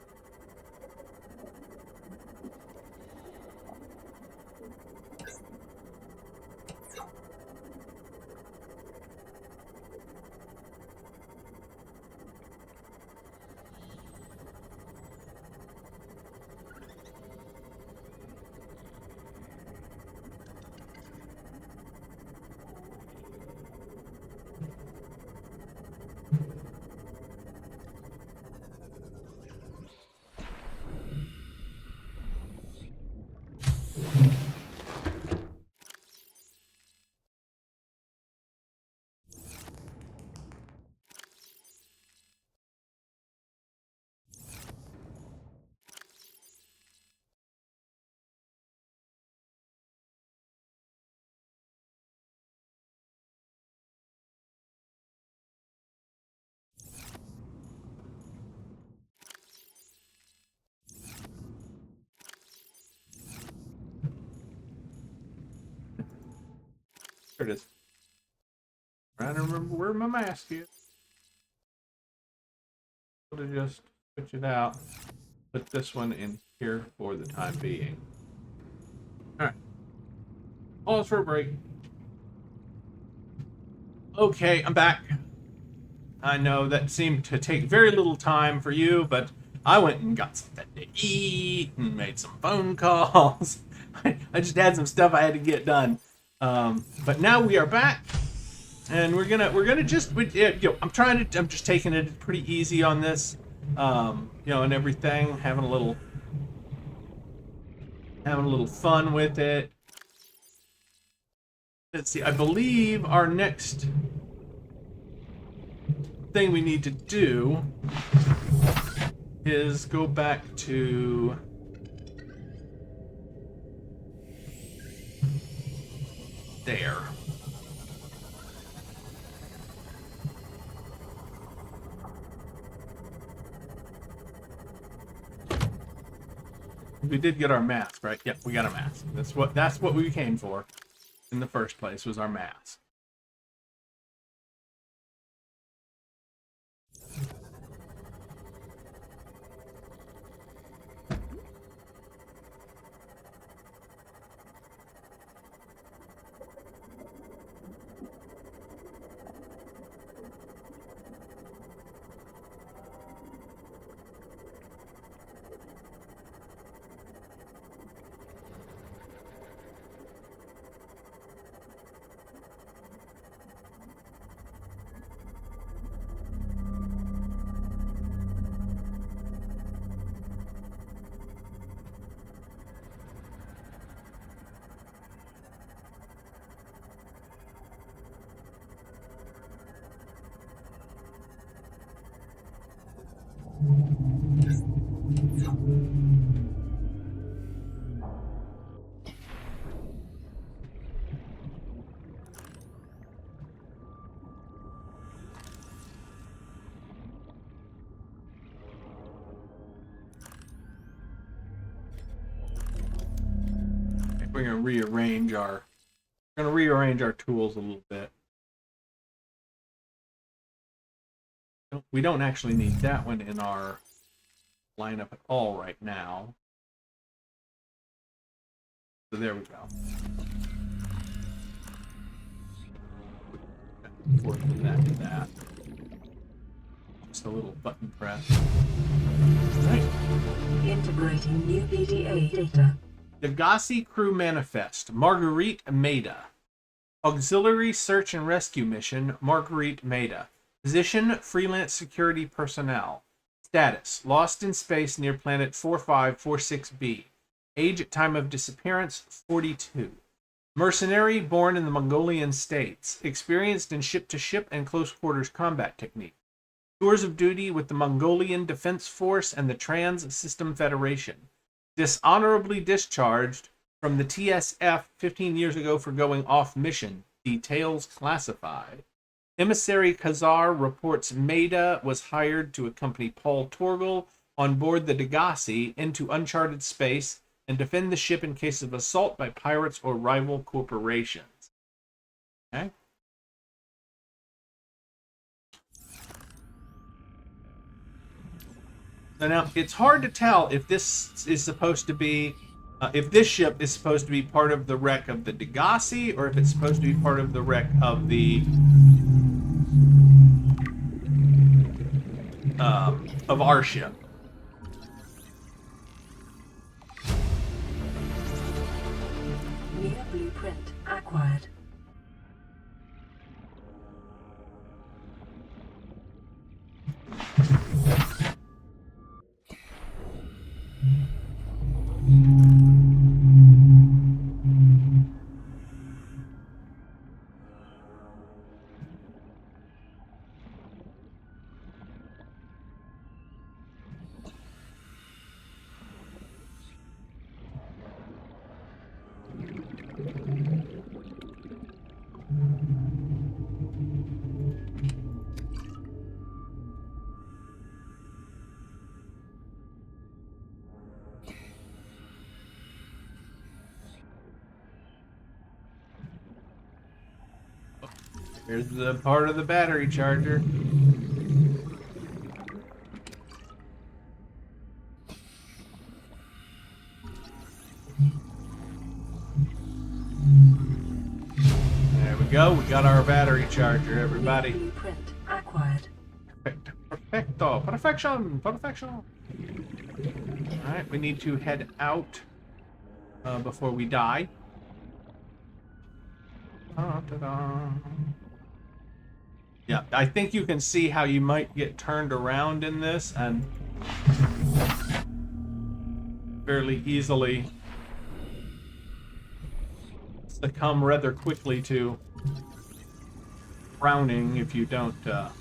There it is. Trying to remember where my mask is. To just switch it out. Put this one in here for the time being. Alright. Pause for a break. Okay, I'm back. I know that seemed to take very little time for you, but I went and got something to eat and made some phone calls. I just had some stuff I had to get done. But now we are back, and we're gonna just I'm just taking it pretty easy on this, and everything, having a little fun with it. Let's see. I believe our next thing we need to do is go back to there. We did get our mask, right? Yep, we got a mask. That's what we came for in the first place, was our mask. We're gonna rearrange our tools a little bit. We don't actually need that one in our lineup at all right now. So there we go. Forward that to that. Just a little button press. Right. Integrating new PDA data. Degassi Crew Manifest, Marguerite Maida. Auxiliary Search and Rescue Mission, Marguerite Maida. Position, Freelance Security Personnel. Status, Lost in Space near Planet 4546b. Age at time of disappearance, 42. Mercenary, born in the Mongolian states. Experienced in ship-to-ship and close-quarters combat technique. Tours of duty with the Mongolian Defense Force and the Trans-System Federation. Dishonorably discharged from the TSF 15 years ago for going off mission. Details classified. Emissary Khazar reports Maida was hired to accompany Paul Torgal on board the Degassi into uncharted space and defend the ship in case of assault by pirates or rival corporations. Okay. So now, it's hard to tell if this is supposed to be, if this ship is supposed to be part of the wreck of the Degassi, or if it's supposed to be part of the wreck of the, of our ship. New blueprint acquired. Here's the part of the battery charger. There we go. We got our battery charger, everybody. New blueprint acquired. Perfecto. Perfection. Perfection. Alright, we need to head out before we die. Da-da-da. Yeah, I think you can see how you might get turned around in this and fairly easily succumb rather quickly to drowning if you don't turn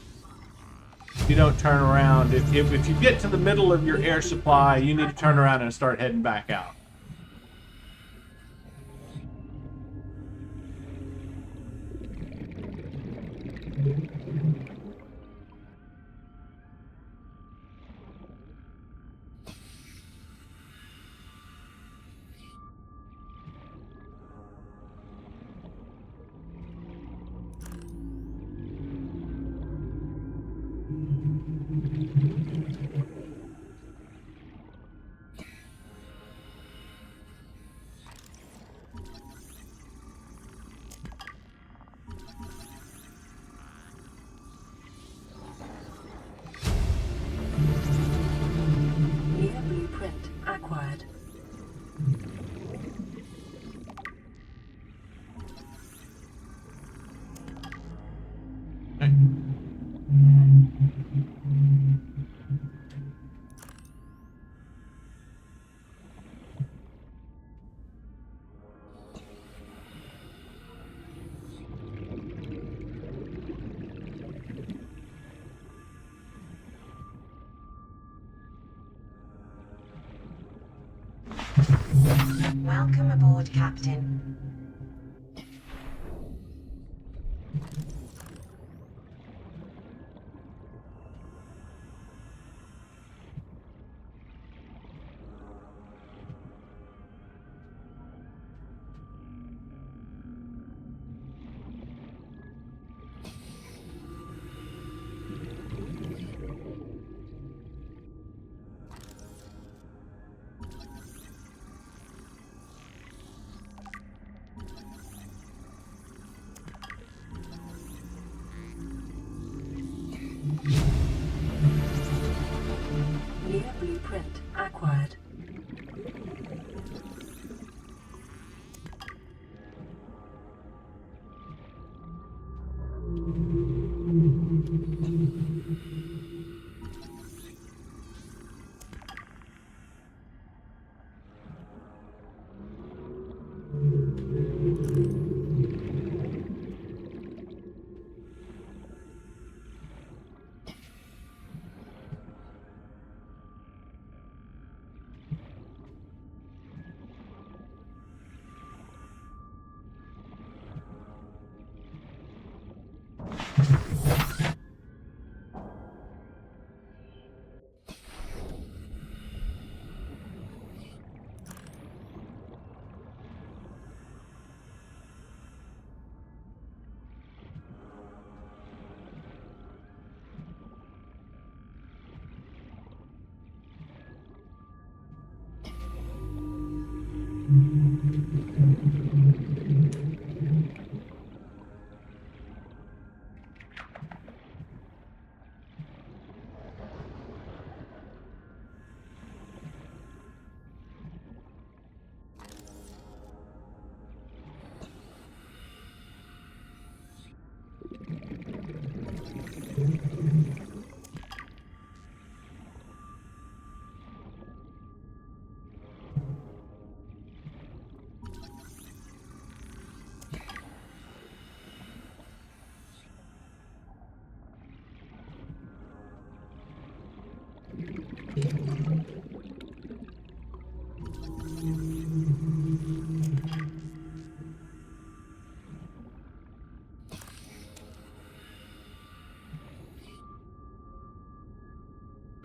around. If you get to the middle of your air supply, you need to turn around and start heading back out. Near blueprint acquired. Welcome aboard, Captain. Near blueprint acquired.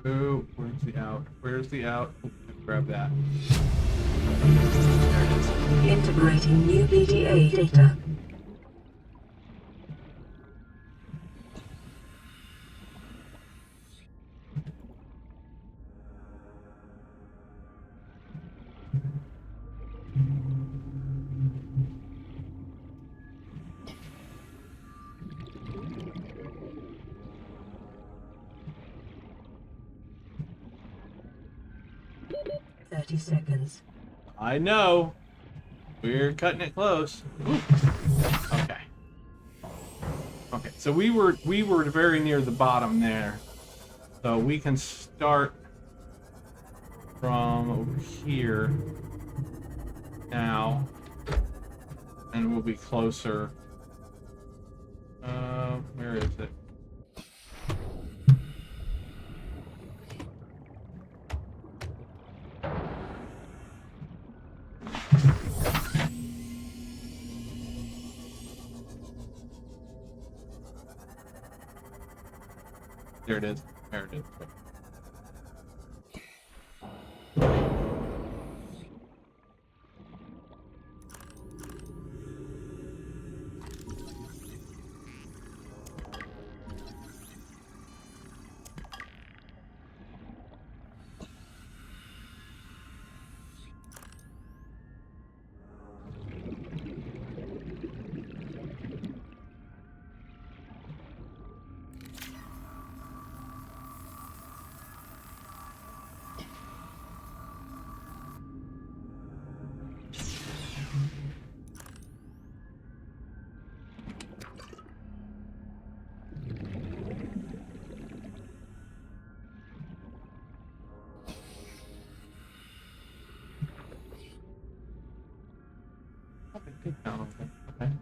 Oh, where's the out? Where's the out? Oh, grab that. There it is. Integrating new BDA data. 30 seconds. I know. We're cutting it close. Ooh. Okay. Okay, so we were very near the bottom there. So we can start from over here now, and we'll be closer. Where is it? There it is. There it is. Okay.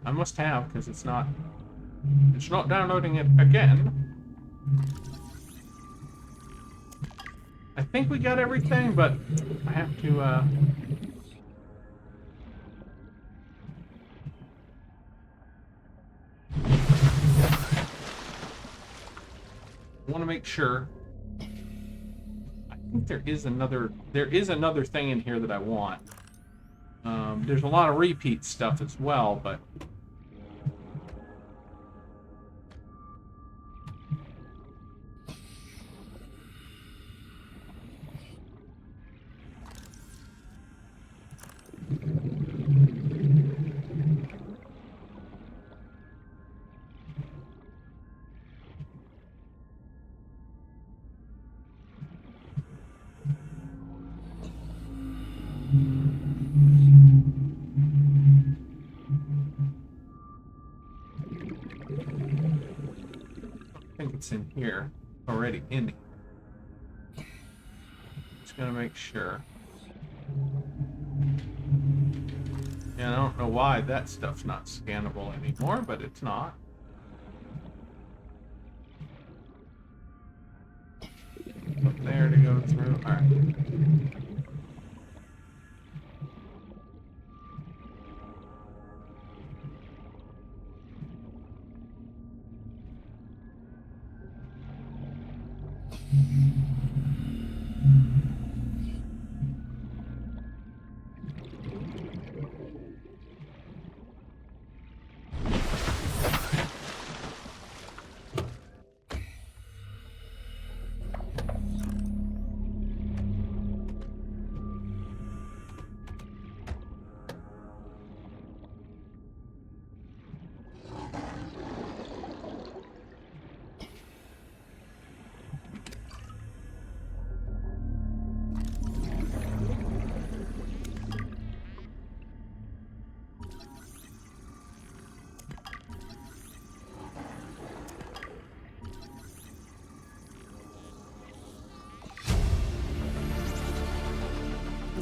I must have, because it's not downloading it again. I think we got everything, but I have to I want to make sure. I think there is another thing in here that I want. There's a lot of repeat stuff as well, but it's in here already. In here. Just gonna make sure. Yeah, I don't know why that stuff's not scannable anymore, but it's not. Up there to go through. All right.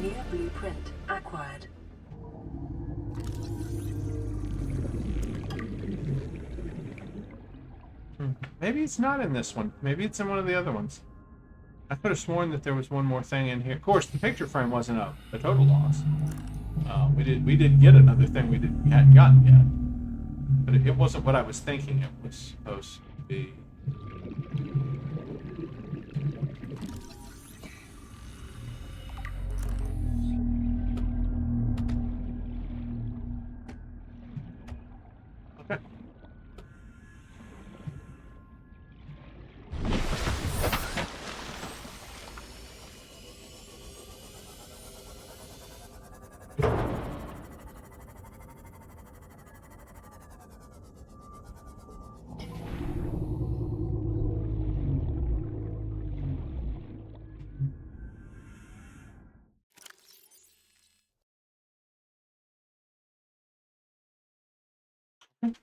Near blueprint acquired. Maybe it's not in this one. Maybe it's in one of the other ones. I could have sworn that there was one more thing in here. Of course, the picture frame wasn't a total loss. We did get another thing we hadn't gotten yet, but it wasn't what I was thinking it was supposed to be. Okay.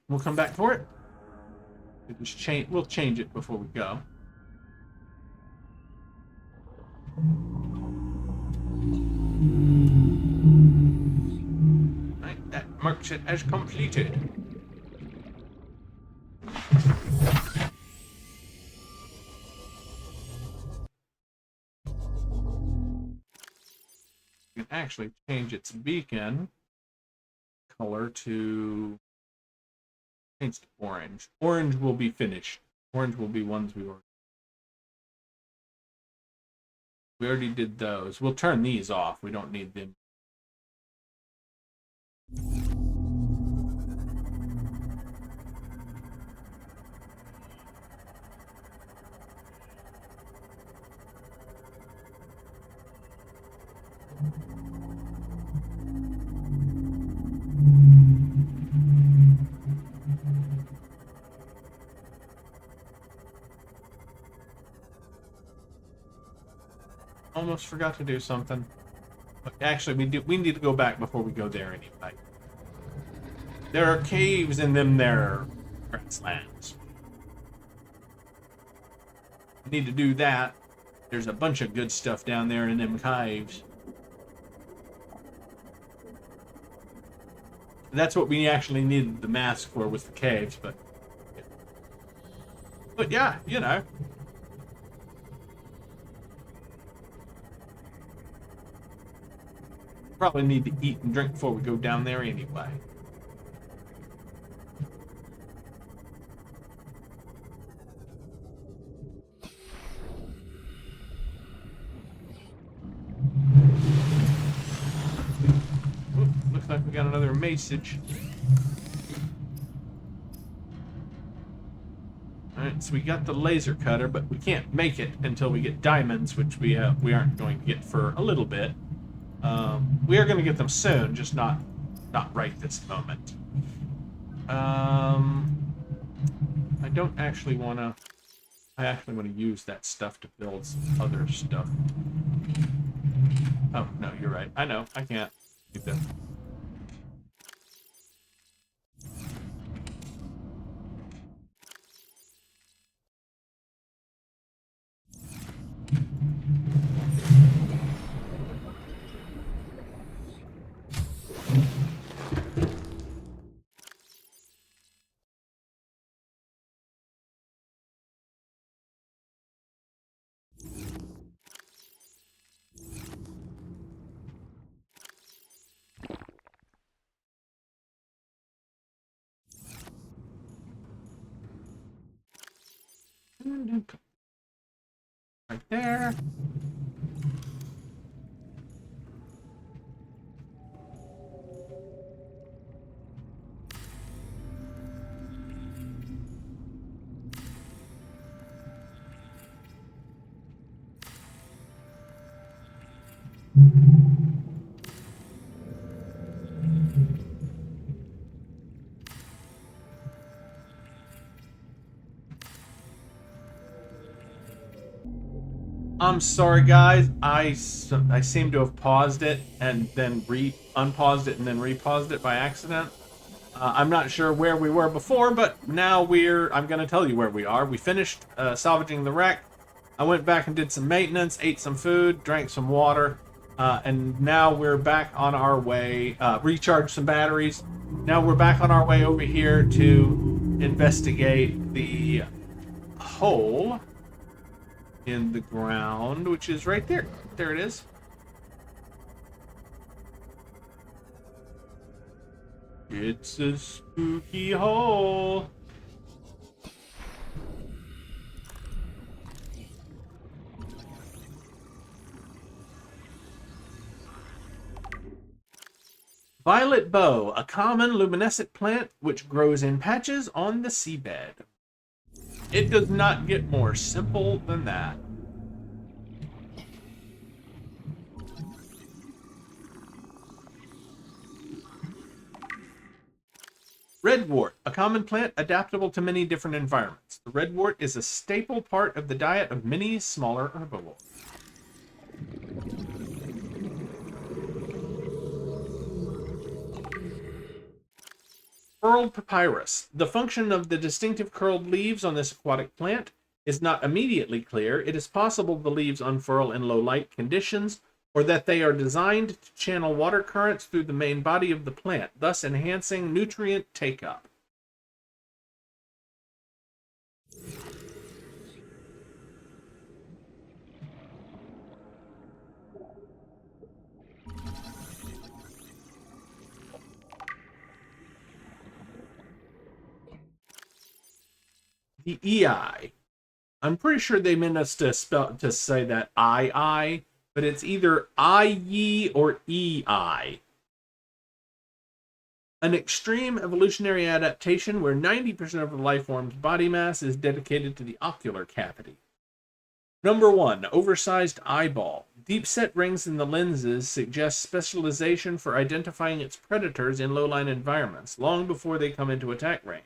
We'll come back for it. We'll change it before we go. Right, that marks it as completed. You can actually change its beacon color to change to orange. Orange will be finished. Orange will be ones we already did those. We'll turn these off. We don't need them. Almost forgot to do something. But actually, we need to go back before we go there anyway. There are caves in them there grasslands. We need to do that. There's a bunch of good stuff down there in them caves. That's what we actually needed the mask for, was the caves, but yeah, you know. Probably need to eat and drink before we go down there anyway. Ooh, looks like we got another message. Alright, so we got the laser cutter, but we can't make it until we get diamonds, which we aren't going to get for a little bit. We are going to get them soon, just not right this moment. I don't actually want to... I actually want to use that stuff to build some other stuff. Oh, no, you're right. I know, I can't do that. Right there. I'm sorry, guys. I seem to have paused it and then unpaused it and then repaused it by accident. I'm not sure where we were before, but now I'm going to tell you where we are. We finished salvaging the wreck. I went back and did some maintenance, ate some food, drank some water, and now we're back on our way. Recharged some batteries. Now we're back on our way over here to investigate the hole in the ground, which is right there. There it is. It's a spooky hole. Violet bow, a common luminescent plant which grows in patches on the seabed. It does not get more simple than that. Redwort, a common plant adaptable to many different environments. The redwort is a staple part of the diet of many smaller herbivores. Curled papyrus. The function of the distinctive curled leaves on this aquatic plant is not immediately clear. It is possible the leaves unfurl in low light conditions, or that they are designed to channel water currents through the main body of the plant, thus enhancing nutrient take-up. The EI. I'm pretty sure they meant us to say that I, but it's either IE or EI. An extreme evolutionary adaptation where 90% of the life form's body mass is dedicated to the ocular cavity. Number 1, oversized eyeball. Deep-set rings in the lenses suggest specialization for identifying its predators in low-lying environments, long before they come into attack range.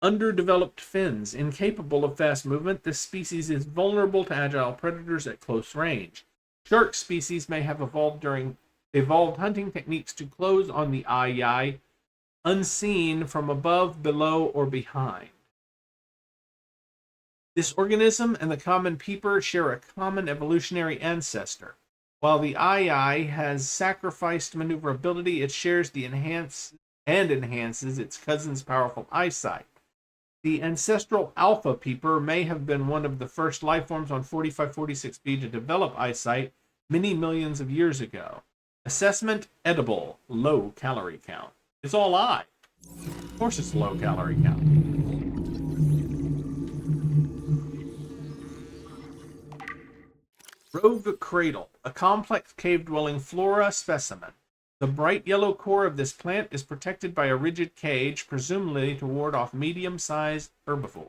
Underdeveloped fins. Incapable of fast movement, this species is vulnerable to agile predators at close range. Shark species may have evolved hunting techniques to close on the eye, unseen from above, below, or behind. This organism and the common peeper share a common evolutionary ancestor. While the eye has sacrificed maneuverability, it shares the enhances its cousin's powerful eyesight. The ancestral alpha peeper may have been one of the first life forms on 4546b to develop eyesight many millions of years ago. Assessment, edible, low calorie count. It's all eye. Of course it's low calorie count. Rogue cradle, a complex cave-dwelling flora specimen. The bright yellow core of this plant is protected by a rigid cage, presumably to ward off medium-sized herbivores.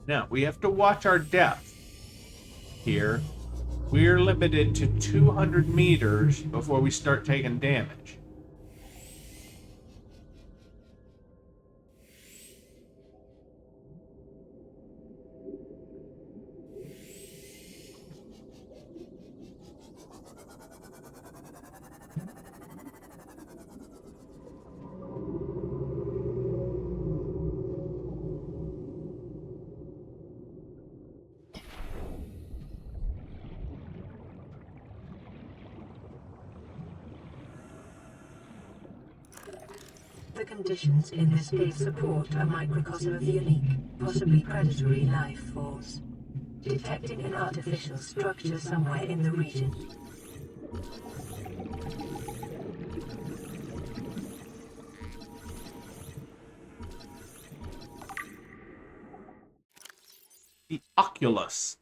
Now, we have to watch our depth here. We're limited to 200 meters before we start taking damage. The conditions in this cave support a microcosm of unique, possibly predatory life forms. Detecting an artificial structure somewhere in the region. The oculus.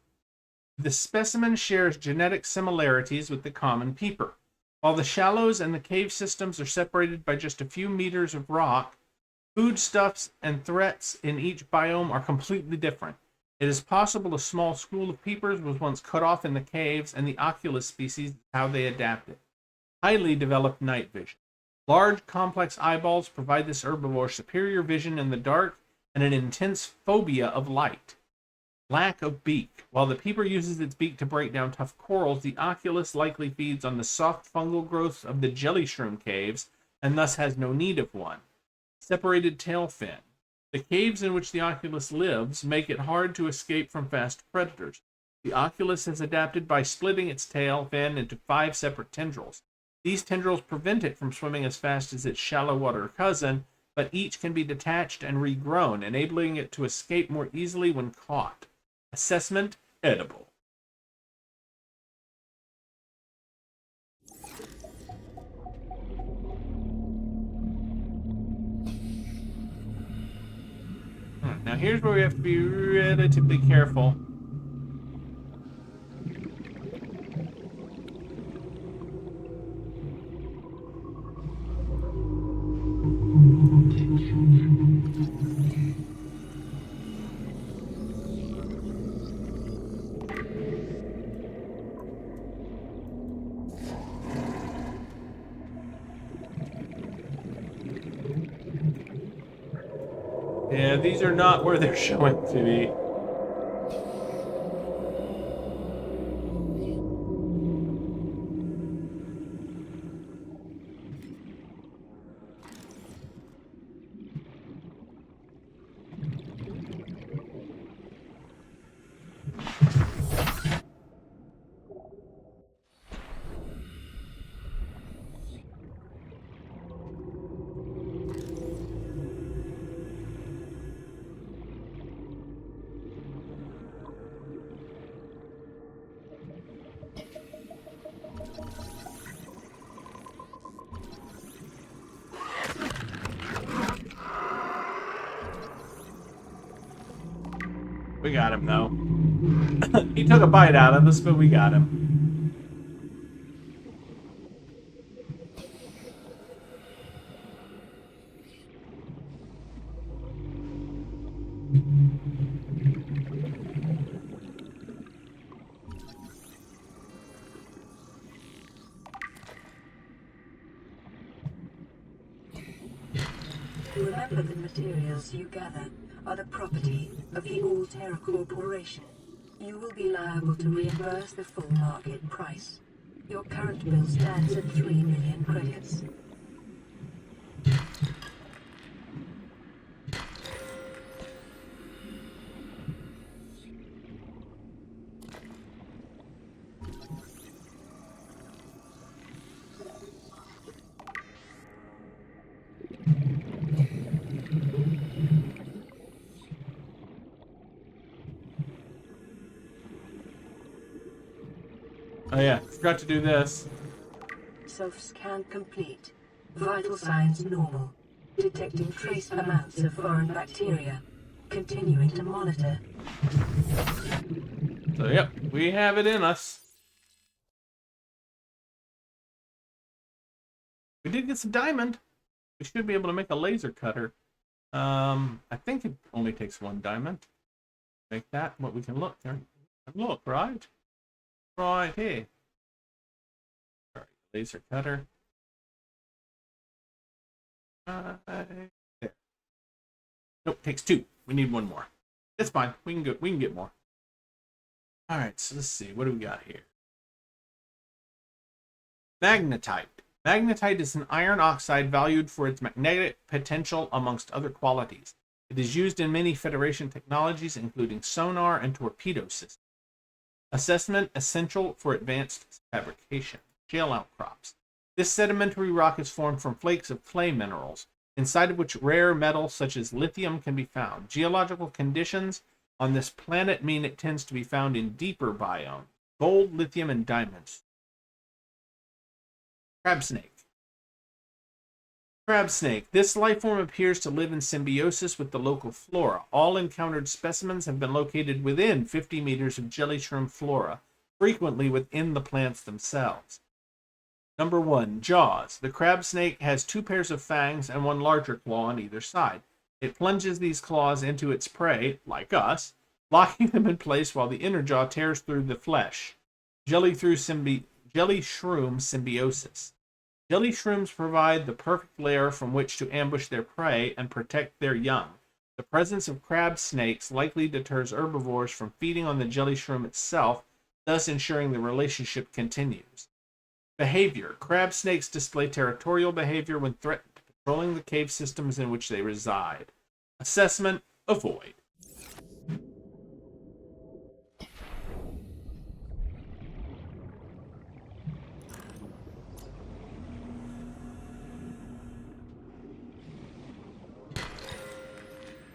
The specimen shares genetic similarities with the common peeper. While the shallows and the cave systems are separated by just a few meters of rock, foodstuffs and threats in each biome are completely different. It is possible a small school of peepers was once cut off in the caves, and the oculus species is how they adapted. Highly developed night vision. Large, complex eyeballs provide this herbivore superior vision in the dark and an intense phobia of light. Lack of beak. While the peeper uses its beak to break down tough corals, the oculus likely feeds on the soft fungal growths of the jelly shroom caves and thus has no need of one. Separated tail fin. The caves in which the oculus lives make it hard to escape from fast predators. The oculus has adapted by splitting its tail fin into 5 separate tendrils. These tendrils prevent it from swimming as fast as its shallow water cousin, but each can be detached and regrown, enabling it to escape more easily when caught. Assessment, edible. Now here's where we have to be relatively careful. Yeah, these are not where they're showing to be. We got him, though. He took a bite out of us, but we got him. Remember, the materials you gather are the property of the All-Terra Corporation. You will be liable to reimburse the full market price. Your current bill stands at 3 million credits. Oh yeah, forgot to do this. Self-scan complete. Vital signs normal. Detecting trace amounts of foreign bacteria. Continuing to monitor. So yep, we have it in us. We did get some diamond. We should be able to make a laser cutter. I think it only takes 1 diamond. Make that what we can look there. Look, right? Right here. All right, laser cutter. There. Nope, takes 2. We need 1 more. It's fine. We can go. We can get more. All right, so let's see. What do we got here? Magnetite. Magnetite is an iron oxide valued for its magnetic potential amongst other qualities. It is used in many Federation technologies, including sonar and torpedo systems. Assessment essential for advanced fabrication. Shale outcrops. This sedimentary rock is formed from flakes of clay minerals, inside of which rare metals such as lithium can be found. Geological conditions on this planet mean it tends to be found in deeper biomes. Gold, lithium, and diamonds. Crab snake. Crab snake. This life form appears to live in symbiosis with the local flora. All encountered specimens have been located within 50 meters of jelly shroom flora, frequently within the plants themselves. Number 1, jaws. The crab snake has 2 pairs of fangs and 1 larger claw on either side. It plunges these claws into its prey, like us, locking them in place while the inner jaw tears through the flesh. Jelly shroom symbiosis. Jelly shrooms provide the perfect lair from which to ambush their prey and protect their young. The presence of crab snakes likely deters herbivores from feeding on the jelly shroom itself, thus ensuring the relationship continues. Behavior. Crab snakes display territorial behavior when threatened, patrolling the cave systems in which they reside. Assessment. Avoid.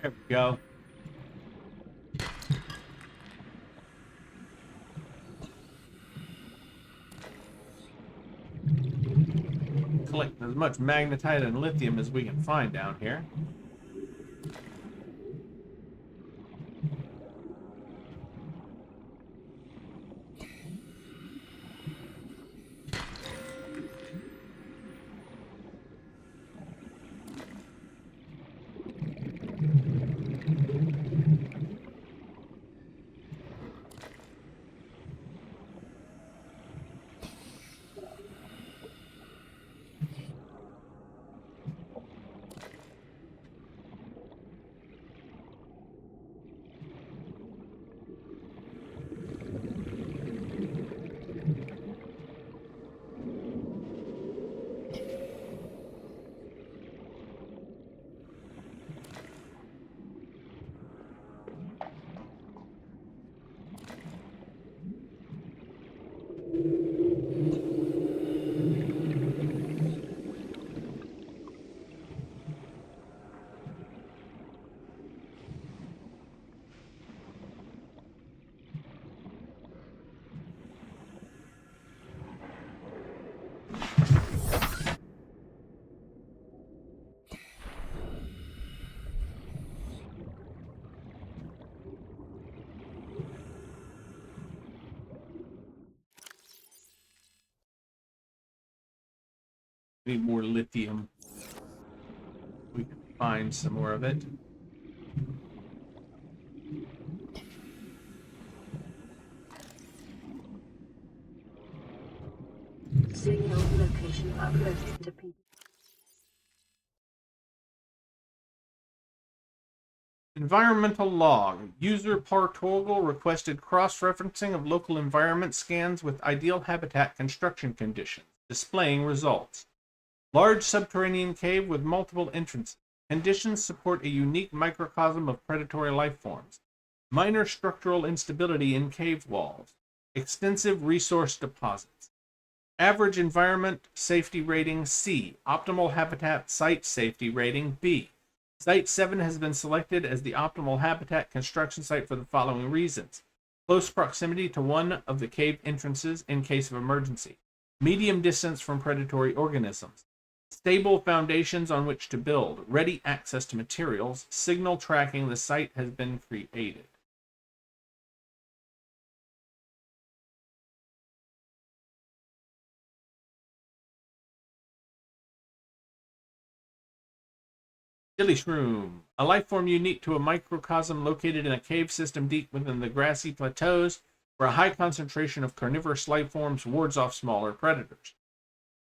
There we go. Collect as much magnetite and lithium as we can find down here. Need more lithium. We can find some more of it. Signal location uploaded to people. Environmental log. User Partoggle requested cross-referencing of local environment scans with ideal habitat construction conditions, displaying results. Large subterranean cave with multiple entrances. Conditions support a unique microcosm of predatory life forms. Minor structural instability in cave walls. Extensive resource deposits. Average environment safety rating C. Optimal habitat site safety rating B. Site 7 has been selected as the optimal habitat construction site for the following reasons. Close proximity to one of the cave entrances in case of emergency. Medium distance from predatory organisms. Stable foundations on which to build. Ready access to materials. Signal tracking the site has been created. Silly Shroom. A life form unique to a microcosm located in a cave system deep within the grassy plateaus where a high concentration of carnivorous life forms wards off smaller predators.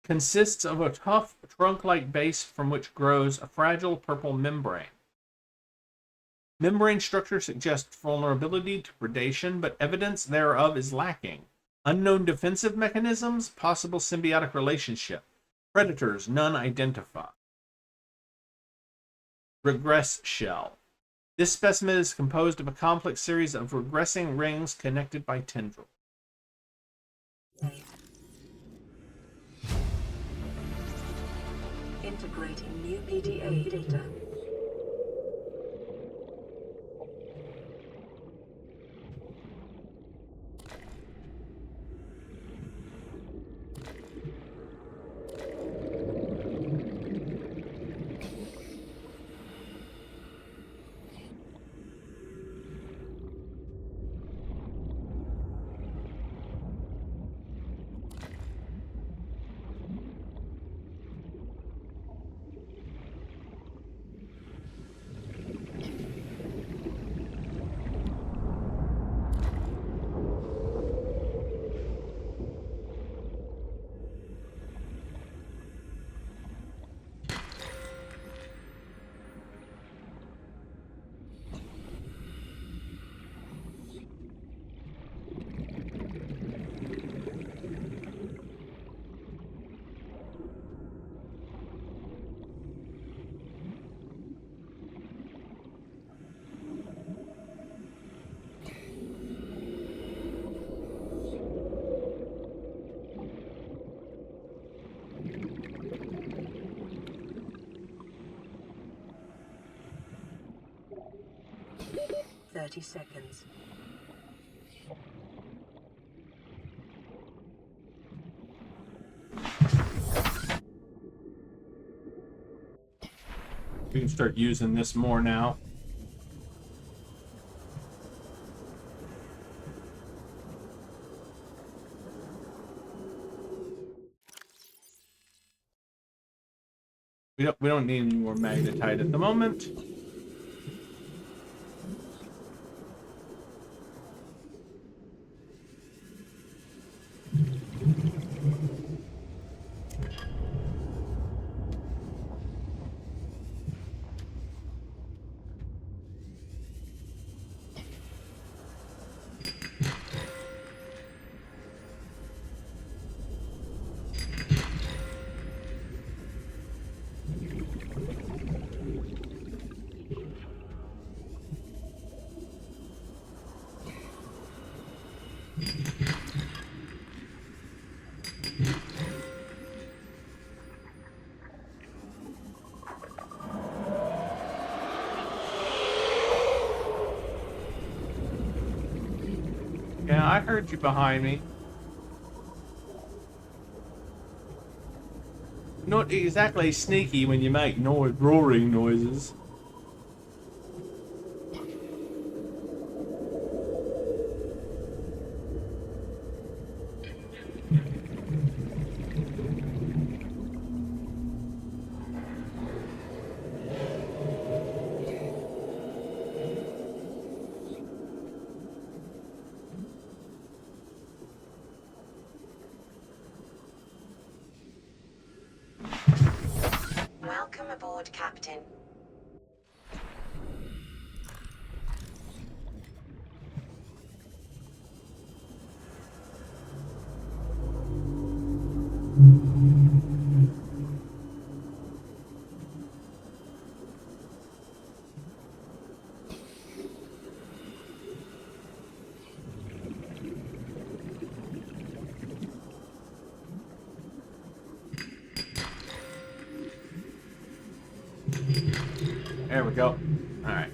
Consists of a tough trunk-like base from which grows a fragile purple membrane. Membrane structure suggests vulnerability to predation, but evidence thereof is lacking. Unknown defensive mechanisms, possible symbiotic relationship. Predators, none identified. Regress shell. This specimen is composed of a complex series of regressing rings connected by tendrils. Integrating new PDA data. Seconds. We can start using this more now. We don't need any more magnetite at the moment. Yeah, I heard you behind me. Not exactly sneaky when you make roaring noises. There we go. All right.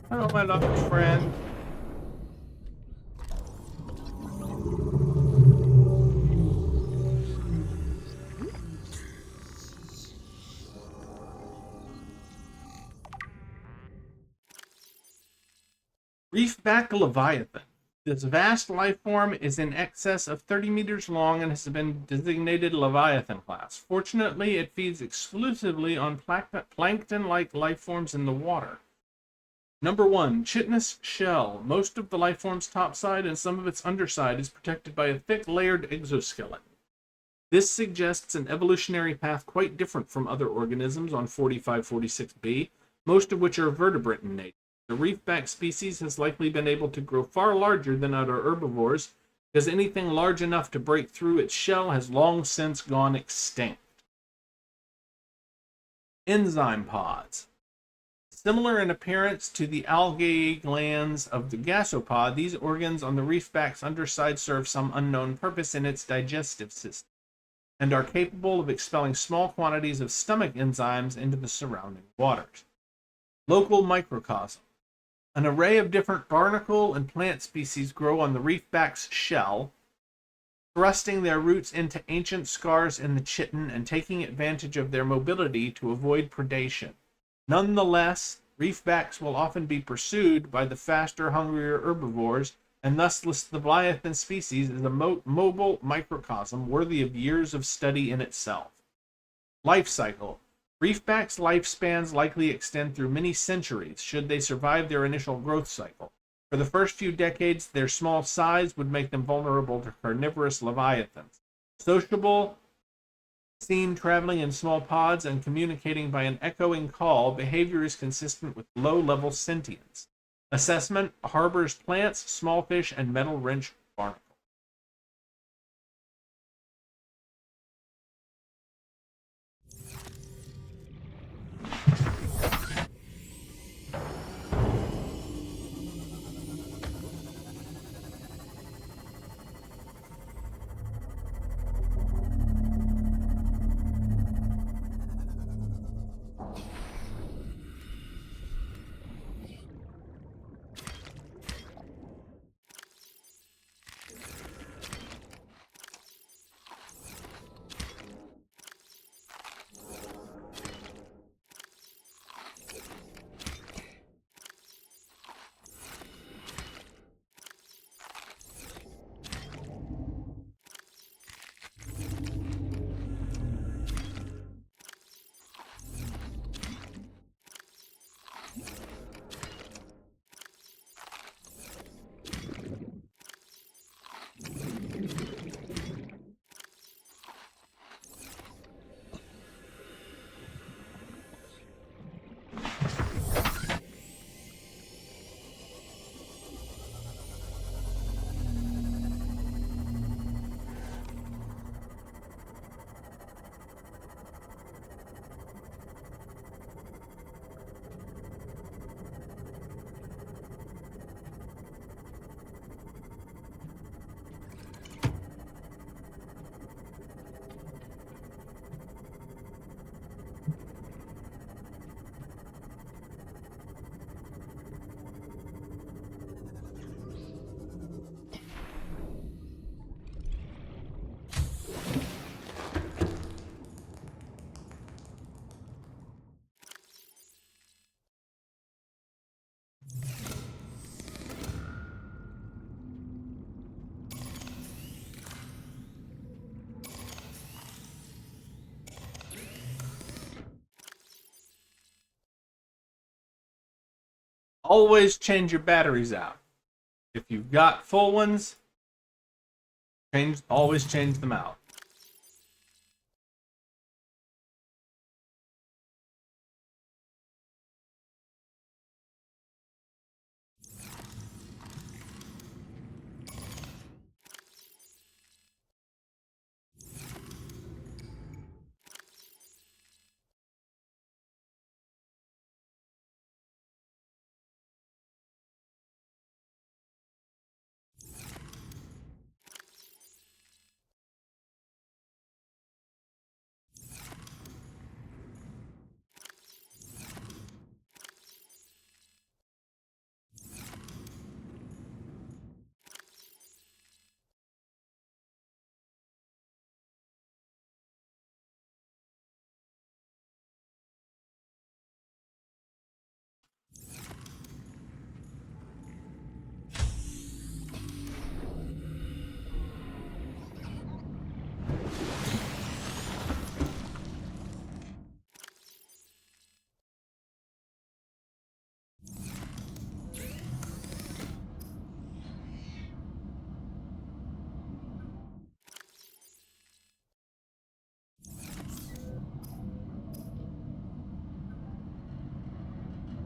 Hello, my lovely friend. Reefback Leviathan. This vast life form is in excess of 30 meters long and has been designated Leviathan class. Fortunately, it feeds exclusively on plankton-like life forms in the water. Number 1, chitinous shell. Most of the life form's topside and some of its underside is protected by a thick layered exoskeleton. This suggests an evolutionary path quite different from other organisms on 4546b, most of which are vertebrate in nature. The reefback species has likely been able to grow far larger than other herbivores, because anything large enough to break through its shell has long since gone extinct. Enzyme pods. Similar in appearance to the algae glands of the gasopod, these organs on the reefback's underside serve some unknown purpose in its digestive system, and are capable of expelling small quantities of stomach enzymes into the surrounding waters. Local microcosm. An array of different barnacle and plant species grow on the reefback's shell, thrusting their roots into ancient scars in the chitin and taking advantage of their mobility to avoid predation. Nonetheless, reefbacks will often be pursued by the faster, hungrier herbivores, and thus the Leviathan species is a mobile microcosm worthy of years of study in itself. Life cycle. Reefbacks' lifespans likely extend through many centuries, should they survive their initial growth cycle. For the first few decades, their small size would make them vulnerable to carnivorous leviathans. Sociable, seen traveling in small pods and communicating by an echoing call, behavior is consistent with low-level sentience. Assessment harbors plants, small fish, and metal-wrench barnacles. always change your batteries out. If you've got full ones, always change them out.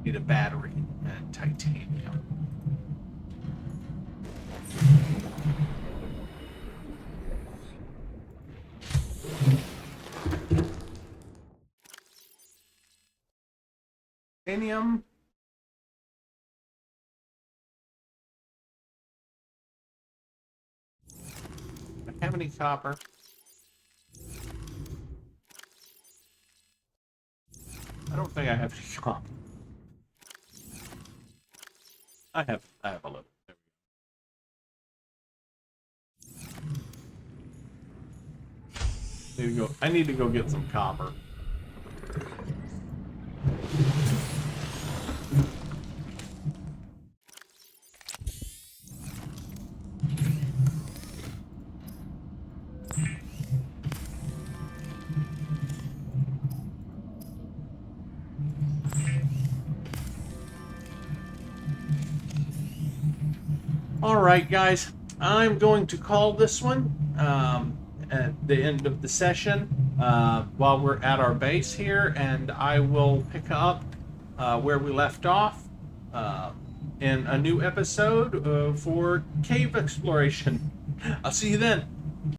Need a battery and titanium. Titanium. I don't have any copper. I don't think I have any copper. I have a little. There we go. I need to go get some copper. Alright guys, I'm going to call this one at the end of the session while we're at our base here, and I will pick up where we left off in a new episode for cave exploration. I'll see you then.